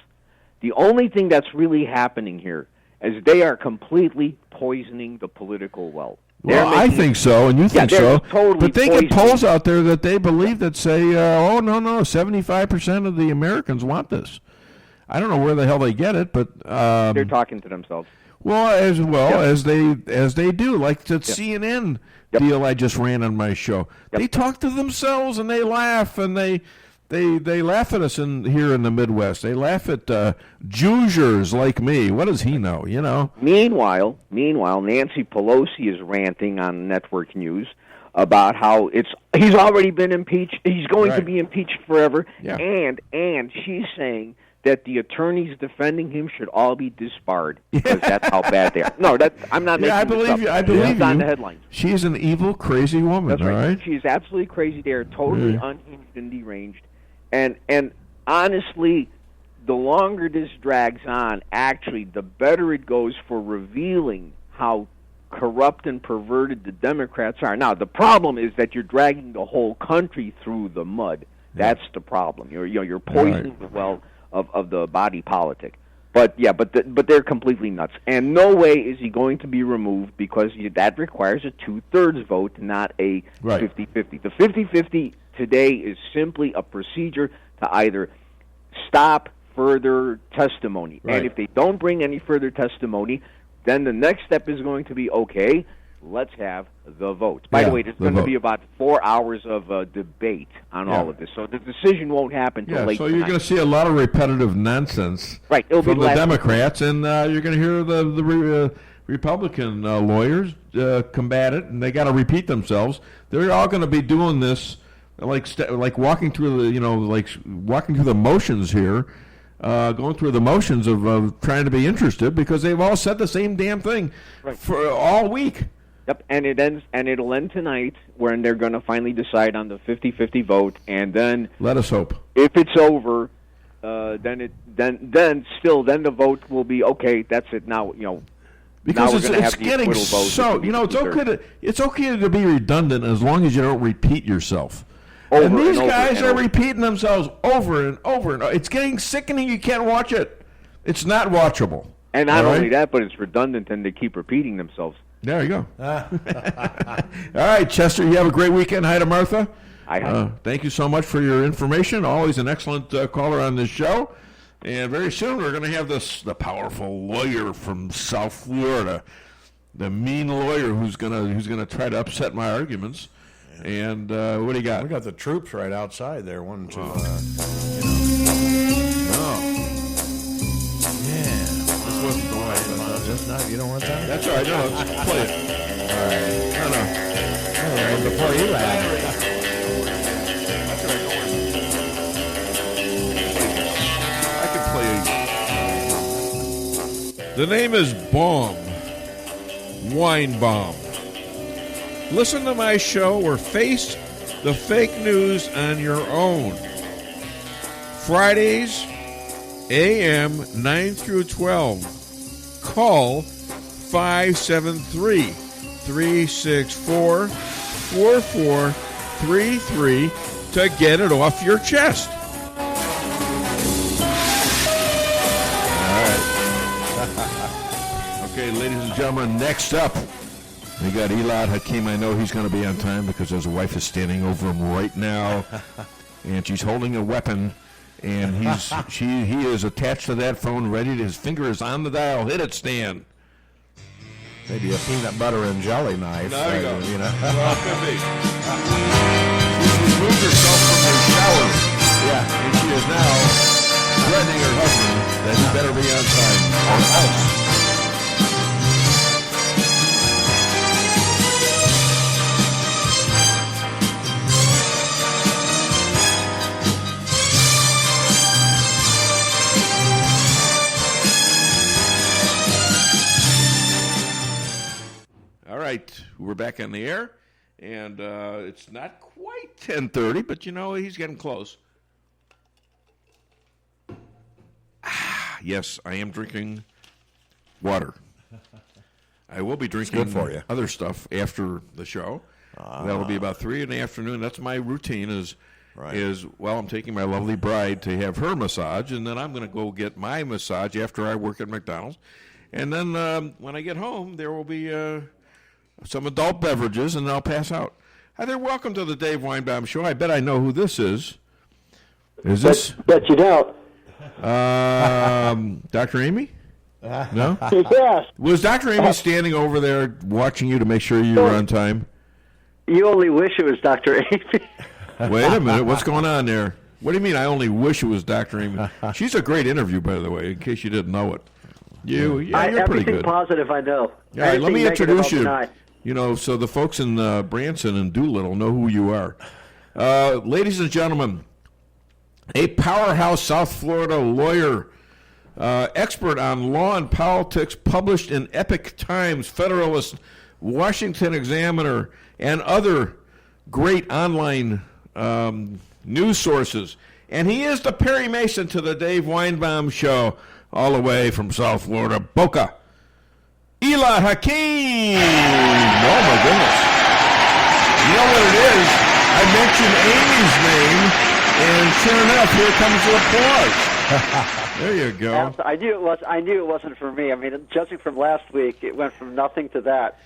The only thing that's really happening here is they are completely poisoning the political well. Well, I think so, and you think so. Totally but they get polls out there that they believe that say, 75% of the Americans want this. I don't know where the hell they get it, but they're talking to themselves. Well, as they do, like the CNN deal I just ran on my show. They talk to themselves and they laugh and they laugh at us here in the Midwest. They laugh at Jews like me. What does he know? You know. Meanwhile, Nancy Pelosi is ranting on network news about how he's already been impeached. He's going to be impeached forever. Yeah. And she's saying that the attorneys defending him should all be disbarred because that's how bad they are. No, I'm not making I believe this up. you. I believe you. On the headlines. She's an evil, crazy woman. That's all right. She's absolutely crazy. They are totally unhinged and deranged. And honestly, the longer this drags on, actually, the better it goes for revealing how corrupt and perverted the Democrats are. Now, the problem is that you're dragging the whole country through the mud. That's the problem. You're poisoning the well of the body politic. But they're completely nuts. And no way is he going to be removed because that requires a 2/3 vote, not a 50-50. The 50-50 today is simply a procedure to either stop further testimony. Right. And if they don't bring any further testimony, then the next step is going to be, okay, let's have the vote. By the way, there's going to be about 4 hours of debate on all of this. So the decision won't happen until late so you're going to see a lot of repetitive nonsense It'll from be the Democrats, and you're going to hear the Republican lawyers combat it, and they got to repeat themselves. They're all going to be doing this like walking through walking through the motions here, going through the motions of trying to be interested because they've all said the same damn thing for all week. Yep, and it'll end tonight when they're going to finally decide on the 50-50 vote, and then let us hope if it's over, then the vote will be okay. That's it now. Because now we're it's getting so it's okay to be redundant as long as you don't repeat yourself. And these guys are repeating themselves over and over and over. It's getting sickening. You can't watch it. It's not watchable. And not only that, but it's redundant, and they keep repeating themselves. There you go. All right, Chester, you have a great weekend. Hi to Martha. Hi. Thank you so much for your information. Always an excellent caller on this show. And very soon we're going to have the powerful lawyer from South Florida, the mean lawyer who's going to try to upset my arguments. And what do you got? We got the troops right outside there wanting to, This wasn't the way. Just not. You don't want that? That's all right. No, let's play it. All right. No. Before you laugh. The name is Weinbaum. Listen to my show or face the fake news on your own. Fridays, AM 9 through 12. Call 573-364-4433 to get it off your chest. Okay, ladies and gentlemen, next up, We got Elad Hakim. I know he's going to be on time because his wife is standing over him right now, and she's holding a weapon, and he is attached to that phone, ready. His finger is on the dial. Hit it, Stan. Maybe a peanut butter and jelly knife. There you go. You know. Well, it could be. She's removed herself from the shower. Yeah, and she is now threatening her husband that he better be on time or else. All right, we're back on the air, and it's not quite 10:30, but he's getting close. Yes, I am drinking water. I will be drinking good for you. Other stuff after the show. That'll be about 3 in the afternoon. That's my routine is I'm taking my lovely bride to have her massage, and then I'm going to go get my massage after I work at McDonald's. And then when I get home, there will be some adult beverages, and I'll pass out. Hi there, welcome to the Dave Weinbaum Show. I bet I know who this is. Is this? Bet you don't. Dr. Amy? No? Yes. Was Dr. Amy standing over there watching you to make sure you were on time? You only wish it was Dr. Amy. Wait a minute, what's going on there? What do you mean I only wish it was Dr. Amy? She's a great interview, by the way, in case you didn't know it. You're pretty everything good. Positive, I know. All right, let me introduce you. Deny. So the folks in Branson and Doolittle know who you are. Ladies and gentlemen, a powerhouse South Florida lawyer, expert on law and politics, published in Epoch Times, Federalist, Washington Examiner, and other great online news sources. And he is the Perry Mason to the Dave Weinbaum Show, all the way from South Florida, Boca. Elad Hakim! Oh, my goodness. You know what it is? I mentioned Amy's name, and sure enough, here comes the applause. There you go. I knew it wasn't for me. I mean, judging from last week, it went from nothing to that.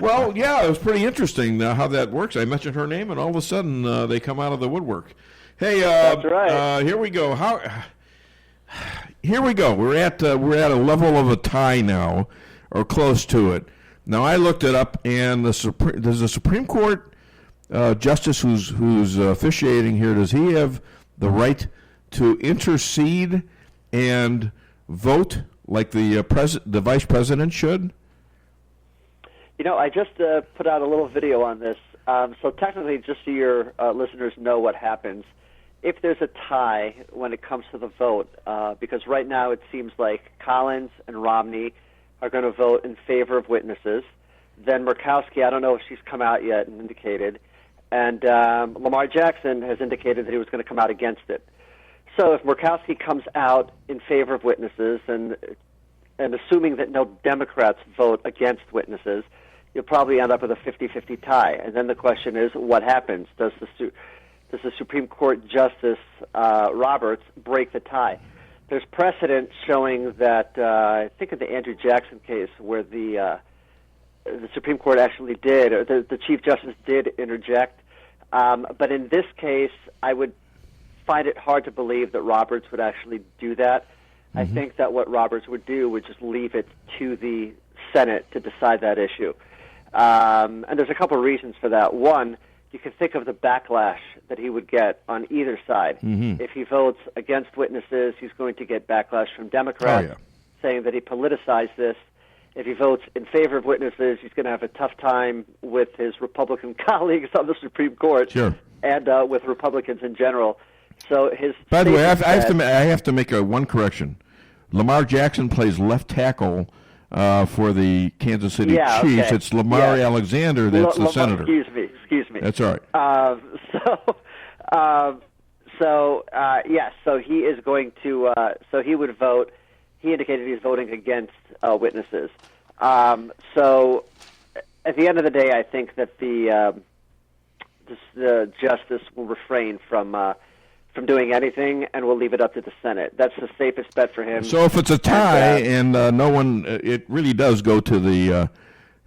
Well, yeah, it was pretty interesting how that works. I mentioned her name, and all of a sudden, they come out of the woodwork. Hey, that's right. Here we go. Here we go. We're at a level of a tie now, or close to it. Now, I looked it up, and there's a Supreme Court justice who's officiating here. Does he have the right to intercede and vote like the vice president should? I just put out a little video on this. So technically, just so your listeners know what happens, if there's a tie when it comes to the vote, because right now it seems like Collins and Romney are going to vote in favor of witnesses. Then Murkowski, I don't know if she's come out yet and indicated, and Lamar Jackson has indicated that he was going to come out against it. So if Murkowski comes out in favor of witnesses, and assuming that no Democrats vote against witnesses, you'll probably end up with a 50-50 tie. And then the question is, what happens? Does the Supreme Court Justice Roberts break the tie? There's precedent showing that, I think in the Andrew Jackson case, where the Supreme Court actually did, or the Chief Justice did interject. But in this case, I would find it hard to believe that Roberts would actually do that. Mm-hmm. I think that what Roberts would do would just leave it to the Senate to decide that issue. And there's a couple of reasons for that. One, you can think of the backlash that he would get on either side. Mm-hmm. If he votes against witnesses, he's going to get backlash from Democrats saying that he politicized this. If he votes in favor of witnesses, he's going to have a tough time with his Republican colleagues on the Supreme Court and with Republicans in general. So his. By the way, I have to make one correction. Lamar Jackson plays left tackle for the Kansas City Chiefs. Okay. It's Lamar Alexander that's the senator. Excuse me. That's all right. So he is going to. So he would vote. He indicated he's voting against witnesses. So at the end of the day, I think that the justice will refrain from doing anything, and we'll leave it up to the Senate. That's the safest bet for him. So if it's a tie and no one, it really does go to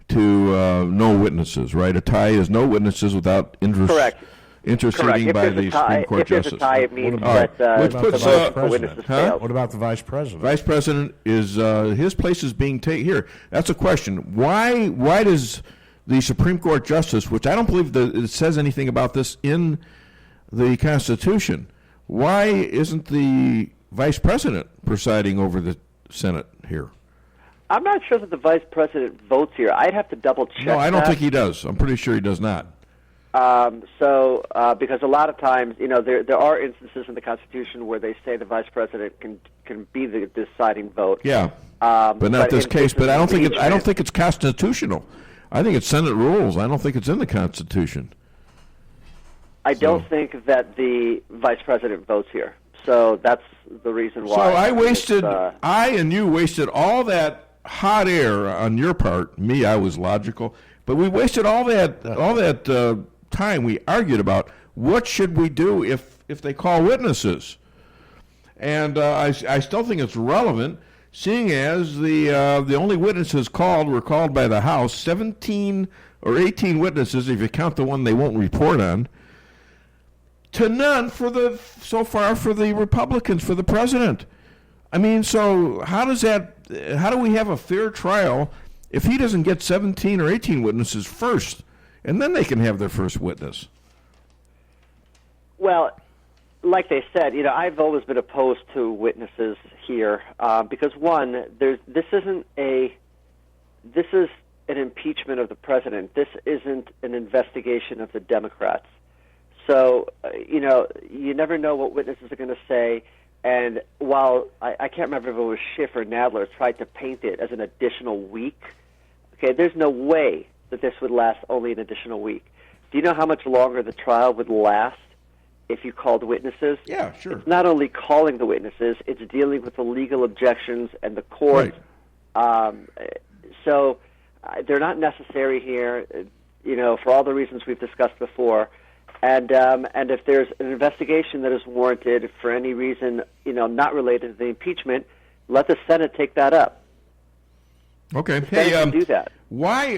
to no witnesses, right? A tie is no witnesses without Correct. interceding by the Supreme Court justice. If there's a tie, it means Right. that Which puts, the vote for witnesses fails. What about the vice president? Vice president is his place is being taken here. That's a question. Why does the Supreme Court justice, which I don't believe that it says anything about this in the Constitution, why isn't the vice president presiding over the Senate here? I'm not sure that the vice president votes here. I'd have to double check. No, I don't that. think he does. I'm pretty sure he does not. Because a lot of times, there are instances in the Constitution where they say the vice president can be the deciding vote. Yeah, but not this case. But I don't think it's constitutional. I think it's Senate rules. I don't think it's in the Constitution. I don't think that the vice president votes here. So that's the reason why. So I and you wasted all that hot air on your part. Me, I was logical, but we wasted all that time. We argued about what should we do if they call witnesses, and I still think it's relevant, seeing as the only witnesses called were called by the House, 17 or 18 witnesses if you count the one they won't report on, to none so far for the Republicans, for the president. I mean, so how do we have a fair trial if he doesn't get 17 or 18 witnesses first, and then they can have their first witness? Well, like they said, I've always been opposed to witnesses here because one, this is an impeachment of the president. This isn't an investigation of the Democrats. So, you never know what witnesses are going to say. And while I can't remember if it was Schiff or Nadler tried to paint it as an additional week, okay, there's no way that this would last only an additional week. Do you know how much longer the trial would last if you called witnesses? Yeah, sure. It's not only calling the witnesses, it's dealing with the legal objections and the court. Right. So they're not necessary here, for all the reasons we've discussed before. And if there's an investigation that is warranted for any reason, not related to the impeachment, let the Senate take that up. Okay. Hey, do that. Why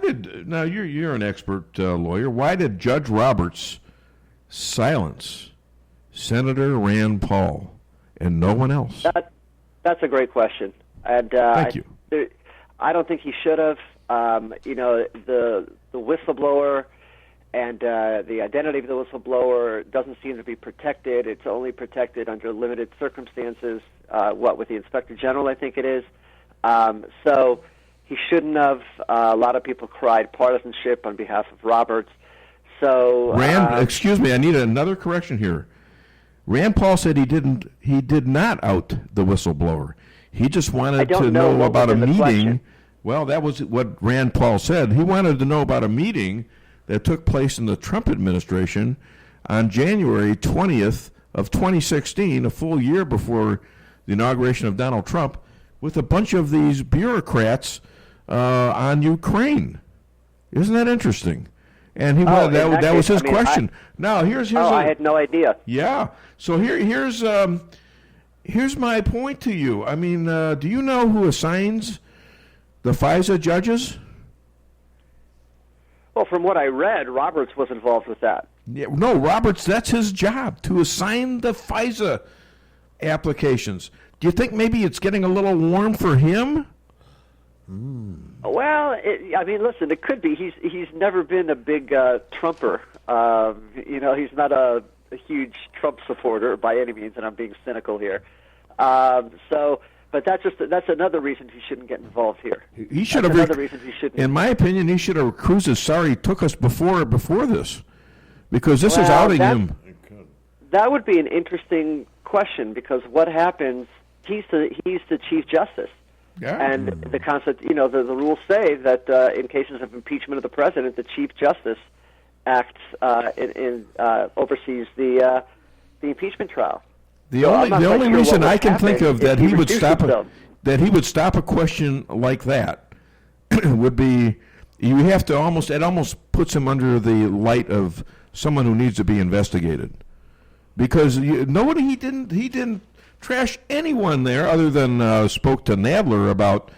did now you're an expert lawyer? Why did Judge Roberts silence Senator Rand Paul and no one else? That's a great question. And thank you. I don't think he should have. The whistleblower and the identity of the whistleblower doesn't seem to be protected. It's only protected under limited circumstances, with the Inspector General, I think it is. So he shouldn't have. A lot of people cried partisanship on behalf of Roberts. So Rand, excuse me, I need another correction here. Rand Paul said he did not out the whistleblower. He just wanted to know about a meeting. Question. Well, that was what Rand Paul said. He wanted to know about a meeting that took place in the Trump administration on January 20th of 2016, a full year before the inauguration of Donald Trump, with a bunch of these bureaucrats on Ukraine. Isn't that interesting? And that was his question. Now here's I had no idea. Yeah. So here's my point to you. I mean, do you know who assigns the FISA judges? Well, from what I read, Roberts was involved with that. Yeah, no, Roberts, that's his job, to assign the FISA applications. Do you think maybe it's getting a little warm for him? Well, listen, it could be. He's never been a big Trumper. He's not a huge Trump supporter by any means, and I'm being cynical here. But that's another reason he shouldn't get involved here. He should have. Another reason he shouldn't. In my opinion, he should have recused as sorry he took us before this, because this is outing him. That would be an interesting question, because what happens? He's the Chief Justice. Yeah. And the rules say that in cases of impeachment of the president, the Chief Justice acts oversees the impeachment trial. The only reason I can think of that he would stop a question like that would be it almost puts him under the light of someone who needs to be investigated, because he didn't trash anyone there other than spoke to Nadler about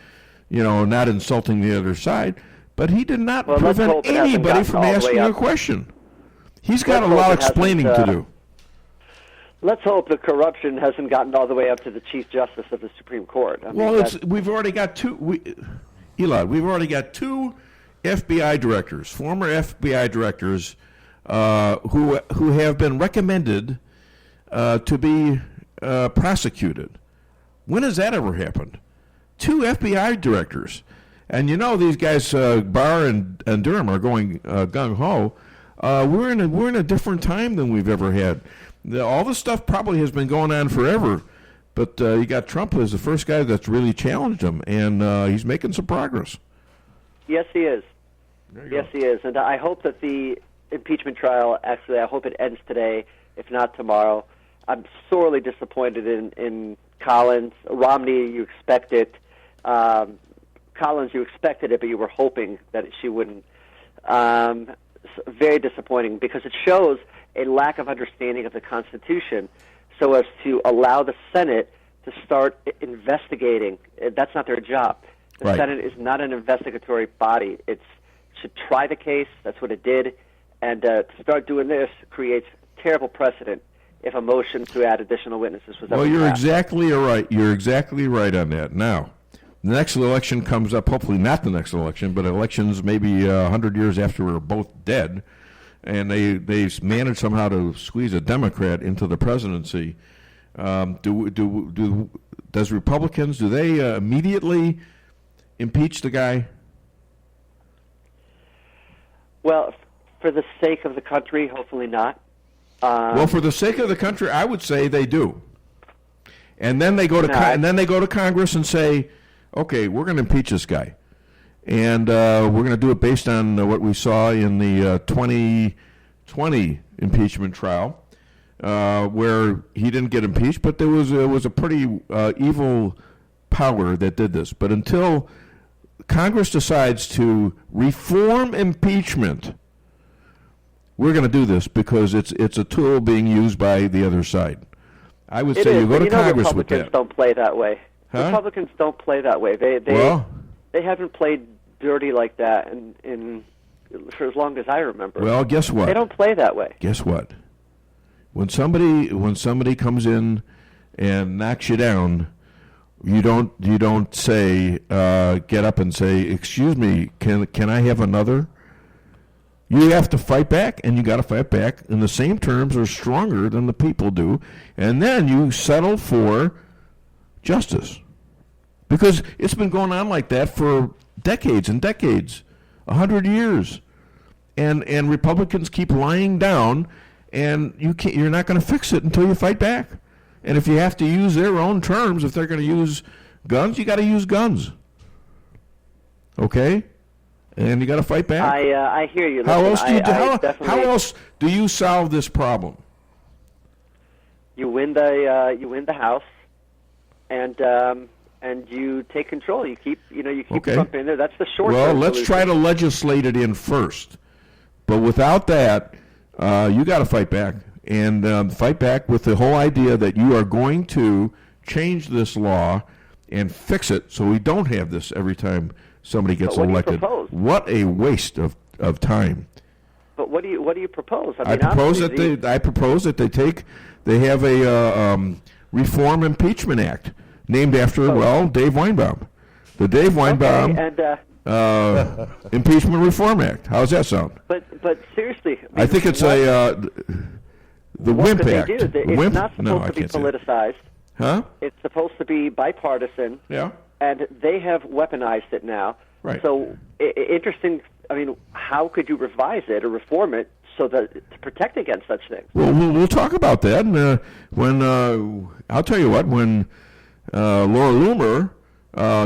not insulting the other side, but he did not Well, let's prevent hope it hasn't anybody gotten from all the way asking a up. question. He's got Let's a lot hope of it hasn't, explaining to do. Let's hope the corruption hasn't gotten all the way up to the Chief Justice of the Supreme Court. I mean, Well, we've already got two. Elad, we've already got two FBI directors, former FBI directors, who have been recommended to be prosecuted. When has that ever happened? Two FBI directors, and these guys, Barr and Durham, are going gung ho. We're in a different time than we've ever had. All this stuff probably has been going on forever, but you got Trump as the first guy that's really challenged him, and he's making some progress. Yes, he is. Yes, he is. And I hope that the impeachment trial, actually, I hope it ends today, if not tomorrow. I'm sorely disappointed in Collins. Romney, you expect it. Collins, you expected it, but you were hoping that she wouldn't. Very disappointing, because it shows a lack of understanding of the Constitution so as to allow the Senate to start investigating. That's not their job. The Right. Senate is not an investigatory body. It should try the case. That's what it did. And to start doing this creates terrible precedent if a motion to add additional witnesses was ever Well, you're passed. exactly right. You're exactly right on that. Now, the next election comes up. Hopefully, not the next election, but elections maybe 100 years after we're both dead, and they managed somehow to squeeze a Democrat into the presidency. Does Republicans immediately impeach the guy? Well, for the sake of the country, hopefully not. Well, for the sake of the country, I would say they do. And then they go to to Congress and say, "Okay, we're going to impeach this guy, and we're going to do it based on what we saw in the 2020 impeachment trial, where he didn't get impeached, but there was a pretty evil power that did this. But until Congress decides to reform impeachment, we're going to do this because it's a tool being used by the other side." I would say you go to Congress with that. Republicans don't play that way. Huh? Republicans don't play that way. They haven't played dirty like that for as long as I remember. Well, guess what? They don't play that way. Guess what? When somebody comes in and knocks you down, you don't say get up and say, "Excuse me, can I have another?" You have to fight back, and you got to fight back in the same terms or stronger than the people do, and then you settle for justice. Because it's been going on like that for decades and decades, 100 years. And Republicans keep lying down, and you're not going to fix it until you fight back. And if you have to use their own terms, if they're going to use guns, you got to use guns. Okay? And you got to fight back. I hear you. How Listen, how else do you solve this problem? You win the House, and you take control. You keep Okay. Trump in there. That's the short. Well, let's try to legislate it in first. But without that, you got to fight back. And fight back with the whole idea that you are going to change this law and fix it so we don't have this every time somebody gets But what do you elected. propose? What a waste of time. But what do you propose? I propose that they have a reform impeachment act named after Dave Weinbaum, the Dave Weinbaum Impeachment Reform Act. How's that sound? But seriously, I think it's the what WIMP could Act. they do? It's WIMP? not No, supposed I to be can't say that. politicized. Huh? It's supposed to be bipartisan. Yeah. And they have weaponized it now. Right. So interesting. I mean, how could you revise it or reform it so that to protect against such things? Well, we'll talk about that. And when I'll tell you what, when Laura Loomer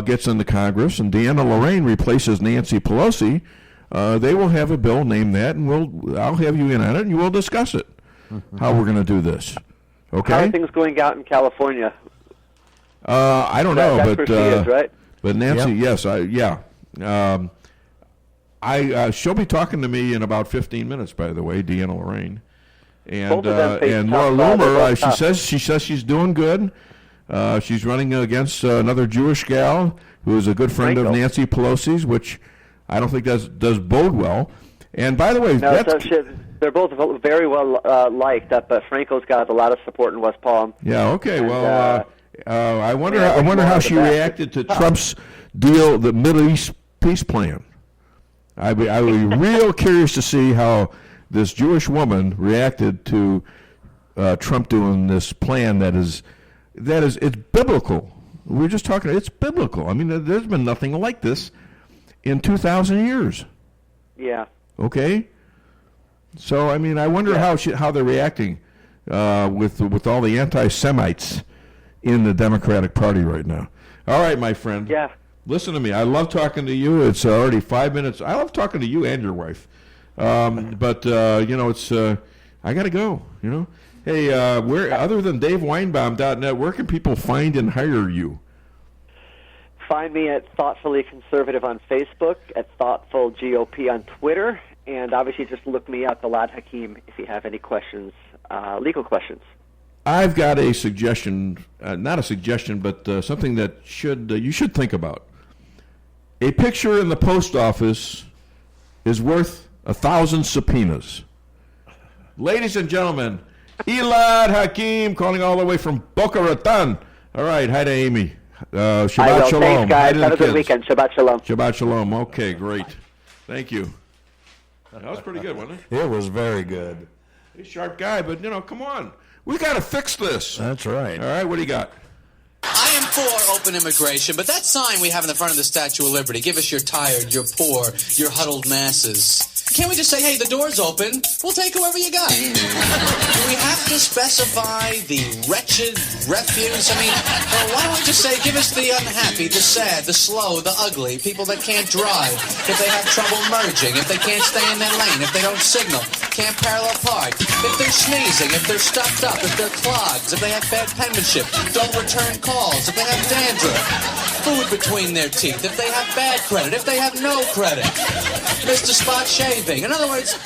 gets into Congress and DeAnna Lorraine replaces Nancy Pelosi, they will have a bill named that, and I'll have you in on it, and you will discuss it. How we're going to do this? Okay. How are things going out in California? I don't know, That's but where she is, right? But Nancy, Yep. yes, she'll be talking to me in about 15 minutes. By the way, Deanna Lorraine, and Both of them face and tough, Laura they're Loomer, both tough. she says she's doing good. She's running against another Jewish gal who is a good friend of Nancy Pelosi's, which I don't think does bode well. And by the way, they're both very well liked. But Franco's got a lot of support in West Palm. Yeah. Okay. And, I wonder how she reacted to Trump's deal, the Middle East peace plan. I would be real curious to see how this Jewish woman reacted to Trump doing this plan it's biblical. We're just talking, it's biblical. I mean, there's been nothing like this in 2,000 years. Yeah. Okay? So, I mean, I wonder how they're reacting with all the anti-Semites in the Democratic Party right now. All right, my friend. Yeah. Listen to me. I love talking to you. It's already 5 minutes. I love talking to you and your wife. But it's I got to go, Hey, where other than DaveWeinbaum.net, where can people find and hire you? Find me at Thoughtfully Conservative on Facebook, at Thoughtful GOP on Twitter, and obviously just look me up, Elad Hakim, if you have any questions, legal questions. I've got a suggestion, not a suggestion, but something that you should think about. A picture in the post office is worth 1,000 subpoenas. Ladies and gentlemen, Elad Hakim calling all the way from Boca Raton. All right, hi to Amy. Shabbat Shalom. Thanks, guys. Have a good weekend. Shabbat Shalom. Shabbat Shalom. Okay, great. Thank you. That was pretty good, wasn't it? It was very good. He's a sharp guy, but, come on. We got to fix this. That's right. All right, what do you got? I am for open immigration, but that sign we have in the front of the Statue of Liberty, give us your tired, your poor, your huddled masses. Can't we just say, hey, the door's open, we'll take whoever you got? Do we have to specify the wretched refuse? I mean, why don't we just say, give us the unhappy, the sad, the slow, the ugly, people that can't drive, if they have trouble merging, if they can't stay in their lane, if they don't signal, can't parallel park, if they're sneezing, if they're stuffed up, if they're clogs, if they have bad penmanship, don't return calls, if they have dandruff, food between their teeth, if they have bad credit, if they have no credit, Mr. Spot Shaving. In other words,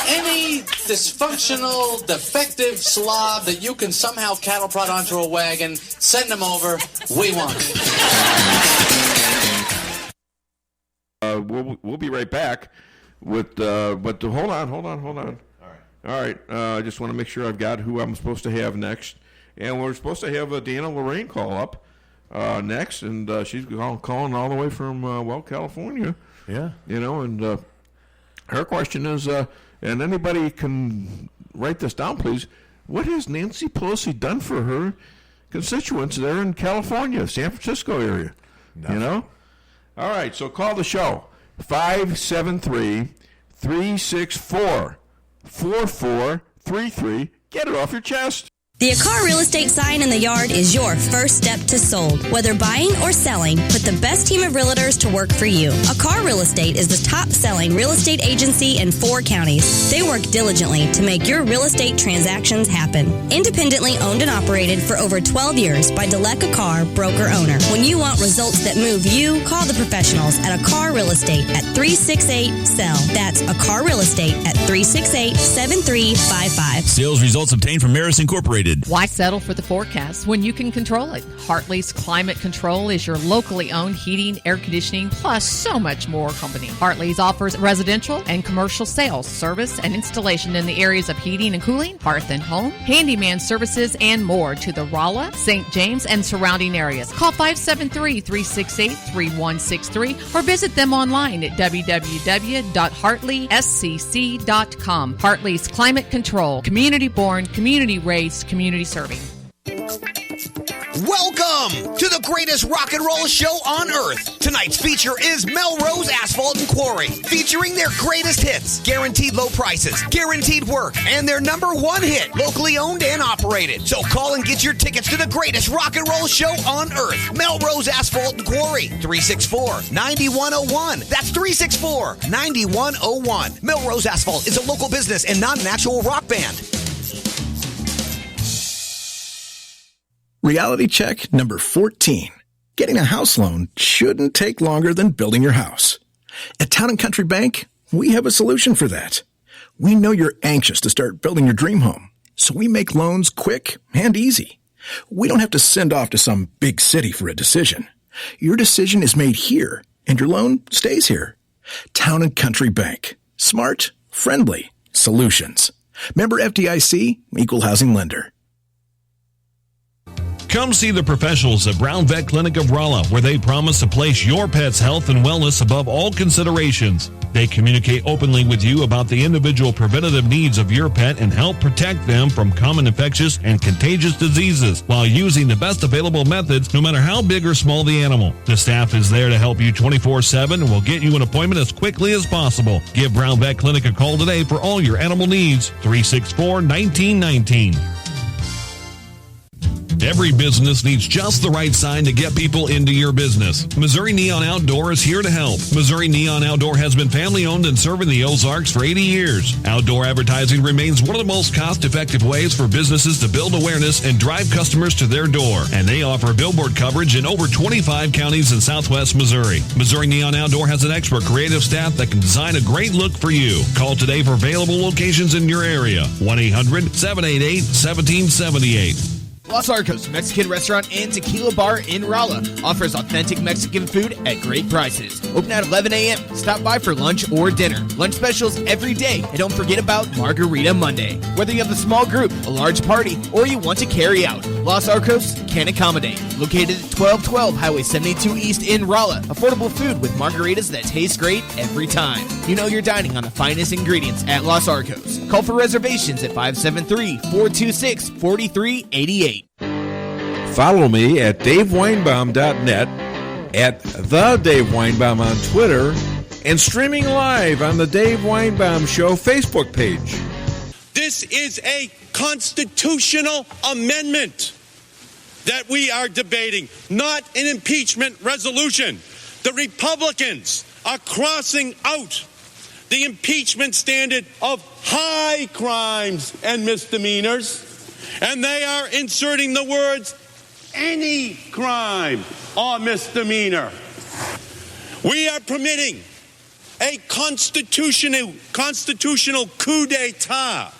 any dysfunctional, defective slob that you can somehow cattle prod onto a wagon, send them over. We want it. We'll be right back with, but hold on. All right. I just want to make sure I've got who I'm supposed to have next. And we're supposed to have DeAnna Lorraine call up next, and she's calling all the way from, California. Yeah. And her question is, and anybody can write this down, please, what has Nancy Pelosi done for her constituents there in California, San Francisco area? Nothing. All right, so call the show, 573-364-4433. Get it off your chest. The Akar Real Estate sign in the yard is your first step to sold. Whether buying or selling, put the best team of realtors to work for you. Akar Real Estate is the top-selling real estate agency in 4 counties. They work diligently to make your real estate transactions happen. Independently owned and operated for over 12 years by Delek Akar, broker-owner. When you want results that move you, call the professionals at Akar Real Estate at 368-SELL. That's Akar Real Estate at 368-7355. Sales results obtained from Maris Incorporated. Why settle for the forecast when you can control it? Hartley's Climate Control is your locally owned heating, air conditioning, plus so much more company. Hartley's offers residential and commercial sales, service, and installation in the areas of heating and cooling, hearth and home, handyman services, and more to the Rolla, St. James, and surrounding areas. Call 573-368-3163 or visit them online at www.hartleyscc.com. Hartley's Climate Control, community-born, community-raised, community serving. Welcome to the greatest rock and roll show on earth. Tonight's feature is Melrose Asphalt and Quarry, featuring their greatest hits, guaranteed low prices, guaranteed work, and their #1 hit, locally owned and operated. So call and get your tickets to the greatest rock and roll show on earth. Melrose Asphalt and Quarry, 364-9101. That's 364-9101. Melrose Asphalt is a local business and not an actual rock band. Reality check number 14. Getting a house loan shouldn't take longer than building your house. At Town & Country Bank, we have a solution for that. We know you're anxious to start building your dream home, so we make loans quick and easy. We don't have to send off to some big city for a decision. Your decision is made here, and your loan stays here. Town & Country Bank. Smart, friendly solutions. Member FDIC, Equal Housing Lender. Come see the professionals at Brown Vet Clinic of Rolla, where they promise to place your pet's health and wellness above all considerations. They communicate openly with you about the individual preventative needs of your pet and help protect them from common infectious and contagious diseases while using the best available methods, no matter how big or small the animal. The staff is there to help you 24/7 and will get you an appointment as quickly as possible. Give Brown Vet Clinic a call today for all your animal needs. 364-1919. Every business needs just the right sign to get people into your business. Missouri Neon Outdoor is here to help. Missouri Neon Outdoor has been family-owned and serving the Ozarks for 80 years. Outdoor advertising remains one of the most cost-effective ways for businesses to build awareness and drive customers to their door. And they offer billboard coverage in over 25 counties in southwest Missouri. Missouri Neon Outdoor has an expert creative staff that can design a great look for you. Call today for available locations in your area. 1-800-788-1778. Los Arcos Mexican Restaurant and Tequila Bar in Rolla offers authentic Mexican food at great prices. Open at 11 a.m. Stop by for lunch or dinner. Lunch specials every day. And don't forget about Margarita Monday. Whether you have a small group, a large party, or you want to carry out, Los Arcos can accommodate. Located at 1212 Highway 72 East in Rolla. Affordable food with margaritas that taste great every time. You know you're dining on the finest ingredients at Los Arcos. Call for reservations at 573-426-4388. Follow me at daveweinbaum.net, at The Dave Weinbaum on Twitter, and streaming live on the Dave Weinbaum Show Facebook page. This is a constitutional amendment that we are debating, not an impeachment resolution. The Republicans are crossing out the impeachment standard of high crimes and misdemeanors, and they are inserting the words any crime or misdemeanor. We are permitting a constitutional coup d'etat,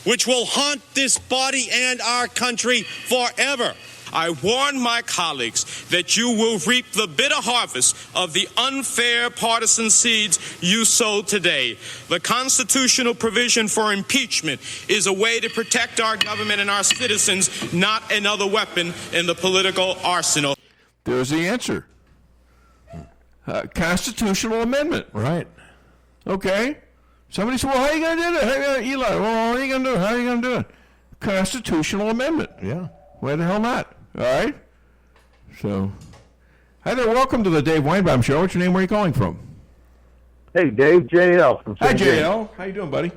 which will haunt this body and our country forever. I warn my colleagues that you will reap the bitter harvest of the unfair partisan seeds you sowed today. The constitutional provision for impeachment is a way to protect our government and our citizens, not another weapon in the political arsenal. There's the answer. Constitutional amendment. Right. Okay. Somebody said, well, how are you going to do that? Eli, well, what are you going to do? How are you going to do it? Constitutional amendment. Yeah. Why the hell not? All right. So, hi there. Welcome to the Dave Weinbaum Show. What's your name? Where are you calling from? Hey, Dave. JL from Hi, St. James. JL. How you doing, buddy?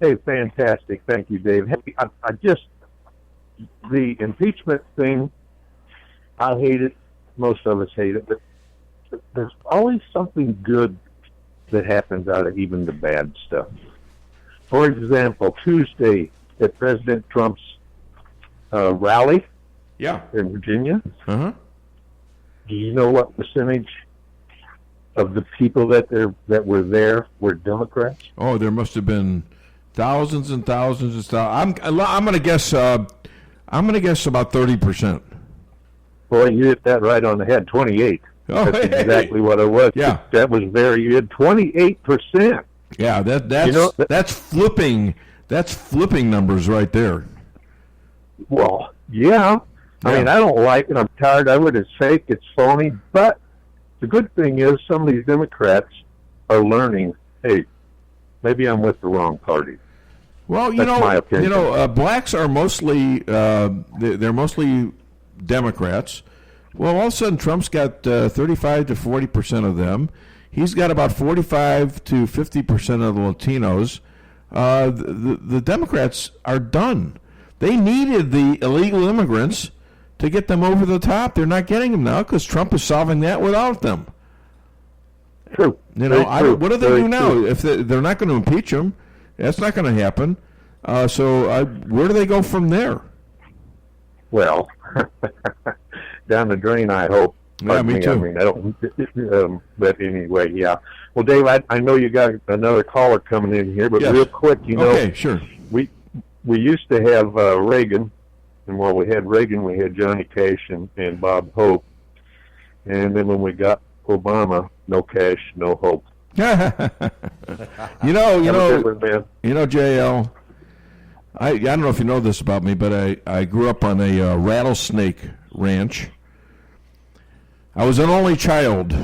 Hey, fantastic. Thank you, Dave. Hey, I just, the impeachment thing, I hate it. Most of us hate it. But there's always something good that happens out of even the bad stuff. For example, Tuesday at President Trump's rally in Virginia. Uh-huh. Do you know what percentage of the people that were there were Democrats? Oh, there must have been thousands and thousands of thousands. I'm going to guess. I'm going to guess about 30%. Boy, you hit that right on the head. 28. Oh, that's hey. exactly what it was. Yeah, that was very good. 28%. Yeah, that's flipping. That's flipping numbers right there. Well, yeah. I mean, I don't like it. I'm tired of it. It's fake. It's phony. But the good thing is some of these Democrats are learning, hey, maybe I'm with the wrong party. Well, That's my opinion. blacks are mostly they're mostly Democrats. Well, all of a sudden, Trump's got 35 to 40% of them. He's got about 45 to 50% of the Latinos. The Democrats are done. They needed the illegal immigrants to get them over the top. They're not getting them now because Trump is solving that without them. True. You know, true. what do they do now? If they're not going to impeach him, that's not going to happen. So where do they go from there? Well, down the drain, I hope. Yeah, me too. I mean, I don't. But anyway, yeah. Well, Dave, I know you got another caller coming in here, but Yes. real quick, you know, okay, sure. We used to have Reagan And while we had Reagan, we had Johnny Cash and Bob Hope. And then when we got Obama, no cash, no hope. you know, JL, I don't know if you know this about me, but I grew up on a rattlesnake ranch. I was an only child,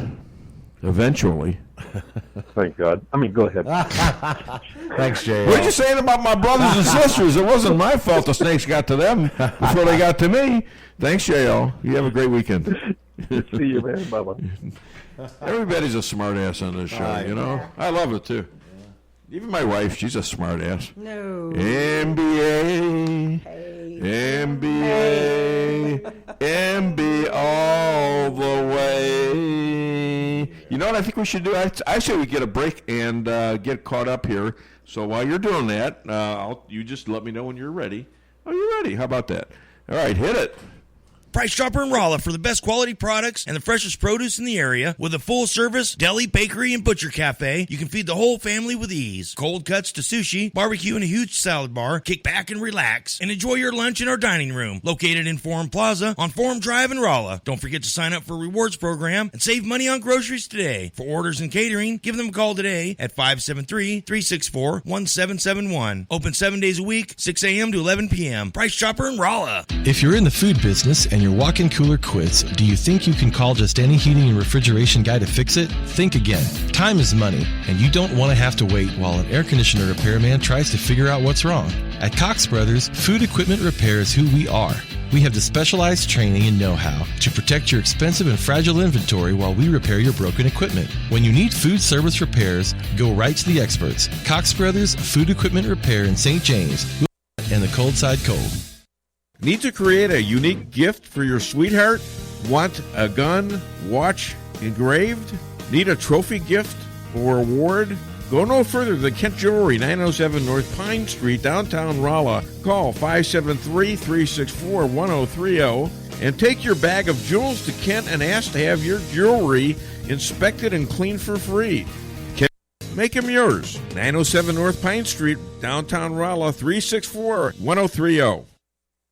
eventually. Thank God. I mean, go ahead. Thanks, JL. What are you saying about my brothers and sisters? It wasn't my fault the snakes got to them before they got to me. Thanks, JL. You have a great weekend. See you, man. Bye-bye. Everybody's a smart ass on this show, you know? I love it, too. Even my wife, she's a smart ass. No. NBA, NBA all the way. You know what I think we should do? I say we get a break and get caught up here. So while you're doing that, you just let me know when you're ready. Oh, you're ready. How about that? All right, hit it. Price Chopper in Rolla for the best quality products and the freshest produce in the area. With a full-service deli, bakery, and butcher cafe, you can feed the whole family with ease. Cold cuts to sushi, barbecue, and a huge salad bar. Kick back and relax, and enjoy your lunch in our dining room, located in Forum Plaza on Forum Drive in Rolla. Don't forget to sign up for a rewards program and save money on groceries today. For orders and catering, give them a call today at 573-364-1771. Open 7 days a week, 6 a.m. to 11 p.m. Price Chopper in Rolla. If you're in the food business and your walk-in cooler quits, do you think you can call just any heating and refrigeration guy to fix it? Think again. Time is money, and you don't want to have to wait while an air conditioner repairman tries to figure out what's wrong. At Cox Brothers, food equipment repair is who we are. We have the specialized training and know-how to protect your expensive and fragile inventory while we repair your broken equipment. When you need food service repairs, go right to the experts. Cox Brothers Food Equipment Repair in St. James and the Cold Side Cold. Need to create a unique gift for your sweetheart? Want a gun, watch engraved? Need a trophy gift or award? Go no further than Kent Jewelry, 907 North Pine Street, downtown Rolla. Call 573-364-1030 and take your bag of jewels to Kent and ask to have your jewelry inspected and cleaned for free. Kent, make them yours. 907 North Pine Street, downtown Rolla, 364-1030.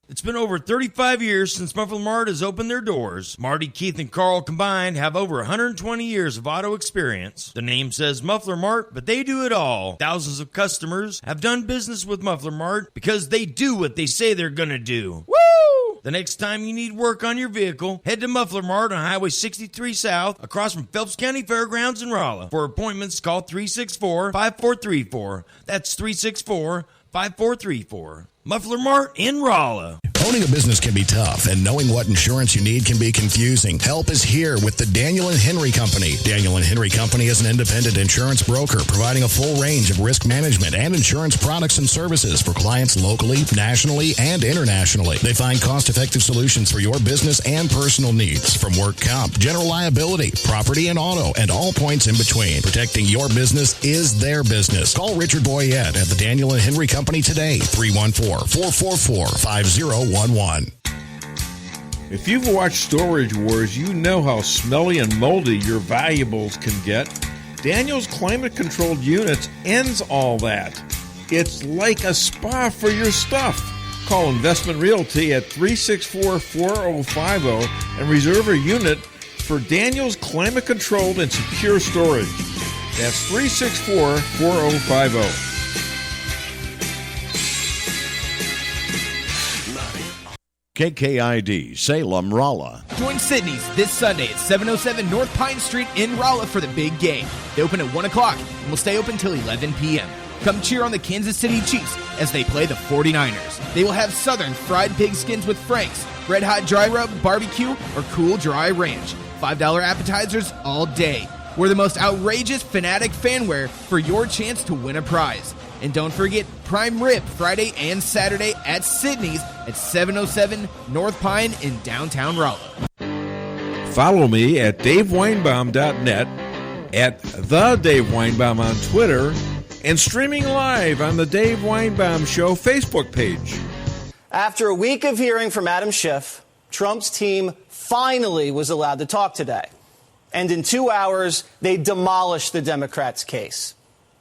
It's been over 35 years since Muffler Mart has opened their doors. Marty, Keith, and Carl combined have over 120 years of auto experience. The name says Muffler Mart, but they do it all. Thousands of customers have done business with Muffler Mart because they do what they say they're going to do. Woo! The next time you need work on your vehicle, head to Muffler Mart on Highway 63 South, across from Phelps County Fairgrounds in Rolla. For appointments, call 364-5434. That's 364-5434. Muffler Mart in Rolla. Owning a business can be tough, and knowing what insurance you need can be confusing. Help is here with the Daniel & Henry Company. Daniel & Henry Company is an independent insurance broker providing a full range of risk management and insurance products and services for clients locally, nationally, and internationally. They find cost-effective solutions for your business and personal needs, from work comp, general liability, property and auto, and all points in between. Protecting your business is their business. Call Richard Boyette at the Daniel & Henry Company today, 314-444-5011. If you've watched Storage Wars, you know how smelly and moldy your valuables can get. Daniel's climate-controlled units ends all that. It's like a spa for your stuff. Call Investment Realty at 364-4050 and reserve a unit for Daniel's climate-controlled and secure storage. That's 364-4050. KKID, Salem, Rolla. Join Sydney's this Sunday at 707 North Pine Street in Rolla for the big game. They open at 1 o'clock and will stay open till 11 p.m. Come cheer on the Kansas City Chiefs as they play the 49ers. They will have Southern fried pig skins with Frank's, red hot dry rub, barbecue, or cool dry ranch. $5 appetizers all day. We're the most outrageous Fanatic fanwear for your chance to win a prize. And don't forget Prime Rib Friday and Saturday at Sydney's at 707 North Pine in downtown Rolla. Follow me at DaveWeinbaum.net, at The Dave Weinbaum on Twitter, and streaming live on the Dave Weinbaum Show Facebook page. After a week of hearing from Adam Schiff, Trump's team finally was allowed to talk today. And in 2 hours, they demolished the Democrats' case.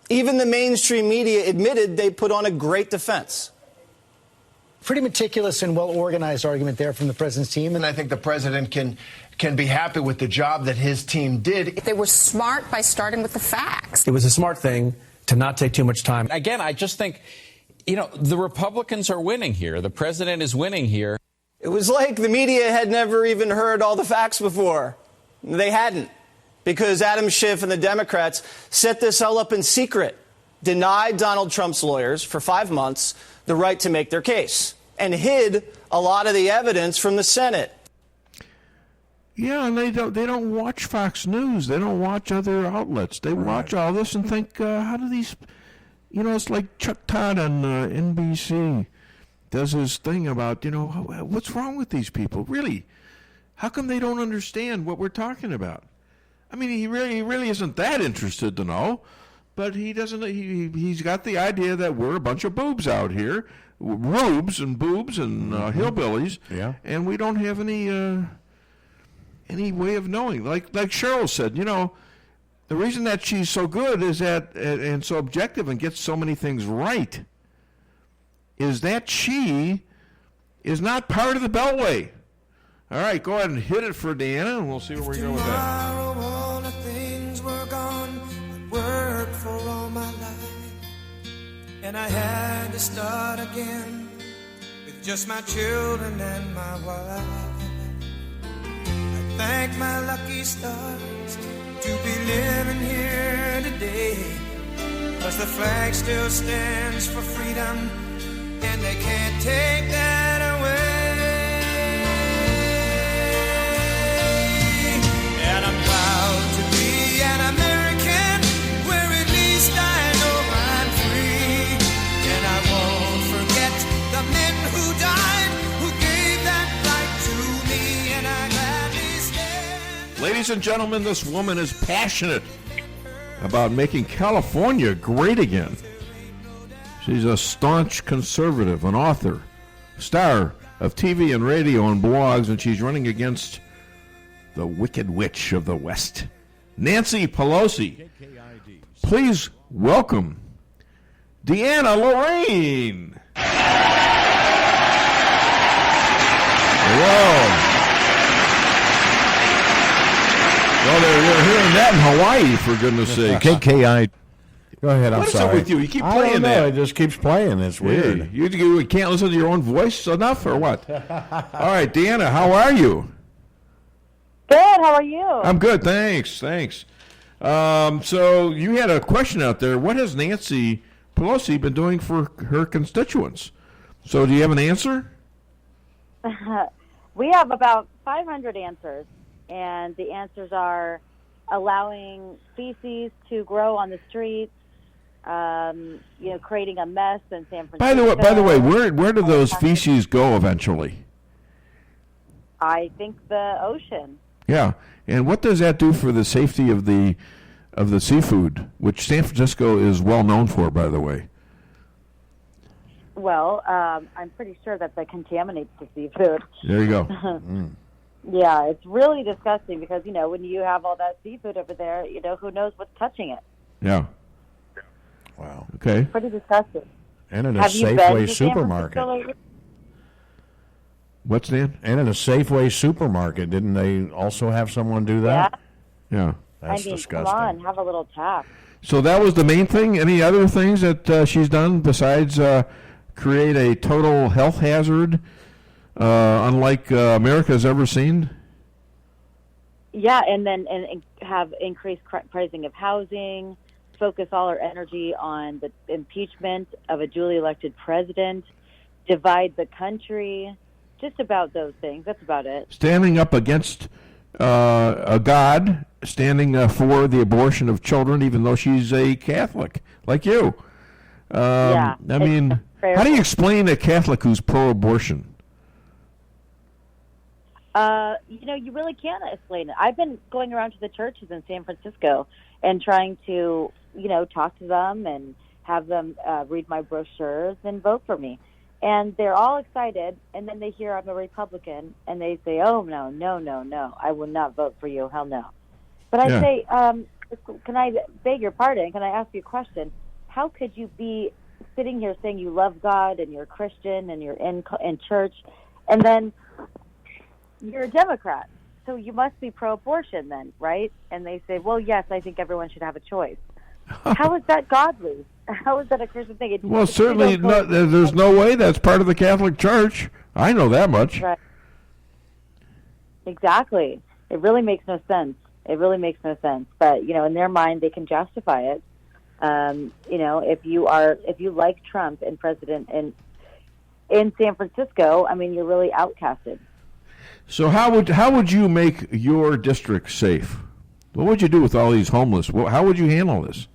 Even the mainstream media admitted they put on a great defense. Pretty meticulous and well-organized argument there from the president's team. And I think the president can be happy with the job that his team did. They were smart by starting with the facts. It was a smart thing to not take too much time. Again, I just think, the Republicans are winning here. The president is winning here. It was like the media had never even heard all the facts before. They hadn't, because Adam Schiff and the Democrats set this all up in secret, denied Donald Trump's lawyers for 5 months the right to make their case, and hid a lot of the evidence from the Senate. Yeah, and they don't watch Fox News. They don't watch other outlets. They watch all this and think, how do these, it's like Chuck Todd on NBC does his thing about, what's wrong with these people? Really, how come they don't understand what we're talking about? I mean, he really isn't that interested to know. But he doesn't. He's got the idea that we're a bunch of boobs out here, rubes and boobs and hillbillies, and we don't have any way of knowing. Like Cheryl said, the reason that she's so good is that and so objective and gets so many things right is that she is not part of the Beltway. All right, go ahead and hit it for DeAnna, and we'll see where we go with that. All the things were gone. Worked for all my life, and I had to start again with just my children and my wife. I thank my lucky stars to be living here today, 'cause the flag still stands for freedom, and they can't take that away. And I'm proud to be an American. I know I'm free, and I won't forget the men who died, who gave that right to me, and I gladly stand. Ladies and gentlemen, this woman is passionate about making California great again. She's a staunch conservative, an author, star of TV and radio and blogs, and she's running against the Wicked Witch of the West, Nancy Pelosi. Please welcome DeAnna Lorraine. Hello. Well, they're hearing that in Hawaii, for goodness sake. KKID. Go ahead, I'm What's sorry. What's up with you? You keep playing I don't know, that. it just keeps playing. It's weird. Hey, you can't listen to your own voice enough, or what? All right, DeAnna, how are you? Good, how are you? I'm good, thanks. So you had a question out there. What has Nancy Pelosi been doing for her constituents? So do you have an answer? We have about 500 answers, and the answers are allowing feces to grow on the streets, creating a mess in San Francisco. By the way, where do those feces go eventually? I think the ocean. Yeah, and what does that do for the safety of the seafood, which San Francisco is well known for, by the way? Well, I'm pretty sure that contaminates the seafood. There you go. Yeah, it's really disgusting because, when you have all that seafood over there, who knows what's touching it. Yeah. Wow. Okay. Pretty disgusting. And in a Have you been Safeway to San supermarket. Francisco lately? What's that? And in a Safeway supermarket, didn't they also have someone do that? Yeah. That's disgusting. Come on, have a little tact. So that was the main thing? Any other things that she's done besides create a total health hazard unlike America's ever seen? Yeah, and then have increased pricing of housing, focus all our energy on the impeachment of a duly elected president, divide the country, just about those things. That's about it. Standing up against a God, standing for the abortion of children, even though she's a Catholic, like you. Yeah. I mean, how do you explain a Catholic who's pro-abortion? You really can't explain it. I've been going around to the churches in San Francisco and trying to, talk to them and have them read my brochures and vote for me. And they're all excited, and then they hear I'm a Republican, and they say, oh, no, I will not vote for you, hell no. But I say, can I beg your pardon? Can I ask you a question? How could you be sitting here saying you love God and you're a Christian and you're in church, and then you're a Democrat, so you must be pro-abortion then, right? And they say, well, yes, I think everyone should have a choice. How is that godly? How is that a Christian thing? Well, certainly not. There's no way that's part of the Catholic Church. I know that much. Right. Exactly. It really makes no sense. It really makes no sense. But, in their mind, they can justify it. If you like Trump and president in San Francisco, you're really outcasted. So how would you make your district safe? What would you do with all these homeless? How would you handle this?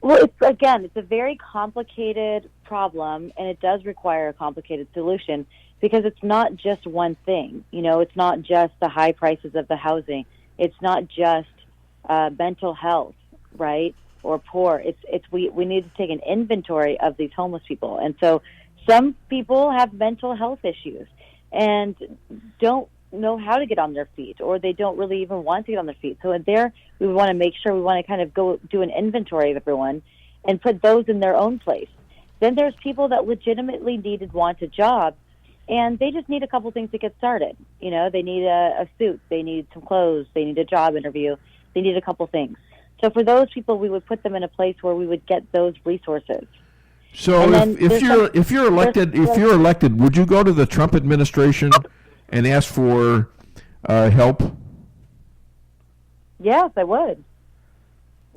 Well, it's a very complicated problem, and it does require a complicated solution because it's not just one thing. It's not just the high prices of the housing. It's not just mental health, right, or poor. We need to take an inventory of these homeless people. And so some people have mental health issues and don't know how to get on their feet, or they don't really even want to get on their feet. So there, we want to make sure we want to kind of go do an inventory of everyone and put those in their own place. Then there's people that legitimately want a job, and they just need a couple things to get started. They need a suit, they need some clothes, they need a job interview, they need a couple things. So for those people, we would put them in a place where we would get those resources. So if you're elected, would you go to the Trump administration and ask for help? Yes, I would.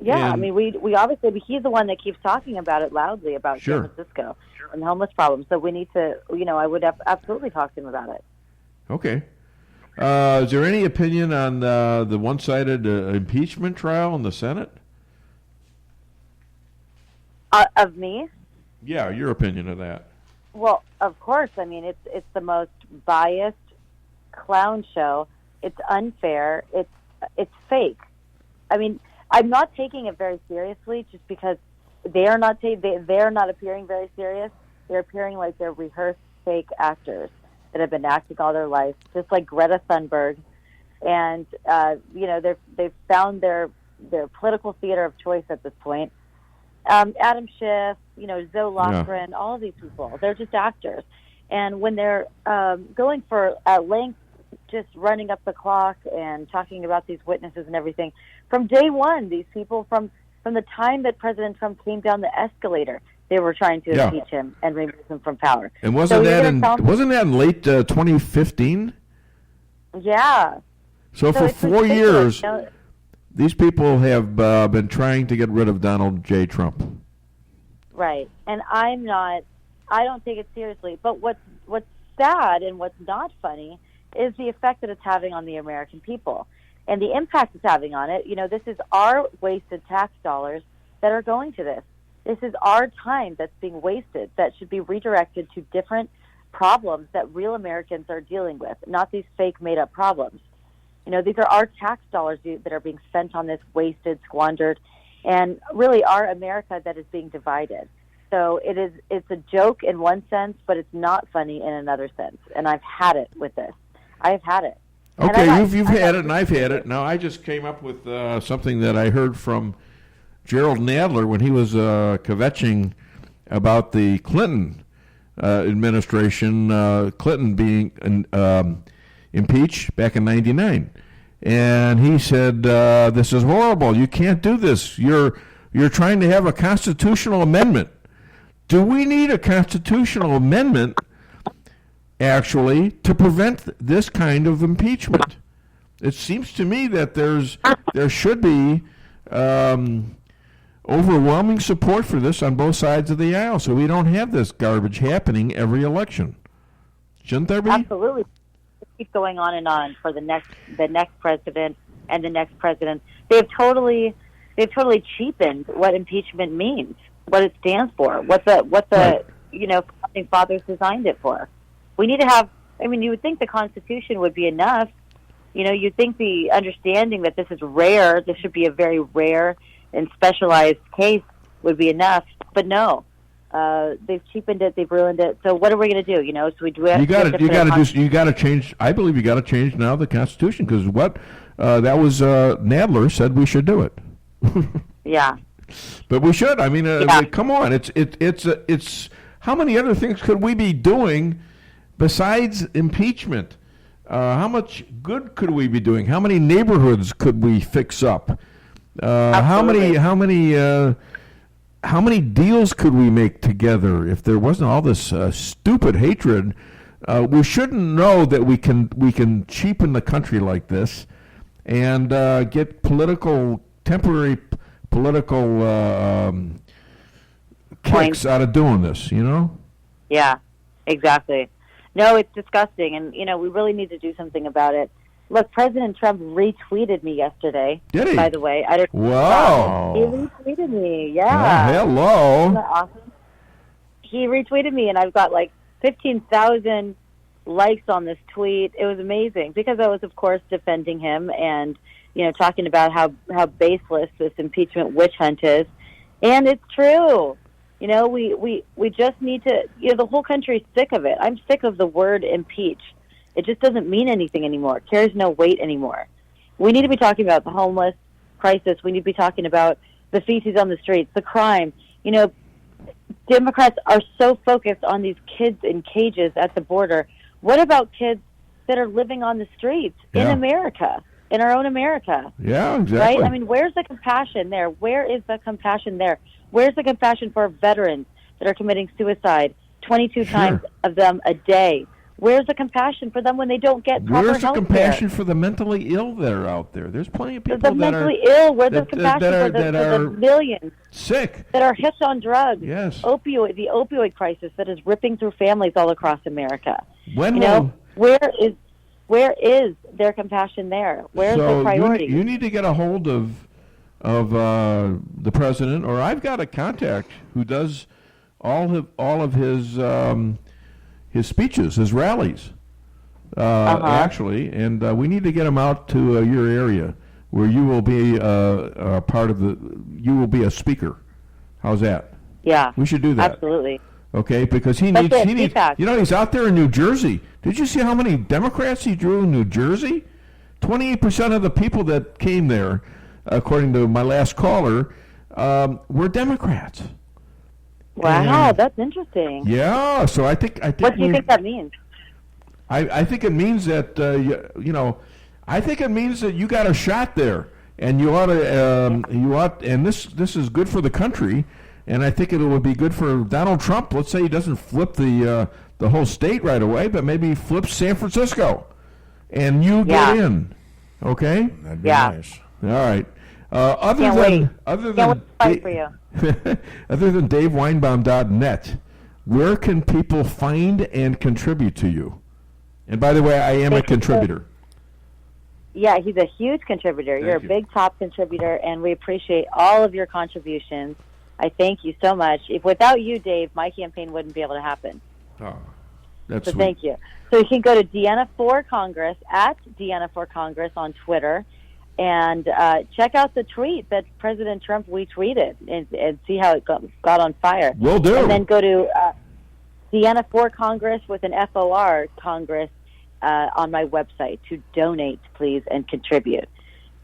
Yeah, And we obviously, he's the one that keeps talking about it loudly about Sure. San Francisco and the homeless problem. So we need to, I would absolutely talk to him about it. Okay. Is there any opinion on the one-sided impeachment trial in the Senate? Of me? Yeah, your opinion of that. Well, of course. It's the most biased clown show. It's unfair. It's fake. I'm not taking it very seriously just because they are not appearing very serious. They're appearing like they're rehearsed fake actors that have been acting all their life, just like Greta Thunberg. And they've found their political theater of choice at this point. Adam Schiff, Zoe Lofgren, all of these people, they're just actors. And when they're going for at length, just running up the clock and talking about these witnesses and everything, from day one, these people, from the time that President Trump came down the escalator, they were trying to impeach him and remove him from power. And wasn't that in late 2015? Yeah. So for 4 years, these people have been trying to get rid of Donald J. Trump. Right. And I don't take it seriously. But what's sad and what's not funny is the effect that it's having on the American people and the impact it's having on it. This is our wasted tax dollars that are going to this. This is our time that's being wasted that should be redirected to different problems that real Americans are dealing with, not these fake made-up problems. These are our tax dollars that are being spent on this, wasted, squandered, and really our America that is being divided. So it's a joke in one sense, but it's not funny in another sense. And I've had it with this. I've had it. Okay, you've had it and I've had it. Now, I just came up with something that I heard from Gerald Nadler when he was kvetching about the Clinton administration, Clinton being impeached back in '99. And he said, this is horrible. You can't do this. You're trying to have a constitutional amendment. Do we need a constitutional amendment, actually, to prevent this kind of impeachment? It seems to me that there should be overwhelming support for this on both sides of the aisle, so we don't have this garbage happening every election. Shouldn't there be? Absolutely. Keep going on and on for the next president and the next president. They've totally cheapened what impeachment means, what it stands for, what the founding fathers designed it for. We need to have. You would think the Constitution would be enough. You'd think the understanding that this is rare, this should be a very rare and specialized case, would be enough. But no. They've cheapened it. They've ruined it. So what are we going to do? So we do. You got to change. I believe you got to change now the Constitution because what that was Nadler said we should do it. Yeah. But we should. I mean, come on. It's how many other things could we be doing besides impeachment? How much good could we be doing? How many neighborhoods could we fix up? How many deals could we make together if there wasn't all this stupid hatred? We shouldn't know that we can cheapen the country like this and get temporary political kicks out of doing this. Yeah, exactly. No, it's disgusting, and we really need to do something about it. Look, President Trump retweeted me yesterday. Did he? By the way, I didn't. Wow! He retweeted me. Yeah. Hello. Isn't that awesome? He retweeted me, and I've got like 15,000 likes on this tweet. It was amazing because I was, of course, defending him and talking about how baseless this impeachment witch hunt is, and it's true. We just need to. The whole country's sick of it. I'm sick of the word impeach. It just doesn't mean anything anymore. It carries no weight anymore. We need to be talking about the homeless crisis. We need to be talking about the feces on the streets, the crime. Democrats are so focused on these kids in cages at the border. What about kids that are living on the streets in America, in our own America? Yeah, exactly. Right? I mean, where's the compassion there? Where is the compassion there? Where's the compassion for veterans that are committing suicide 22 times of them a day? Where's the compassion for them when they don't get proper Where's the health compassion care? for the mentally ill that are out there? There's plenty of people the mentally ill. Where's the compassion for the millions sick that are hooked on drugs? Yes. The opioid crisis that is ripping through families all across America. Where is their compassion there? Where's their priority? You need to get a hold of the president, or I've got a contact who does all of his speeches, his rallies, actually, and we need to get him out to your area where you will be you will be a speaker. How's that? Yeah. We should do that. Absolutely. Okay, because he needs, he's out there in New Jersey. Did you see how many Democrats he drew in New Jersey? 28% of the people that came there, according to my last caller, were Democrats. Wow, that's interesting. Yeah, so I think. What do you think that means? I think it means that I think it means that you got a shot there, and you ought to and this is good for the country, and I think it would be good for Donald Trump. Let's say he doesn't flip the whole state right away, but maybe he flips San Francisco, and you get in. Okay. That'd be nice. All right. Other than DaveWeinbaum.net, where can people find and contribute to you? And by the way, I am a contributor. Yeah, he's a huge contributor. You're a big top contributor, and we appreciate all of your contributions. I thank you so much. If without you, Dave, my campaign wouldn't be able to happen. Oh, that's so sweet. Thank you. So you can go to DeAnna for Congress at DeAnna for Congress on Twitter, and check out the tweet that President Trump retweeted and see how it got on fire. Will do. And then go to DeAnna for Congress with an FOR Congress on my website to donate, please, and contribute.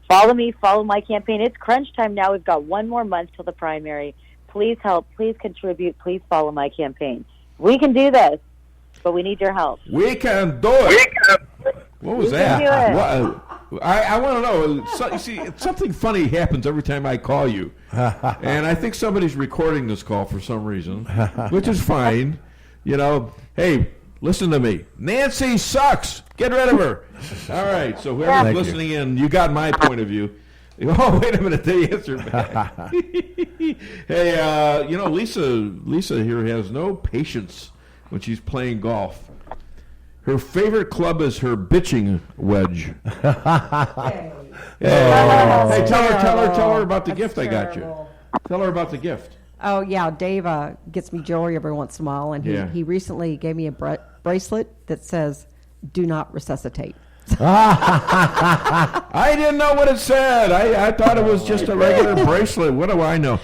Follow me, follow my campaign. It's crunch time now. We've got one more month till the primary. Please help, please contribute, please follow my campaign. We can do this, but we need your help. We can do it. What was that? I want to know. You see, something funny happens every time I call you, and I think somebody's recording this call for some reason, which is fine. Hey, listen to me. Nancy sucks. Get rid of her. All right. So whoever's listening in, you got my point of view. Oh, wait a minute. They answered back. Hey, Lisa here has no patience when she's playing golf. Her favorite club is her bitching wedge. Hey, tell her about the gift I got you. Tell her about the gift. Oh, yeah, Dave gets me jewelry every once in a while, and he recently gave me a bracelet that says, "Do not resuscitate." I didn't know what it said. I thought it was just a regular bracelet. What do I know?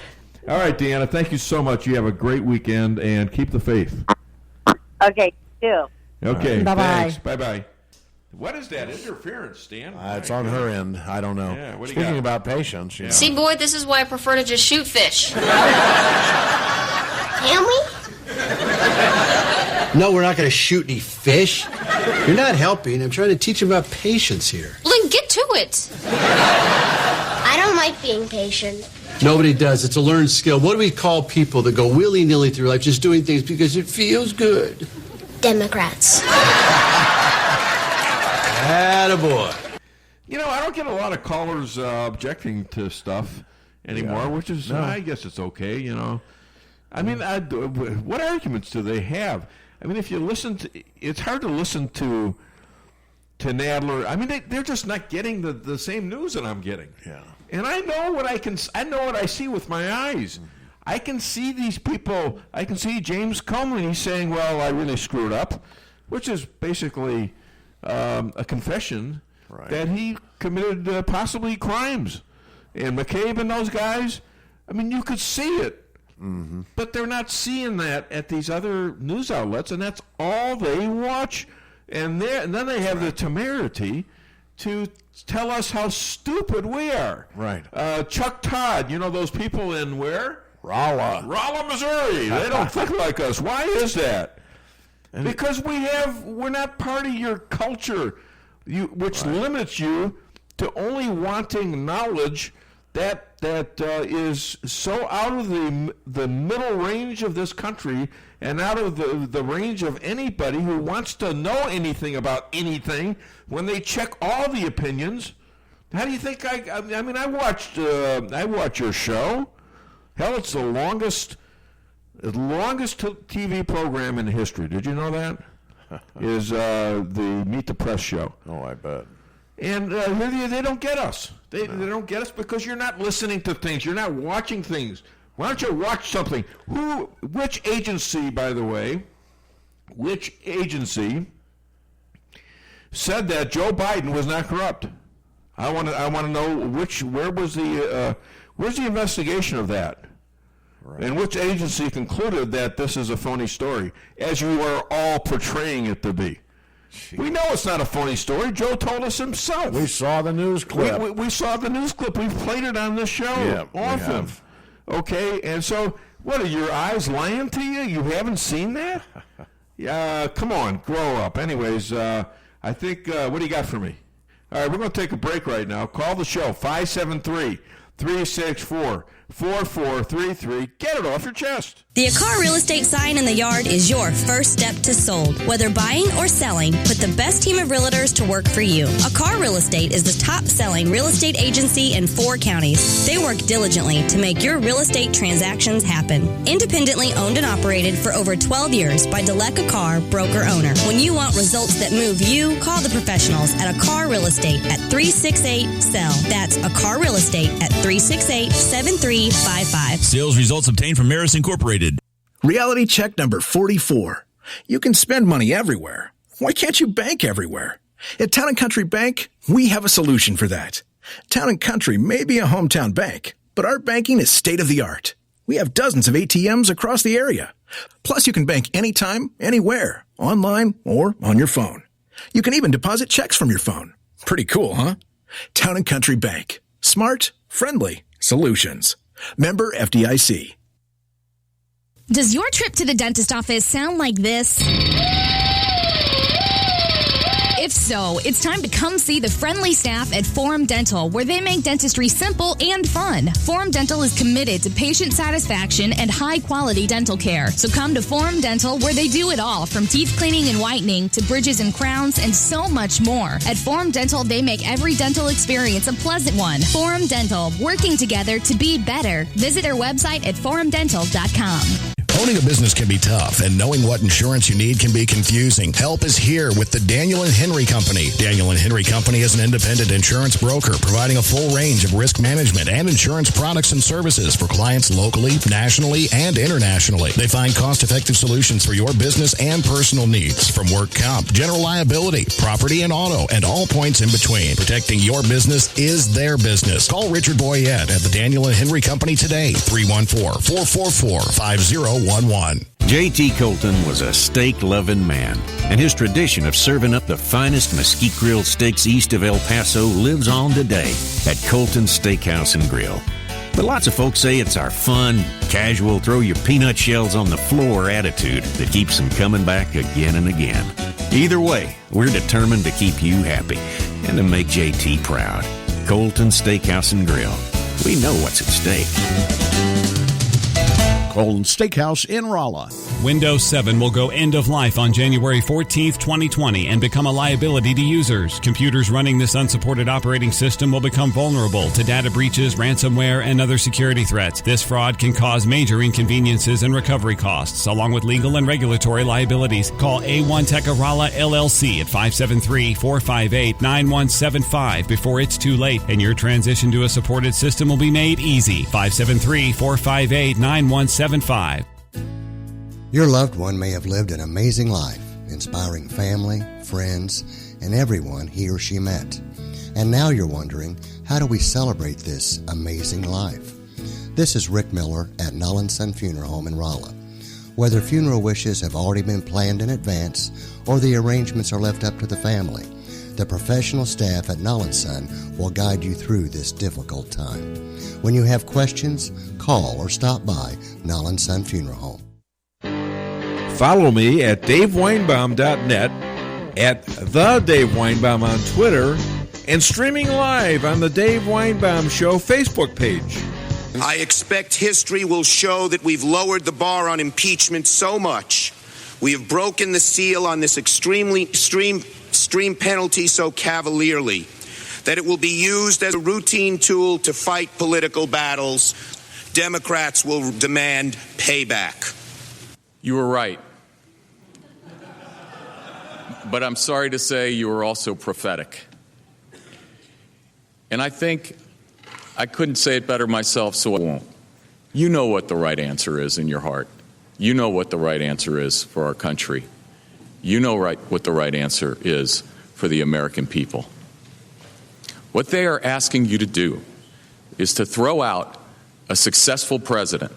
All right, DeAnna, thank you so much. You have a great weekend, and keep the faith. Okay, you too. Okay, Bye-bye. thanks. Bye-bye. What is that interference, Stan? It's on her end. I don't know. Yeah, what do you Speaking got? about patience, you know. See, boy, this is why I prefer to just shoot fish. Can we? No, we're not going to shoot any fish. You're not helping. I'm trying to teach them about patience here. Well, then get to it. I don't like being patient. Nobody does. It's a learned skill. What do we call people that go willy-nilly through life just doing things because it feels good? Democrats. Attaboy. You know, I don't get a lot of callers objecting to stuff anymore, which is, I guess it's okay, you know. I mean, what arguments do they have? I mean, if you listen to, it's hard to listen to Nadler. I mean, they're just not getting the same news that I'm getting. Yeah. And I know what I know what I see with my eyes. I can see these people. I can see James Chumley. He's saying, "Well, I really screwed up," which is basically a confession that he committed possibly crimes. And McCabe and those guys. I mean, you could see it. Mm-hmm. But they're not seeing that at these other news outlets, and that's all they watch. And then they have the temerity to tell us how stupid we are. Right. Chuck Todd, you know those people in where? Rolla, Missouri. They don't think like us. Why is that? Because we're not part of your culture, which limits you to only wanting knowledge that is so out of the middle range of this country and out of the range of anybody who wants to know anything about anything when they check all the opinions. How do you think I mean, I watch your show. Hell, it's the longest TV program in history. Did you know that? Is the Meet the Press show. Oh, I bet. And they don't get us. They don't get us because you're not listening to things. You're not watching things. Why don't you watch something? Which agency, by the way, said that Joe Biden was not corrupt? I want to know where's the investigation of that? Right. And which agency concluded that this is a phony story, as you are all portraying it to be? Jeez. We know it's not a funny story. Joe told us himself. We saw the news clip. We saw the news clip. We've played it on this show often. Okay, and so what are your eyes lying to you? You haven't seen that? Come on, grow up. Anyways, I think, what do you got for me? All right, we're going to take a break right now. Call the show, 573-364-4433. Get it off your chest. The Akar Real Estate sign in the yard is your first step to sold. Whether buying or selling, put the best team of realtors to work for you. Akar Real Estate is the top-selling real estate agency in 4 counties. They work diligently to make your real estate transactions happen. Independently owned and operated for over 12 years by Delek Akar, broker-owner. When you want results that move you, call the professionals at Akar Real Estate at 368-SELL. That's Akar Real Estate at 368-7355. Sales results obtained from Maris Incorporated. Reality check number 44. You can spend money everywhere. Why can't you bank everywhere? At Town & Country Bank, we have a solution for that. Town & Country may be a hometown bank, but our banking is state-of-the-art. We have dozens of ATMs across the area. Plus, you can bank anytime, anywhere, online or on your phone. You can even deposit checks from your phone. Pretty cool, huh? Town & Country Bank. Smart, friendly solutions. Member FDIC. Does your trip to the dentist office sound like this? If so, it's time to come see the friendly staff at Forum Dental, where they make dentistry simple and fun. Forum Dental is committed to patient satisfaction and high-quality dental care. So come to Forum Dental, where they do it all, from teeth cleaning and whitening to bridges and crowns and so much more. At Forum Dental, they make every dental experience a pleasant one. Forum Dental, working together to be better. Visit their website at forumdental.com. Owning a business can be tough, and knowing what insurance you need can be confusing. Help is here with the Daniel & Henry Company. Daniel & Henry Company is an independent insurance broker providing a full range of risk management and insurance products and services for clients locally, nationally, and internationally. They find cost-effective solutions for your business and personal needs, from work comp, general liability, property and auto, and all points in between. Protecting your business is their business. Call Richard Boyette at the Daniel & Henry Company today, 314-444-5011. J.T. Colton was a steak-loving man, and his tradition of serving up the finest mesquite grilled steaks east of El Paso lives on today at Colton's Steakhouse and Grill. But lots of folks say it's our fun, casual, throw your peanut shells on the floor attitude that keeps them coming back again and again. Either way, we're determined to keep you happy and to make JT proud. Colton's Steakhouse and Grill. We know what's at stake. Colton's Steakhouse in Rolla. Windows 7 will go end of life on January 14th, 2020 and become a liability to users. Computers running this unsupported operating system will become vulnerable to data breaches, ransomware, and other security threats. This fraud can cause major inconveniences and recovery costs, along with legal and regulatory liabilities. Call A1 Tech Rolla LLC at 573-458-9175 before it's too late, and your transition to a supported system will be made easy. 573-458-9175. Your loved one may have lived an amazing life, inspiring family, friends, and everyone he or she met. And now you're wondering, how do we celebrate this amazing life? This is Rick Miller at Null & Son Funeral Home in Rolla. Whether funeral wishes have already been planned in advance or the arrangements are left up to the family, the professional staff at Null & Son will guide you through this difficult time. When you have questions, call or stop by Null & Son Funeral Home. Follow me at DaveWeinbaum.net, at The Dave Weinbaum on Twitter, and streaming live on the Dave Weinbaum Show Facebook page. I expect history will show that we've lowered the bar on impeachment so much. We have broken the seal on this extreme penalty so cavalierly that it will be used as a routine tool to fight political battles. Democrats will demand payback. You were right. But I'm sorry to say you were also prophetic. And I think I couldn't say it better myself, so I won't. You know what the right answer is in your heart. You know what the right answer is for our country. You know what the right answer is for the American people. What they are asking you to do is to throw out a successful president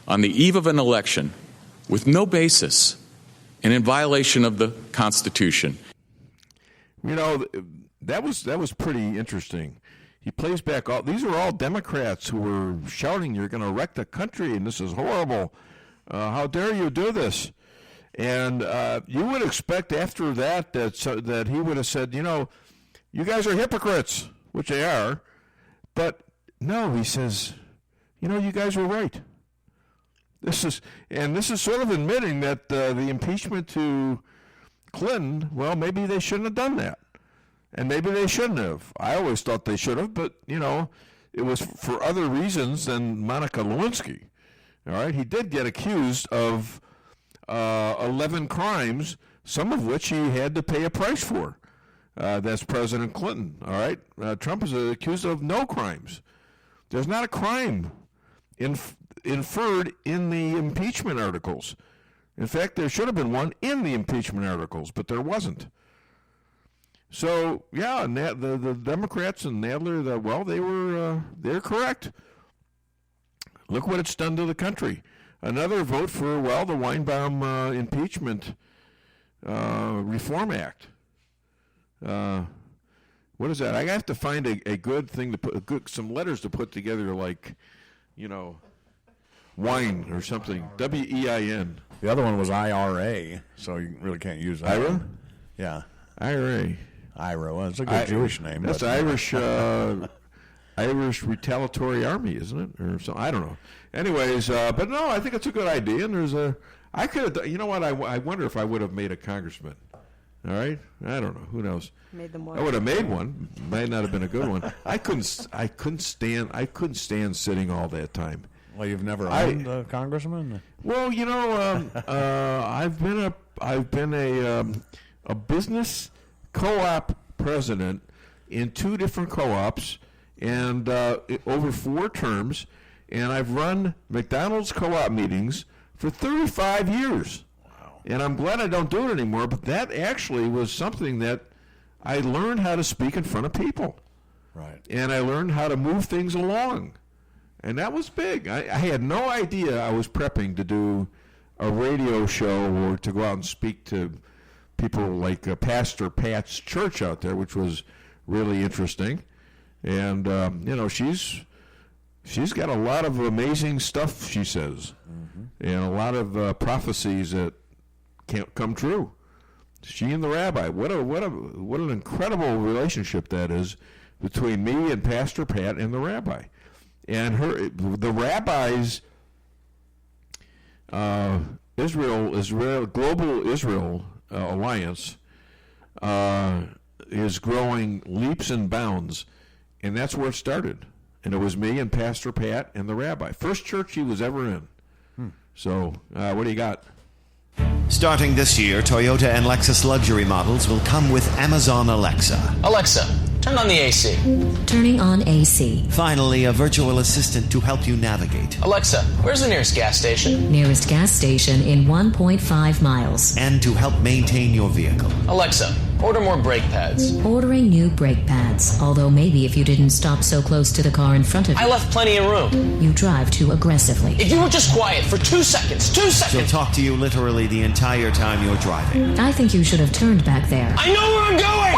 on the eve of an election with no basis and in violation of the Constitution. You know, that was pretty interesting. He plays back all these are all Democrats who were shouting, "You're going to wreck the country, and this is horrible. How dare you do this?" And you would expect after that that he would have said, "You know, you guys are hypocrites," which they are. But no, he says, "You know, you guys were right." This is sort of admitting that the impeachment to Clinton, well, maybe they shouldn't have done that. And maybe they shouldn't have. I always thought they should have, but, you know, it was for other reasons than Monica Lewinsky. All right? He did get accused of 11 crimes, some of which he had to pay a price for. That's President Clinton. All right? Trump is accused of no crimes. There's not a crime inferred in the impeachment articles. In fact, there should have been one in the impeachment articles, but there wasn't. So, yeah, the Democrats and Nadler, they're correct. Look what it's done to the country. Another vote for, the Weinbaum Impeachment Reform Act. What is that? I have to find a good thing to put, some letters to put together, like, you know, wine or something. WEIN. The other one was IRA, so you really can't use that. IRA? Yeah. IRA. Well, it's a good Jewish name. That's Irish Retaliatory Army, isn't it? Or so I don't know. Anyways, but no, I think it's a good idea. And I could have. You know what? I wonder if I would have made a congressman. All right, I don't know. Who knows? Made them I would have made one. Might not have been a good one. I couldn't stand sitting all that time. Well, you've never owned a congressman? Well, you know, I've been a business co-op president in 2 different co-ops and over 4 terms, and I've run McDonald's co-op meetings for 35 years. Wow. And I'm glad I don't do it anymore, but that actually was something that I learned how to speak in front of people. Right. And I learned how to move things along. And that was big. I had no idea I was prepping to do a radio show or to go out and speak to people like Pastor Pat's church out there, which was really interesting. And she's got a lot of amazing stuff, she says, and a lot of prophecies that can't come true. She and the rabbi, what an incredible relationship that is between me and Pastor Pat and the rabbi. And the rabbi's Global Israel Alliance is growing leaps and bounds, and that's where it started. And it was me and Pastor Pat and the rabbi. First church he was ever in. So, what do you got? Starting this year, Toyota and Lexus luxury models will come with Amazon Alexa. Alexa, turn on the AC. Turning on AC. Finally, a virtual assistant to help you navigate. Alexa, where's the nearest gas station? Nearest gas station in 1.5 miles. And to help maintain your vehicle. Alexa, order more brake pads. Ordering new brake pads. Although maybe if you didn't stop so close to the car in front of you. I left plenty of room. You drive too aggressively. If you were just quiet for 2 seconds. She'll talk to you literally the entire time you're driving. I think you should have turned back there. I know where I'm going!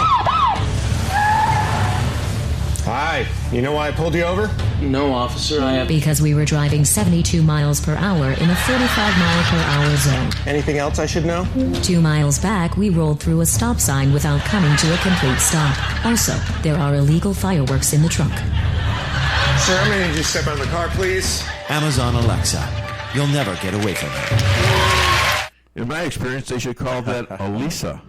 Hi. You know why I pulled you over? No, officer, I have... Because we were driving 72 miles per hour in a 45-mile-per-hour zone. Anything else I should know? 2 miles back, we rolled through a stop sign without coming to a complete stop. Also, there are illegal fireworks in the trunk. Sir, I'm going to need you to step out of the car, please. Amazon Alexa. You'll never get away from her. In my experience, they should call that Elisa.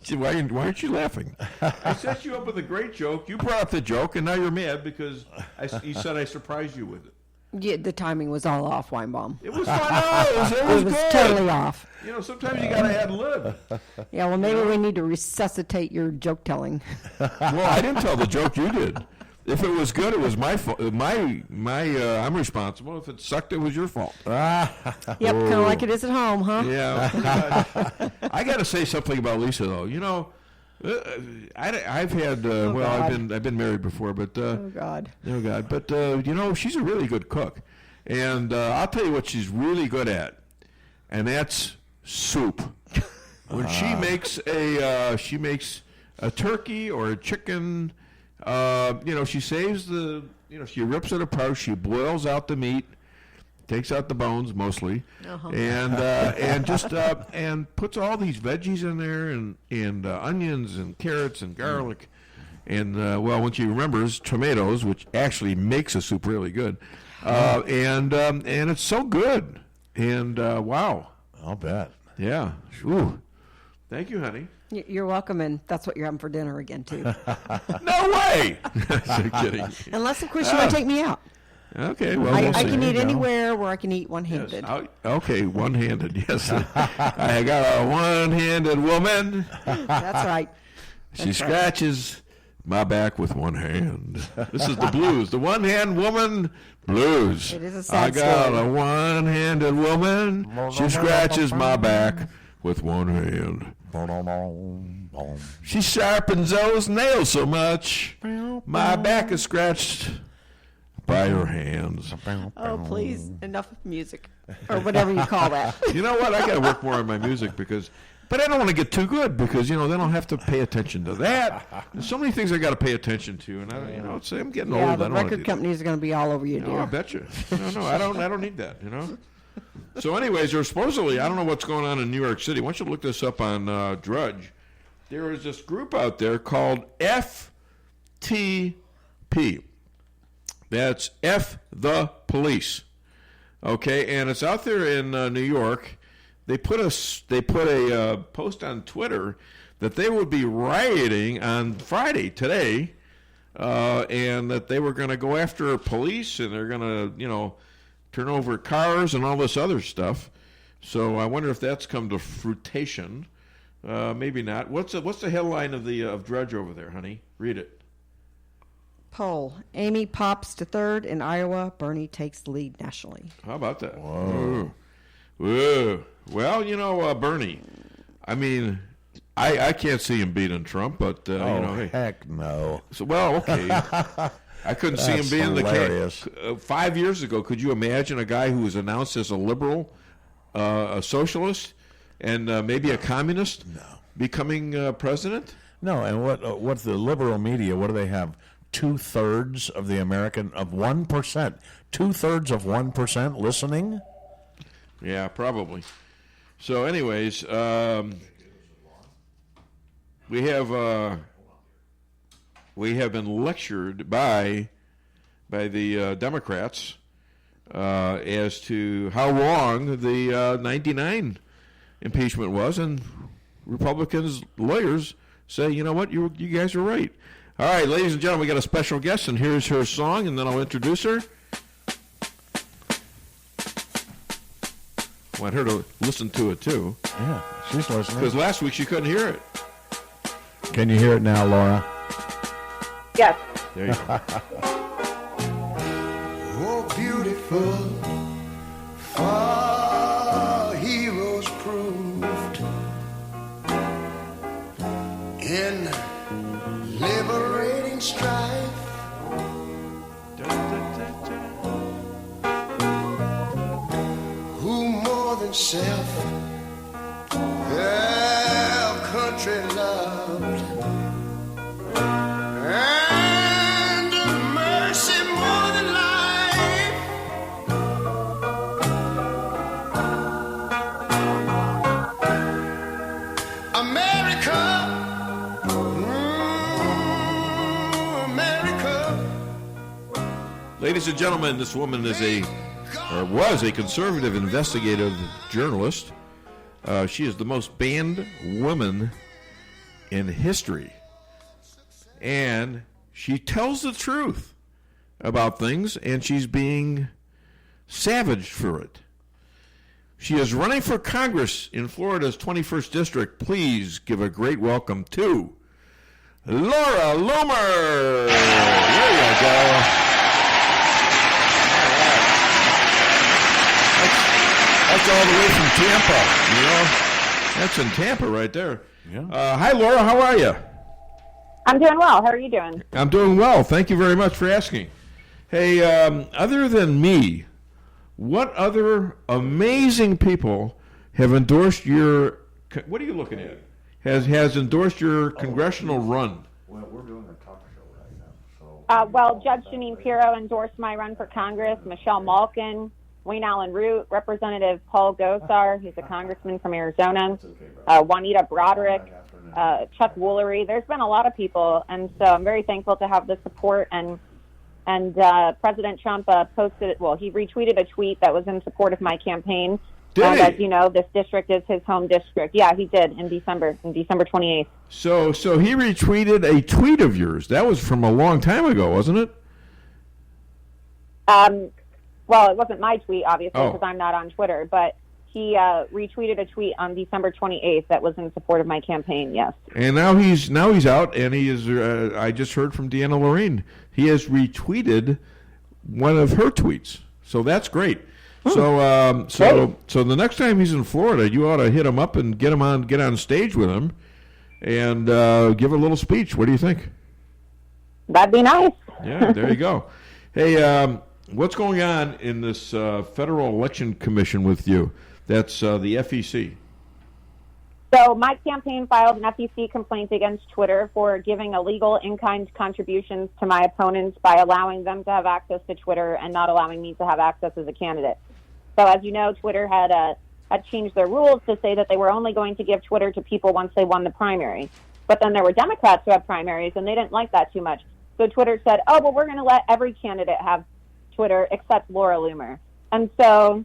Why aren't you laughing? I set you up with a great joke. You brought up the joke, and now you're mad because you said I surprised you with it. Yeah, the timing was all off, Weinbaum. It was fun. It was good. Totally off. Sometimes you got to ad lib. Yeah, well, maybe we need to resuscitate your joke telling. Well, I didn't tell the joke. You did. If it was good, it was my fault. I'm responsible. If it sucked, it was your fault. Yep, kind of like it is at home, huh? Yeah. I got to say something about Lisa, though. I've had I've been married before, but oh God, but she's a really good cook, and I'll tell you what she's really good at, and that's soup. When she makes a turkey or a chicken. She saves she rips it apart, she boils out the meat, takes out the bones mostly, and puts all these veggies in there and onions and carrots and garlic, and when she remembers tomatoes, which actually makes a soup really good, and it's so good, and wow, I'll bet. Yeah. Ooh. Thank you, honey. You're welcome, and that's what you're having for dinner again, too. No way! I'm kidding. Unless, of course, you want to take me out. Okay, well, I can eat anywhere where I can eat one-handed. Yes. Okay, one-handed, yes. I got a one-handed woman. That's right. She scratches my back with one hand. This is the blues. The one-hand woman blues. It is a sad story. I got story. a one-handed woman. She scratches my back with one hand. She sharpens those nails so much, my back is scratched by her hands. Oh, please, enough of music, or whatever you call that. You know what? I got to work more on my music but I don't want to get too good because then I'll have to pay attention to that. There's so many things I got to pay attention to, and I'm getting old. The record companies are going to be all over you, dear. I bet you. No, I don't need that. So, anyways, there's supposedly, I don't know what's going on in New York City. Why don't you look this up on Drudge? There is this group out there called FTP. That's F the Police. Okay, and it's out there in New York. They put a post on Twitter that they would be rioting on Friday today, and that they were going to go after police and they're going to turn over cars and all this other stuff. So I wonder if that's come to fruition. Maybe not. What's the headline of Drudge over there, honey? Read it. Poll: Amy pops to third in Iowa. Bernie takes the lead nationally. How about that? Whoa. Whoa. Well, Bernie. I mean, I can't see him beating Trump, but hey. Heck no. So okay. I couldn't see him being hilarious. the case. 5 years ago, could you imagine a guy who was announced as a liberal, a socialist, and maybe a communist becoming president? No, and what the liberal media, what do they have? 2/3 of the American, of 1%. 2/3 of 1% listening? Yeah, probably. So anyways, we have been lectured by the Democrats as to how wrong the 99 impeachment was, and Republicans' lawyers say, you know what, you guys are right. All right, ladies and gentlemen, we got a special guest, and here's her song, and then I'll introduce her. I want her to listen to it, too. Yeah, she's listening. Because last week she couldn't hear it. Can you hear it now, Laura? Yes. There you go. Oh, beautiful, for heroes proved in liberating strife. Who more than self their country loved, and mercy more than life. America, America. Ladies and gentlemen, this woman was a conservative investigative journalist. She is the most banned woman in history. And she tells the truth about things, and she's being savaged for it. She is running for Congress in Florida's 21st District. Please give a great welcome to Laura Loomer. There you go. That's all the way from Tampa, you know. That's in Tampa right there. Yeah. Hi, Laura. How are you? I'm doing well. How are you doing? I'm doing well. Thank you very much for asking. Hey, other than me, what other amazing people have endorsed your... What are you looking at? Has endorsed your congressional run? Well, we're doing a talk show right now. So. Well, Judge Janine Pirro endorsed my run for Congress. Michelle Malkin, Wayne Allen Root, Representative Paul Gosar, who's a congressman from Arizona, Juanita Broderick, Chuck Woolery. There's been a lot of people, and so I'm very thankful to have the support. And President Trump posted, well, he retweeted a tweet that was in support of my campaign. As you know, this district is his home district. Yeah, he did in December 28th. So he retweeted a tweet of yours. That was from a long time ago, wasn't it? Well, it wasn't my tweet, obviously, because I'm not on Twitter, but he retweeted a tweet on December 28th that was in support of my campaign, yes. And now he's out, and he is, I just heard from DeAnna Lorraine, he has retweeted one of her tweets. So that's great. So the next time he's in Florida, you ought to hit him up and get on stage with him and give a little speech. What do you think? That'd be nice. Yeah, there you go. Hey, what's going on in this Federal Election Commission with you? That's the FEC. So my campaign filed an FEC complaint against Twitter for giving illegal in-kind contributions to my opponents by allowing them to have access to Twitter and not allowing me to have access as a candidate. So as you know, Twitter had changed their rules to say that they were only going to give Twitter to people once they won the primary. But then there were Democrats who had primaries, and they didn't like that too much. So Twitter said, oh, well, we're going to let every candidate have Twitter except Laura Loomer. And so,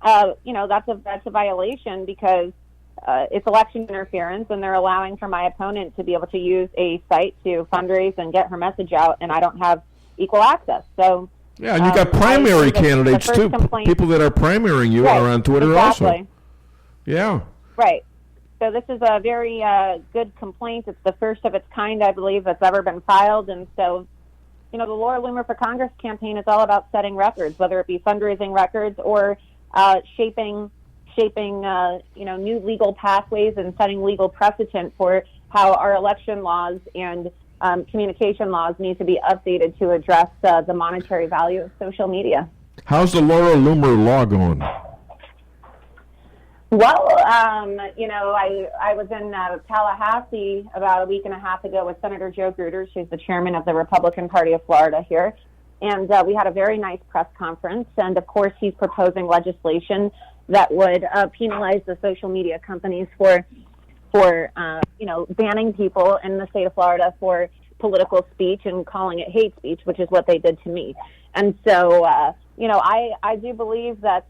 that's a violation because it's election interference, and they're allowing for my opponent to be able to use a site to fundraise and get her message out, and I don't have equal access. So yeah, and you got primary candidates too. People that are primarying you are on Twitter also. Yeah. Right. So this is a very good complaint. It's the first of its kind, I believe, that's ever been filed. And so, the Laura Loomer for Congress campaign is all about setting records, whether it be fundraising records or shaping new legal pathways and setting legal precedent for how our election laws and communication laws need to be updated to address the monetary value of social media. How's the Laura Loomer law going? Well, I was in Tallahassee about a week and a half ago with Senator Joe Gruters, who's the chairman of the Republican Party of Florida here. And we had a very nice press conference. And, of course, he's proposing legislation that would penalize the social media companies for banning people in the state of Florida for political speech and calling it hate speech, which is what they did to me. And so, I do believe that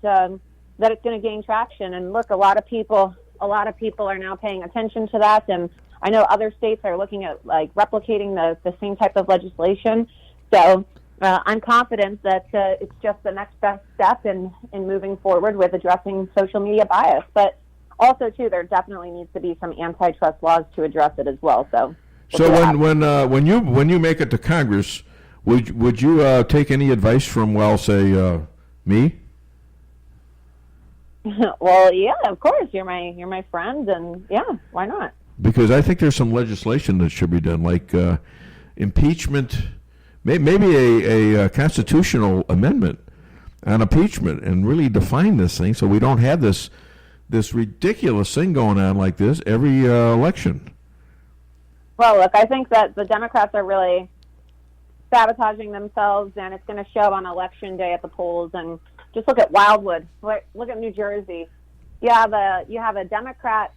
that it's going to gain traction. And look, a lot of people are now paying attention to that. And I know other states are looking at replicating the same type of legislation. So I'm confident that it's just the next best step in moving forward with addressing social media bias. But also, too, there definitely needs to be some antitrust laws to address it as well. So when you make it to Congress, would you take any advice from, say, me? Well, yeah, of course. You're my friend, and yeah, why not? Because I think there's some legislation that should be done, like impeachment, maybe a constitutional amendment on impeachment, and really define this thing so we don't have this ridiculous thing going on like this every election. Well, look, I think that the Democrats are really sabotaging themselves, and it's going to show on Election Day at the polls. And just look at Wildwood. Look at New Jersey. You have a Democrat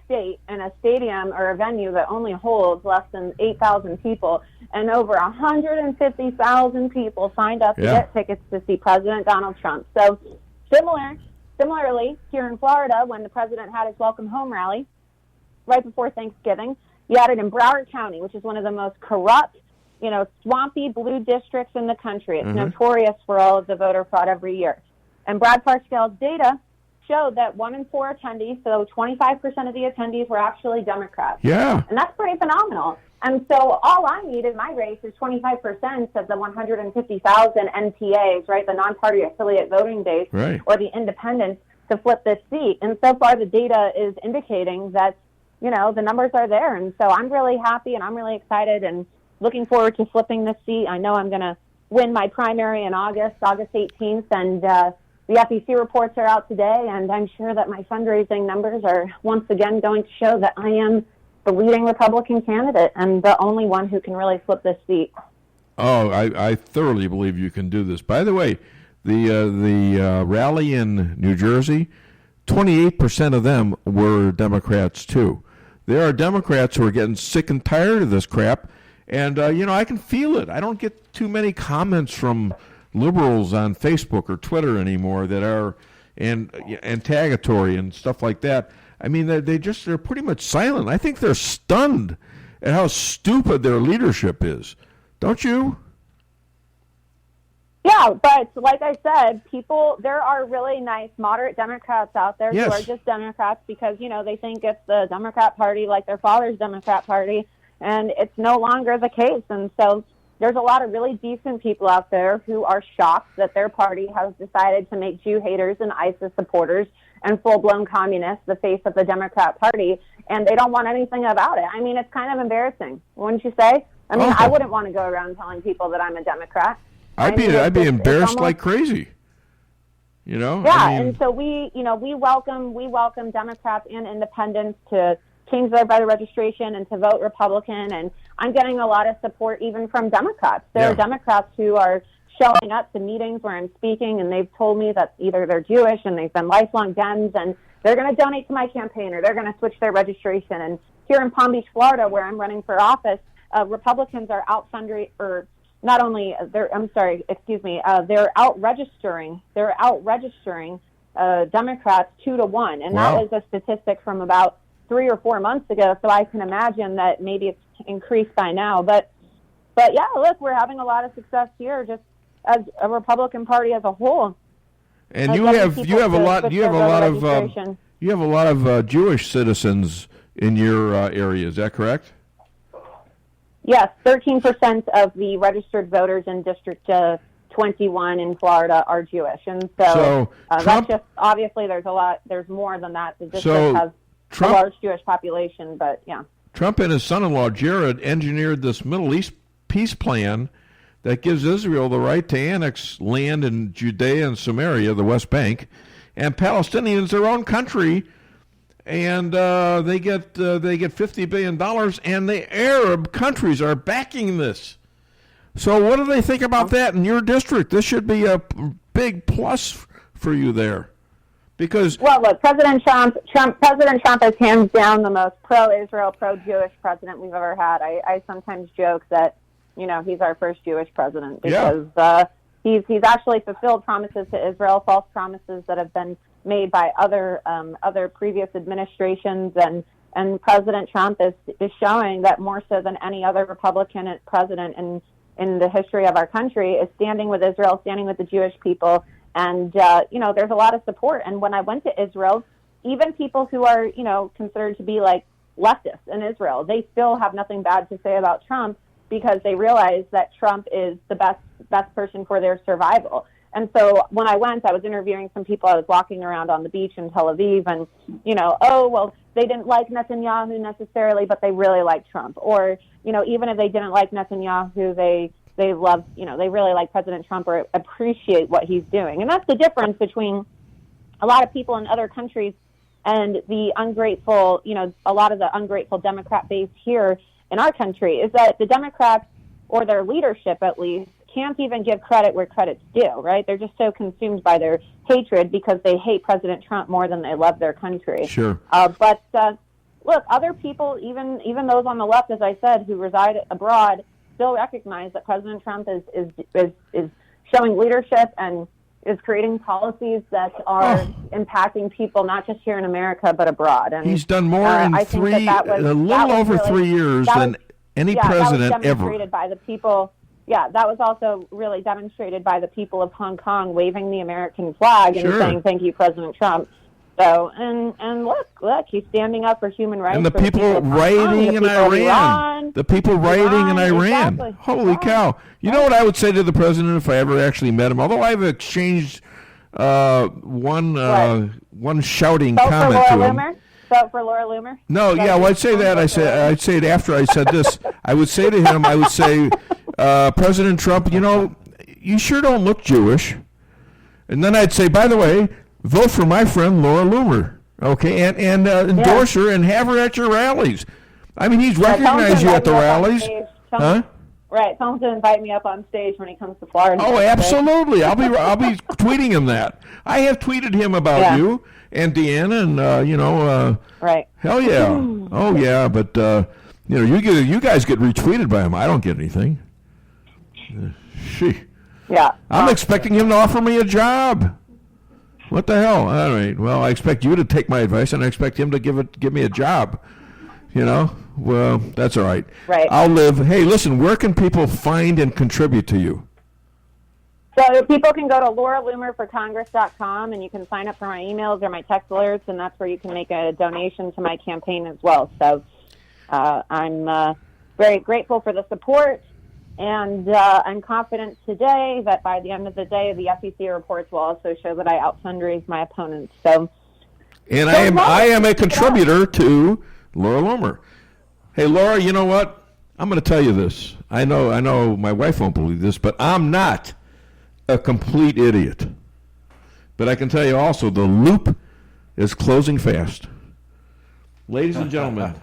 state and a stadium or a venue that only holds less than 8,000 people, and over 150,000 people signed up to get tickets to see President Donald Trump. So similarly, here in Florida, when the president had his welcome home rally right before Thanksgiving, you had it in Broward County, which is one of the most corrupt, swampy blue districts in the country. It's notorious for all of the voter fraud every year. And Brad Parscale's data showed that 1 in 4 attendees, so 25% of the attendees were actually Democrats. Yeah. And that's pretty phenomenal. And so all I need in my race is 25% of the 150,000 NPAs, right, the non-party affiliate voting base, or the independents, to flip this seat. And so far the data is indicating that, the numbers are there. And so I'm really happy and I'm really excited and looking forward to flipping this seat. I know I'm going to win my primary in August 18th, and the FEC reports are out today, and I'm sure that my fundraising numbers are once again going to show that I am the leading Republican candidate and the only one who can really flip this seat. Oh, I thoroughly believe you can do this. By the way, the rally in New Jersey, 28% of them were Democrats too. There are Democrats who are getting sick and tired of this crap, and I can feel it. I don't get too many comments from liberals on Facebook or Twitter anymore that are antagatory and stuff like that. I mean, they're pretty much silent. I think they're stunned at how stupid their leadership is. Don't you? Yeah, but like I said, there are really nice moderate Democrats out there who are just Democrats because, they think it's the Democrat Party like their father's Democrat Party, and it's no longer the case. And so there's a lot of really decent people out there who are shocked that their party has decided to make Jew haters and ISIS supporters and full-blown communists the face of the Democrat Party, and they don't want anything about it. I mean, it's kind of embarrassing, wouldn't you say? I mean, I wouldn't want to go around telling people that I'm a Democrat. I'd be embarrassed like crazy. Yeah, and so we welcome Democrats and independents to change their voter registration and to vote Republican, and I'm getting a lot of support even from Democrats. There are Democrats who are showing up to meetings where I'm speaking, and they've told me that either they're Jewish and they've been lifelong Dems, and they're going to donate to my campaign, or they're going to switch their registration. And here in Palm Beach, Florida, where I'm running for office, Republicans are out fundraising, or not only they're out registering Democrats 2-1, and that was a statistic from about 3 or 4 months ago. So I can imagine that maybe it's increased by now. But yeah, look, we're having a lot of success here, just as a Republican Party as a whole. And you have a lot of Jewish citizens in your area. Is that correct? Yes, 13% of the registered voters in District 21 in Florida are Jewish, and so that's just obviously there's more than that. The district has a large Jewish population, but yeah. Trump and his son-in-law, Jared, engineered this Middle East peace plan that gives Israel the right to annex land in Judea and Samaria, the West Bank, and Palestinians their own country, and they get $50 billion, and the Arab countries are backing this. So what do they think about that in your district? This should be a big plus for you there. Because look, President Trump is hands down the most pro-Israel, pro-Jewish president we've ever had. I sometimes joke that, he's our first Jewish president because he's actually fulfilled promises to Israel, false promises that have been made by other previous administrations, and President Trump is showing that more so than any other Republican president in the history of our country is standing with Israel, standing with the Jewish people. And, there's a lot of support. And when I went to Israel, even people who are, considered to be like leftists in Israel, they still have nothing bad to say about Trump because they realize that Trump is the best person for their survival. And so when I went, I was interviewing some people. I was walking around on the beach in Tel Aviv and, they didn't like Netanyahu necessarily, but they really like Trump. Or, even if they didn't like Netanyahu, they love, they really like President Trump or appreciate what he's doing. And that's the difference between a lot of people in other countries and the ungrateful, a lot of the ungrateful Democrat base here in our country is that the Democrats, or their leadership at least, can't even give credit where credit's due, right? They're just so consumed by their hatred because they hate President Trump more than they love their country. Sure. But look, other people, even those on the left, as I said, who reside abroad, still recognize that President Trump is showing leadership and is creating policies that are impacting people not just here in America but abroad. And he's done more in a little over 3 years than any president that was demonstrated ever. By the people. Yeah, that was also really demonstrated by the people of Hong Kong waving the American flag and saying thank you, President Trump. So, and look, he's standing up for human rights. And the people rioting in Iran. The people rioting in Iran. Exactly. Holy cow. You know what I would say to the president if I ever actually met him? Although I've exchanged one shouting comment to him. Vote for Laura Loomer? No, I'd say that. I'd say it after I said this. I would say to him, President Trump, you sure don't look Jewish. And then I'd say, by the way, vote for my friend Laura Loomer, okay, and endorse her and have her at your rallies. I mean, he's recognized you at the rallies, huh? Right, tell him to invite me up on stage when he comes to Florida. Oh, absolutely! I'll be tweeting him that. I have tweeted him about you and DeAnna, and right. Hell yeah! Oh yeah, but you guys get retweeted by him. I don't get anything. Yeah, I'm expecting him to offer me a job. What the hell? All right. Well, I expect you to take my advice, and I expect him to give me a job. Well, that's all right. Right. I'll live. Hey, listen, where can people find and contribute to you? So people can go to lauraloomerforcongress.com, and you can sign up for my emails or my text alerts, and that's where you can make a donation to my campaign as well. So I'm very grateful for the support. And I'm confident today that by the end of the day, the SEC reports will also show that I out-fundraised my opponents. So, and I am a contributor to Laura Loomer. Hey, Laura, you know what? I'm going to tell you this. I know my wife won't believe this, but I'm not a complete idiot. But I can tell you also, the loop is closing fast. Ladies and gentlemen,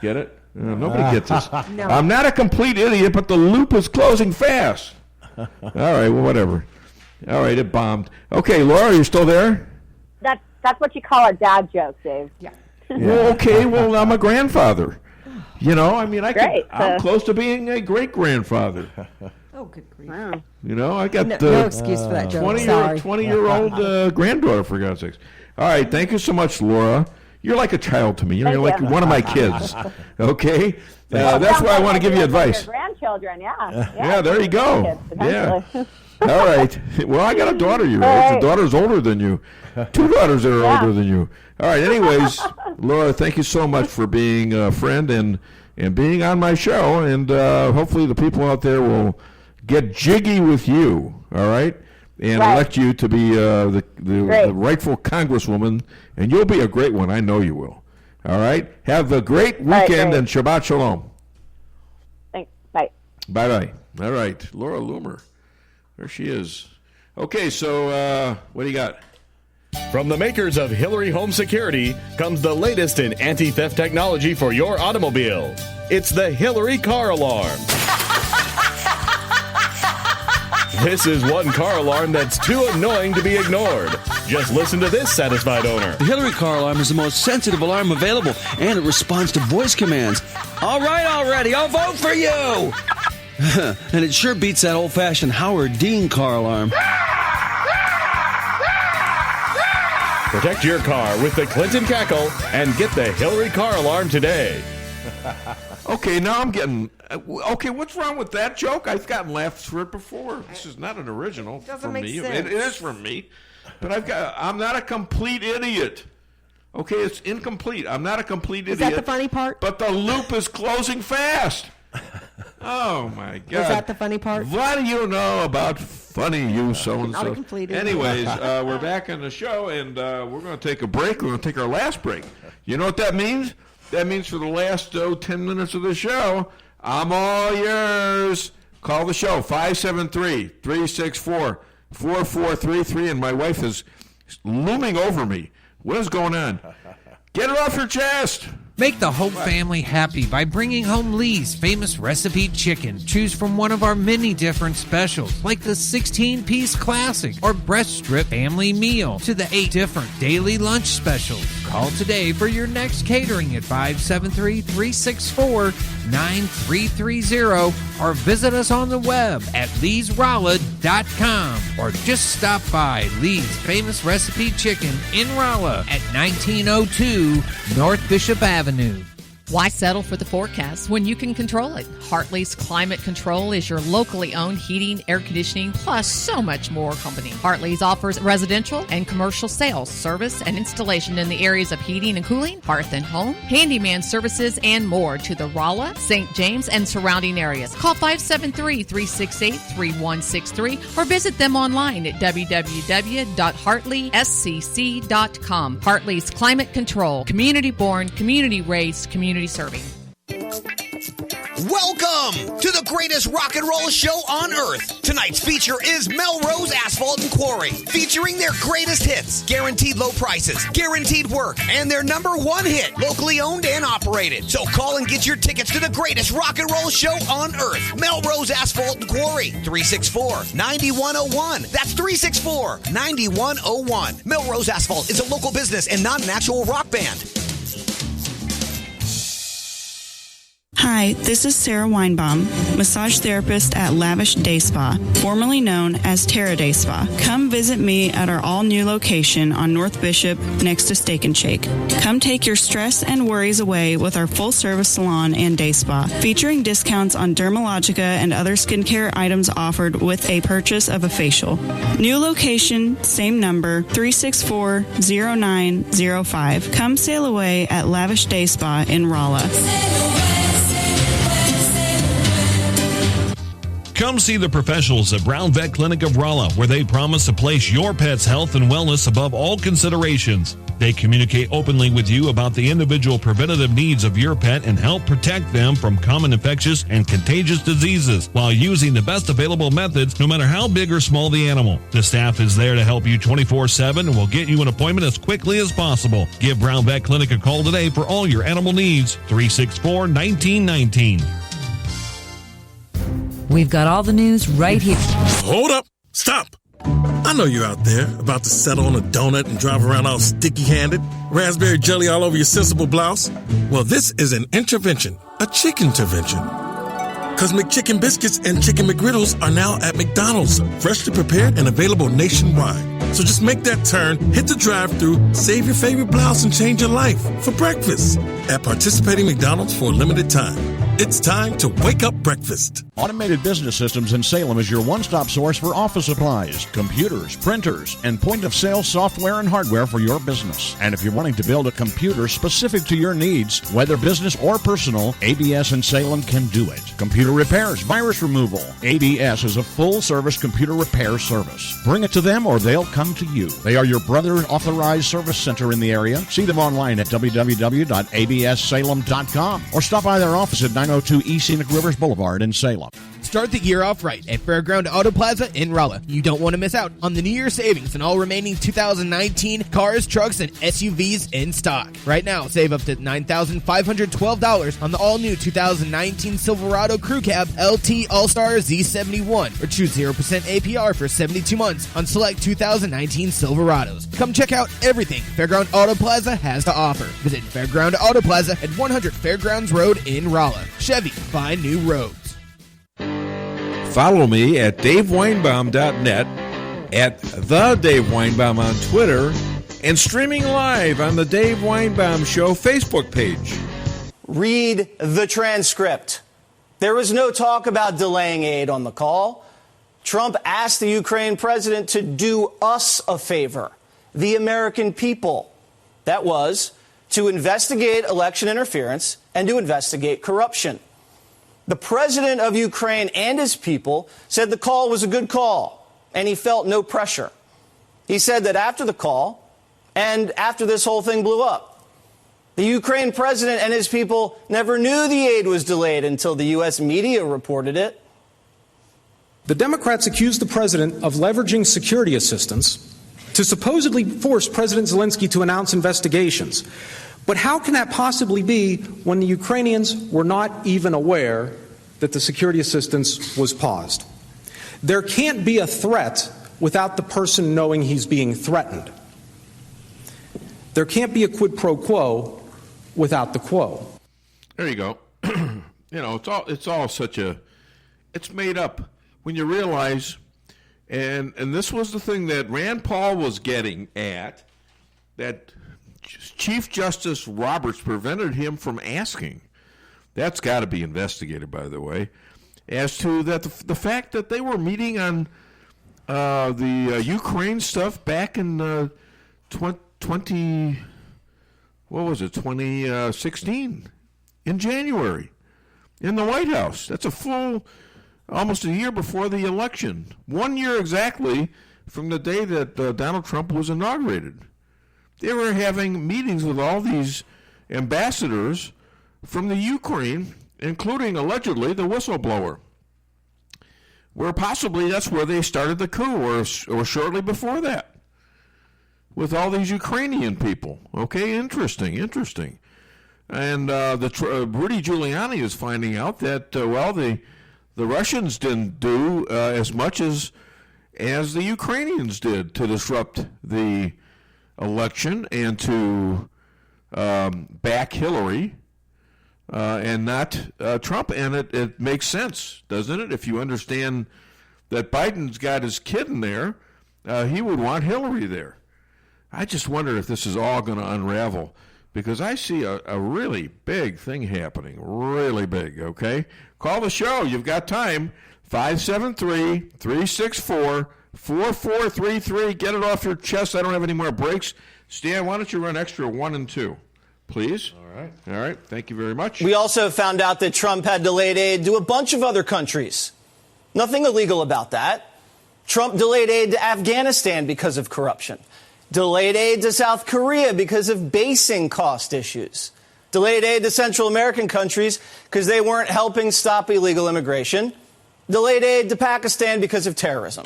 get it? Nobody gets this. No. I'm not a complete idiot, but the loop is closing fast. All right, well, whatever. All right, it bombed. Okay, Laura, are you still there? That's what you call a dad joke, Dave. Yeah. Well, okay, well, I'm a grandfather. I'm close to being a great-grandfather. Oh, good grief. Wow. I got no excuse for that joke. 20-year-old granddaughter, for God's sakes. All right, thank you so much, Laura. You're like a child to me. You're like one of my kids. Okay? That's why I want to give you advice. Your grandchildren, yeah. Yeah, there you go. Yeah. All right. Well, I got a daughter your age. The daughter's older than you. 2 daughters that are older than you. All right. Anyways, Laura, thank you so much for being a friend and being on my show. And hopefully the people out there will get jiggy with you. All right? And elect you to be the rightful congresswoman, and you'll be a great one. I know you will. All right? Have a great weekend and Shabbat Shalom. Thanks. Bye. Bye-bye. All right. Laura Loomer. There she is. Okay, so what do you got? From the makers of Hillary Home Security comes the latest in anti-theft technology for your automobile. It's the Hillary Car Alarm. This is one car alarm that's too annoying to be ignored. Just listen to this satisfied owner. The Hillary Car Alarm is the most sensitive alarm available, and it responds to voice commands. All right already, I'll vote for you! And it sure beats that old-fashioned Howard Dean car alarm. Protect your car with the Clinton Cackle and get the Hillary Car Alarm today. Okay, now I'm getting... Okay, what's wrong with that joke? I've gotten laughs for it before. This is not an original for me. It is from me. But I'm not a complete idiot. Okay, it's incomplete. I'm not a complete idiot. Is that the funny part? But the loop is closing fast. Oh, my God. Was that the funny part? What do you know about funny, you so-and-so? Not a complete idiot. Anyways, we're back on the show, and we're going to take a break. We're going to take our last break. You know what that means? That means for the last 10 minutes of the show, I'm all yours. Call the show, 573-364-4433, and my wife is looming over me. What is going on? Get it off your chest. Make the whole family happy by bringing home Lee's famous recipe chicken. Choose from one of our many different specials, like the 16-piece classic or breast strip family meal, to the 8 different daily lunch specials. Call today for your next catering at 573-364-9330 or visit us on the web at leesrolla.com or just stop by Lee's famous recipe chicken in Rolla at 1902 North Bishop Avenue. Why settle for the forecast when you can control it? Hartley's Climate Control is your locally owned heating, air conditioning, plus so much more company. Hartley's offers residential and commercial sales, service, and installation in the areas of heating and cooling, hearth and home, handyman services, and more to the Rolla, St. James, and surrounding areas. Call 573-368-3163 or visit them online at www.hartleyscc.com. Hartley's Climate Control, community born, community raised, community serving. Welcome to the greatest rock and roll show on earth. Tonight's feature is Melrose Asphalt and Quarry, featuring their greatest hits, guaranteed low prices, guaranteed work, and their #1 hit, locally owned and operated. So call and get your tickets to the greatest rock and roll show on earth. Melrose Asphalt and Quarry, 364-9101. That's 364-9101. Melrose Asphalt is a local business and not an actual rock band. Hi, this is Sarah Weinbaum, massage therapist at Lavish Day Spa, formerly known as Terra Day Spa. Come visit me at our all-new location on North Bishop next to Steak and Shake. Come take your stress and worries away with our full-service salon and day spa, featuring discounts on Dermalogica and other skincare items offered with a purchase of a facial. New location, same number, 364-0905. Come sail away at Lavish Day Spa in Rolla. Come see the professionals at Brown Vet Clinic of Rolla, where they promise to place your pet's health and wellness above all considerations. They communicate openly with you about the individual preventative needs of your pet and help protect them from common infectious and contagious diseases while using the best available methods, no matter how big or small the animal. The staff is there to help you 24/7 and will get you an appointment as quickly as possible. Give Brown Vet Clinic a call today for all your animal needs. 364-1919. We've got all the news right here. Hold up. Stop. I know you're out there about to settle on a donut and drive around all sticky-handed, raspberry jelly all over your sensible blouse. Well, this is an intervention, a chicken intervention. Because McChicken biscuits and Chicken McGriddles are now at McDonald's, freshly prepared and available nationwide. So just make that turn, hit the drive-thru, save your favorite blouse, and change your life for breakfast at participating McDonald's for a limited time. It's time to wake up breakfast. Automated Business Systems in Salem is your one-stop source for office supplies, computers, printers, and point-of-sale software and hardware for your business. And if you're wanting to build a computer specific to your needs, whether business or personal, ABS in Salem can do it. Computer repairs, virus removal. ABS is a full-service computer repair service. Bring it to them or they'll come to you. They are your brother authorized service center in the area. See them online at www.abssalem.com or stop by their office at 902 East Scenic Rivers Boulevard in Salem. Start the year off right at Fairground Auto Plaza in Rolla. You don't want to miss out on the New Year savings and all remaining 2019 cars, trucks, and SUVs in stock. Right now, save up to $9,512 on the all-new 2019 Silverado Crew Cab LT All-Star Z71 or choose 0% APR for 72 months on select 2019 Silverados. Come check out everything Fairground Auto Plaza has to offer. Visit Fairground Auto Plaza at 100 Fairgrounds Road in Rolla. Chevy, find new roads. Follow me at DaveWeinbaum.net, at The Dave Weinbaum on Twitter, and streaming live on the Dave Weinbaum Show Facebook page. Read the transcript. There was no talk about delaying aid on the call. Trump asked the Ukraine president to do us a favor, the American people. That was to investigate election interference and to investigate corruption. The president of Ukraine and his people said the call was a good call, and he felt no pressure. He said that after the call, and after this whole thing blew up, the Ukraine president and his people never knew the aid was delayed until the U.S. media reported it. The Democrats accused the president of leveraging security assistance to supposedly force President Zelensky to announce investigations. But how can that possibly be when the Ukrainians were not even aware that the security assistance was paused? There can't be a threat without the person knowing he's being threatened. There can't be a quid pro quo without the quo. There you go. It's all such a, it's made up when you realize, and this was the thing that Rand Paul was getting at, that Chief Justice Roberts prevented him from asking. That's got to be investigated, by the way, as to that the fact that they were meeting on the Ukraine stuff back in 2016 in January in the White House. That's a full, almost a year before the election. 1 year exactly from the day that Donald Trump was inaugurated. They were having meetings with all these ambassadors from the Ukraine, including allegedly the whistleblower, where possibly that's where they started the coup, or shortly before that, with all these Ukrainian people. Okay, interesting. And Rudy Giuliani is finding out that the Russians didn't do as much as the Ukrainians did to disrupt the election and to back Hillary and not Trump. And it makes sense, doesn't it? If you understand that Biden's got his kid in there, he would want Hillary there. I just wonder if this is all going to unravel, because I see a really big thing happening, really big, okay? Call the show. You've got time. 573-364-4433. Get it off your chest. I don't have any more breaks. Stan, why don't you run extra 1 and 2, please? All right. Thank you very much. We also found out that Trump had delayed aid to a bunch of other countries. Nothing illegal about that. Trump delayed aid to Afghanistan because of corruption. Delayed aid to South Korea because of basing cost issues. Delayed aid to Central American countries because they weren't helping stop illegal immigration. Delayed aid to Pakistan because of terrorism.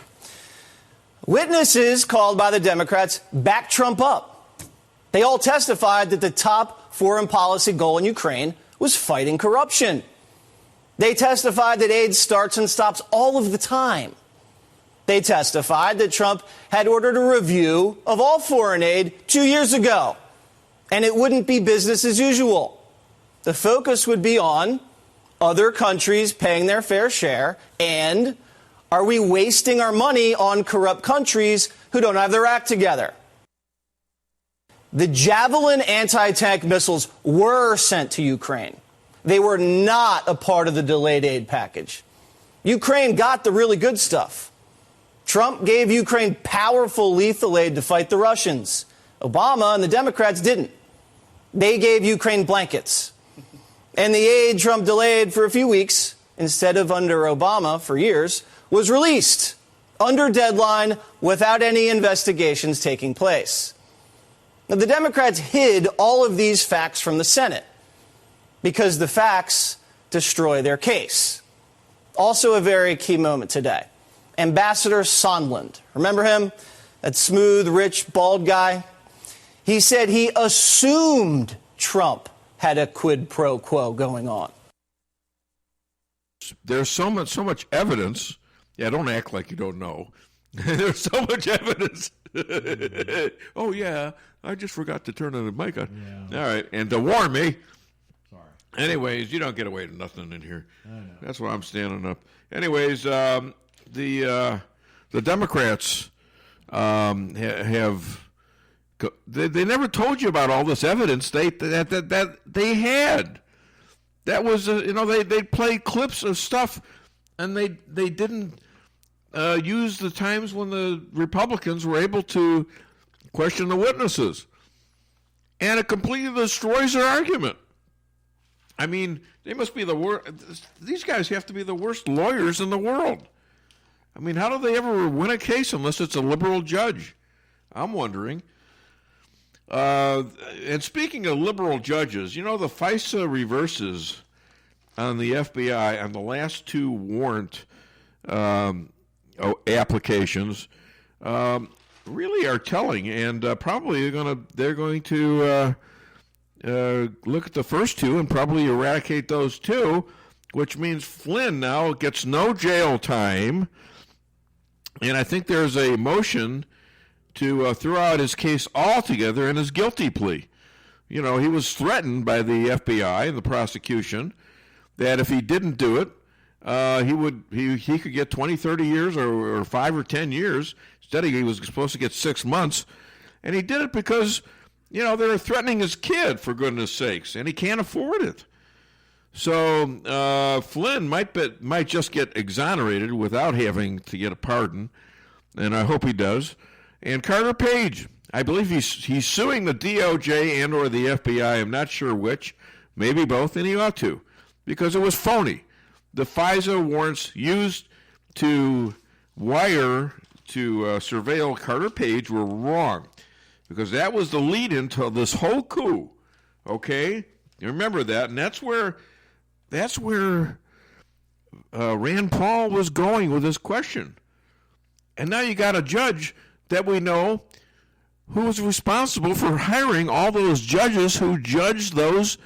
Witnesses called by the Democrats backed Trump up. They all testified that the top foreign policy goal in Ukraine was fighting corruption. They testified that aid starts and stops all of the time. They testified that Trump had ordered a review of all foreign aid 2 years ago, and it wouldn't be business as usual. The focus would be on other countries paying their fair share, and are we wasting our money on corrupt countries who don't have their act together? The Javelin anti-tank missiles were sent to Ukraine. They were not a part of the delayed aid package. Ukraine got the really good stuff. Trump gave Ukraine powerful lethal aid to fight the Russians. Obama and the Democrats didn't. They gave Ukraine blankets. And the aid Trump delayed for a few weeks, instead of under Obama for years, was released under deadline without any investigations taking place. Now, the Democrats hid all of these facts from the Senate because the facts destroy their case. Also a very key moment today. Ambassador Sondland, remember him? That smooth, rich, bald guy? He said he assumed Trump had a quid pro quo going on. There's so much evidence. Yeah, don't act like you don't know. There's so much evidence. Oh, yeah, I just forgot to turn on the mic on. Yeah. All right, and to warn me. Sorry. Anyways, you don't get away with nothing in here. I know. That's why I'm standing up. Anyways, the Democrats have they never told you about all this evidence that they had. That was they played clips of stuff, and they didn't use the times when the Republicans were able to question the witnesses, and it completely destroys their argument. I mean, they must be the worst. These guys have to be the worst lawyers in the world. I mean, how do they ever win a case unless it's a liberal judge? I'm wondering. And speaking of liberal judges, the FISA reverses on the FBI on the last two warrant applications really are telling, and probably they're going to look at the first two and probably eradicate those two, which means Flynn now gets no jail time. And I think there's a motion to throw out his case altogether in his guilty plea. He was threatened by the FBI and the prosecution that if he didn't do it, he could get 20, 30 years or 5 or 10 years. Instead, he was supposed to get 6 months. And he did it because, they were threatening his kid, for goodness sakes, and he can't afford it. So Flynn might just get exonerated without having to get a pardon, and I hope he does. And Carter Page, I believe he's suing the DOJ and or the FBI. I'm not sure which, maybe both, and he ought to, because it was phony. The FISA warrants used to surveil Carter Page were wrong, because that was the lead-in to this whole coup. Okay, you remember that, and that's where Rand Paul was going with this question. And now you got a judge that we know who was responsible for hiring all those judges who judged those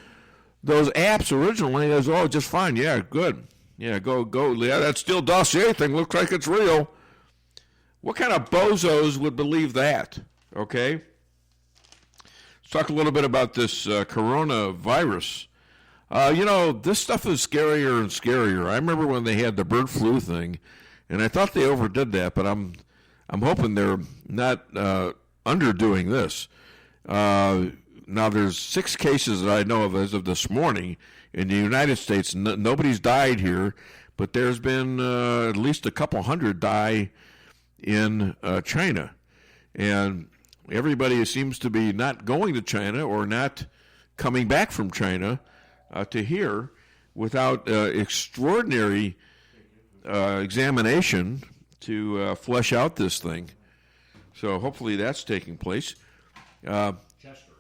apps originally as, just fine, yeah, good. Yeah, go. Yeah, that Steele dossier thing looks like it's real. What kind of bozos would believe that? Okay? Let's talk a little bit about this coronavirus. This stuff is scarier and scarier. I remember when they had the bird flu thing, and I thought they overdid that, but I'm hoping they're not underdoing this. Now, there's 6 cases that I know of as of this morning in the United States. Nobody's died here, but there's been at least a couple hundred die in China. And everybody seems to be not going to China or not coming back from China to here without extraordinary examination to flesh out this thing. So hopefully that's taking place. Chester.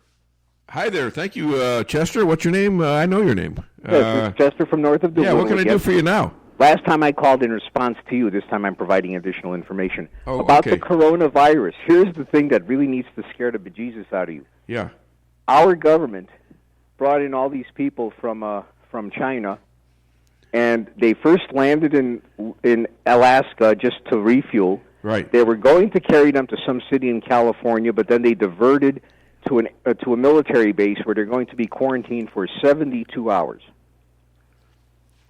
Hi there. Thank you, Chester. What's your name? I know your name. Yes, it's Chester from north of Dublin. Yeah, what can I do for you now? Last time I called in response to you. This time I'm providing additional information about the coronavirus. Here's the thing that really needs to scare the bejesus out of you. Yeah. Our government brought in all these people from China, and they first landed in Alaska just to refuel. Right. They were going to carry them to some city in California, but then they diverted to a military base where they're going to be quarantined for 72 hours.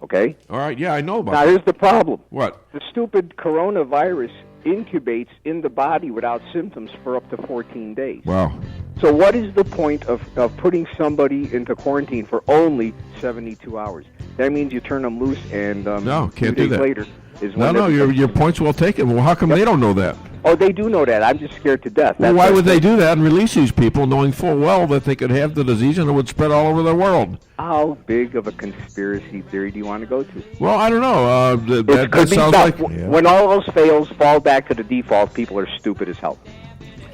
Okay? All right, yeah, I know about that. Now, here's the problem. What? The stupid coronavirus incubates in the body without symptoms for up to 14 days. Wow. So what is the point of putting somebody into quarantine for only 72 hours? That means you turn them loose, and no, 2 can't do days that. later is when No, your point's well taken. Well, how come they don't know that? Oh, they do know that. I'm just scared to death. Well, why would they do that and release these people knowing full well that they could have the disease and it would spread all over the world? How big of a conspiracy theory do you want to go to? Well, I don't know. That could be sounds tough. like... Yeah. When all else fails, fall back to the default. People are stupid as hell.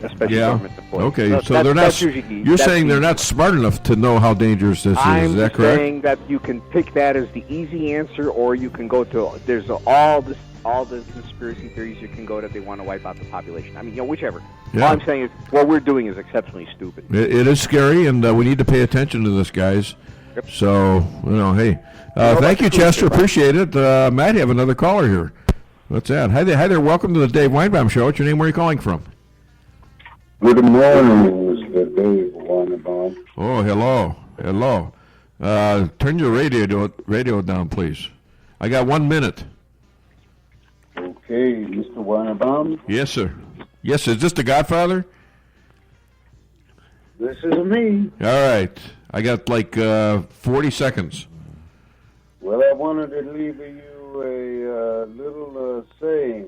Especially government employees. Okay, so that's, they're not. that's usually, You're that's saying they're not smart enough to know how dangerous this is. Is that correct? I'm saying that you can pick that as the easy answer, or you can go to there's all the conspiracy theories you can go to. They want to wipe out the population. I mean, whichever. Yeah. All I'm saying is what we're doing is exceptionally stupid. It is scary, and we need to pay attention to this, guys. Yep. So hey, thank you, Chester. Appreciate it. Might have another caller here. What's that? Hi there. Welcome to the Dave Weinbaum Show. What's your name? Where are you calling from? Good morning, Mr. Dave Weinbaum. Oh, hello. Turn your radio down, please. I got 1 minute. Okay, Mr. Weinbaum. Yes, sir. Yes, is this the Godfather? This is me. All right. I got like 40 seconds. Well, I wanted to leave you a little saying.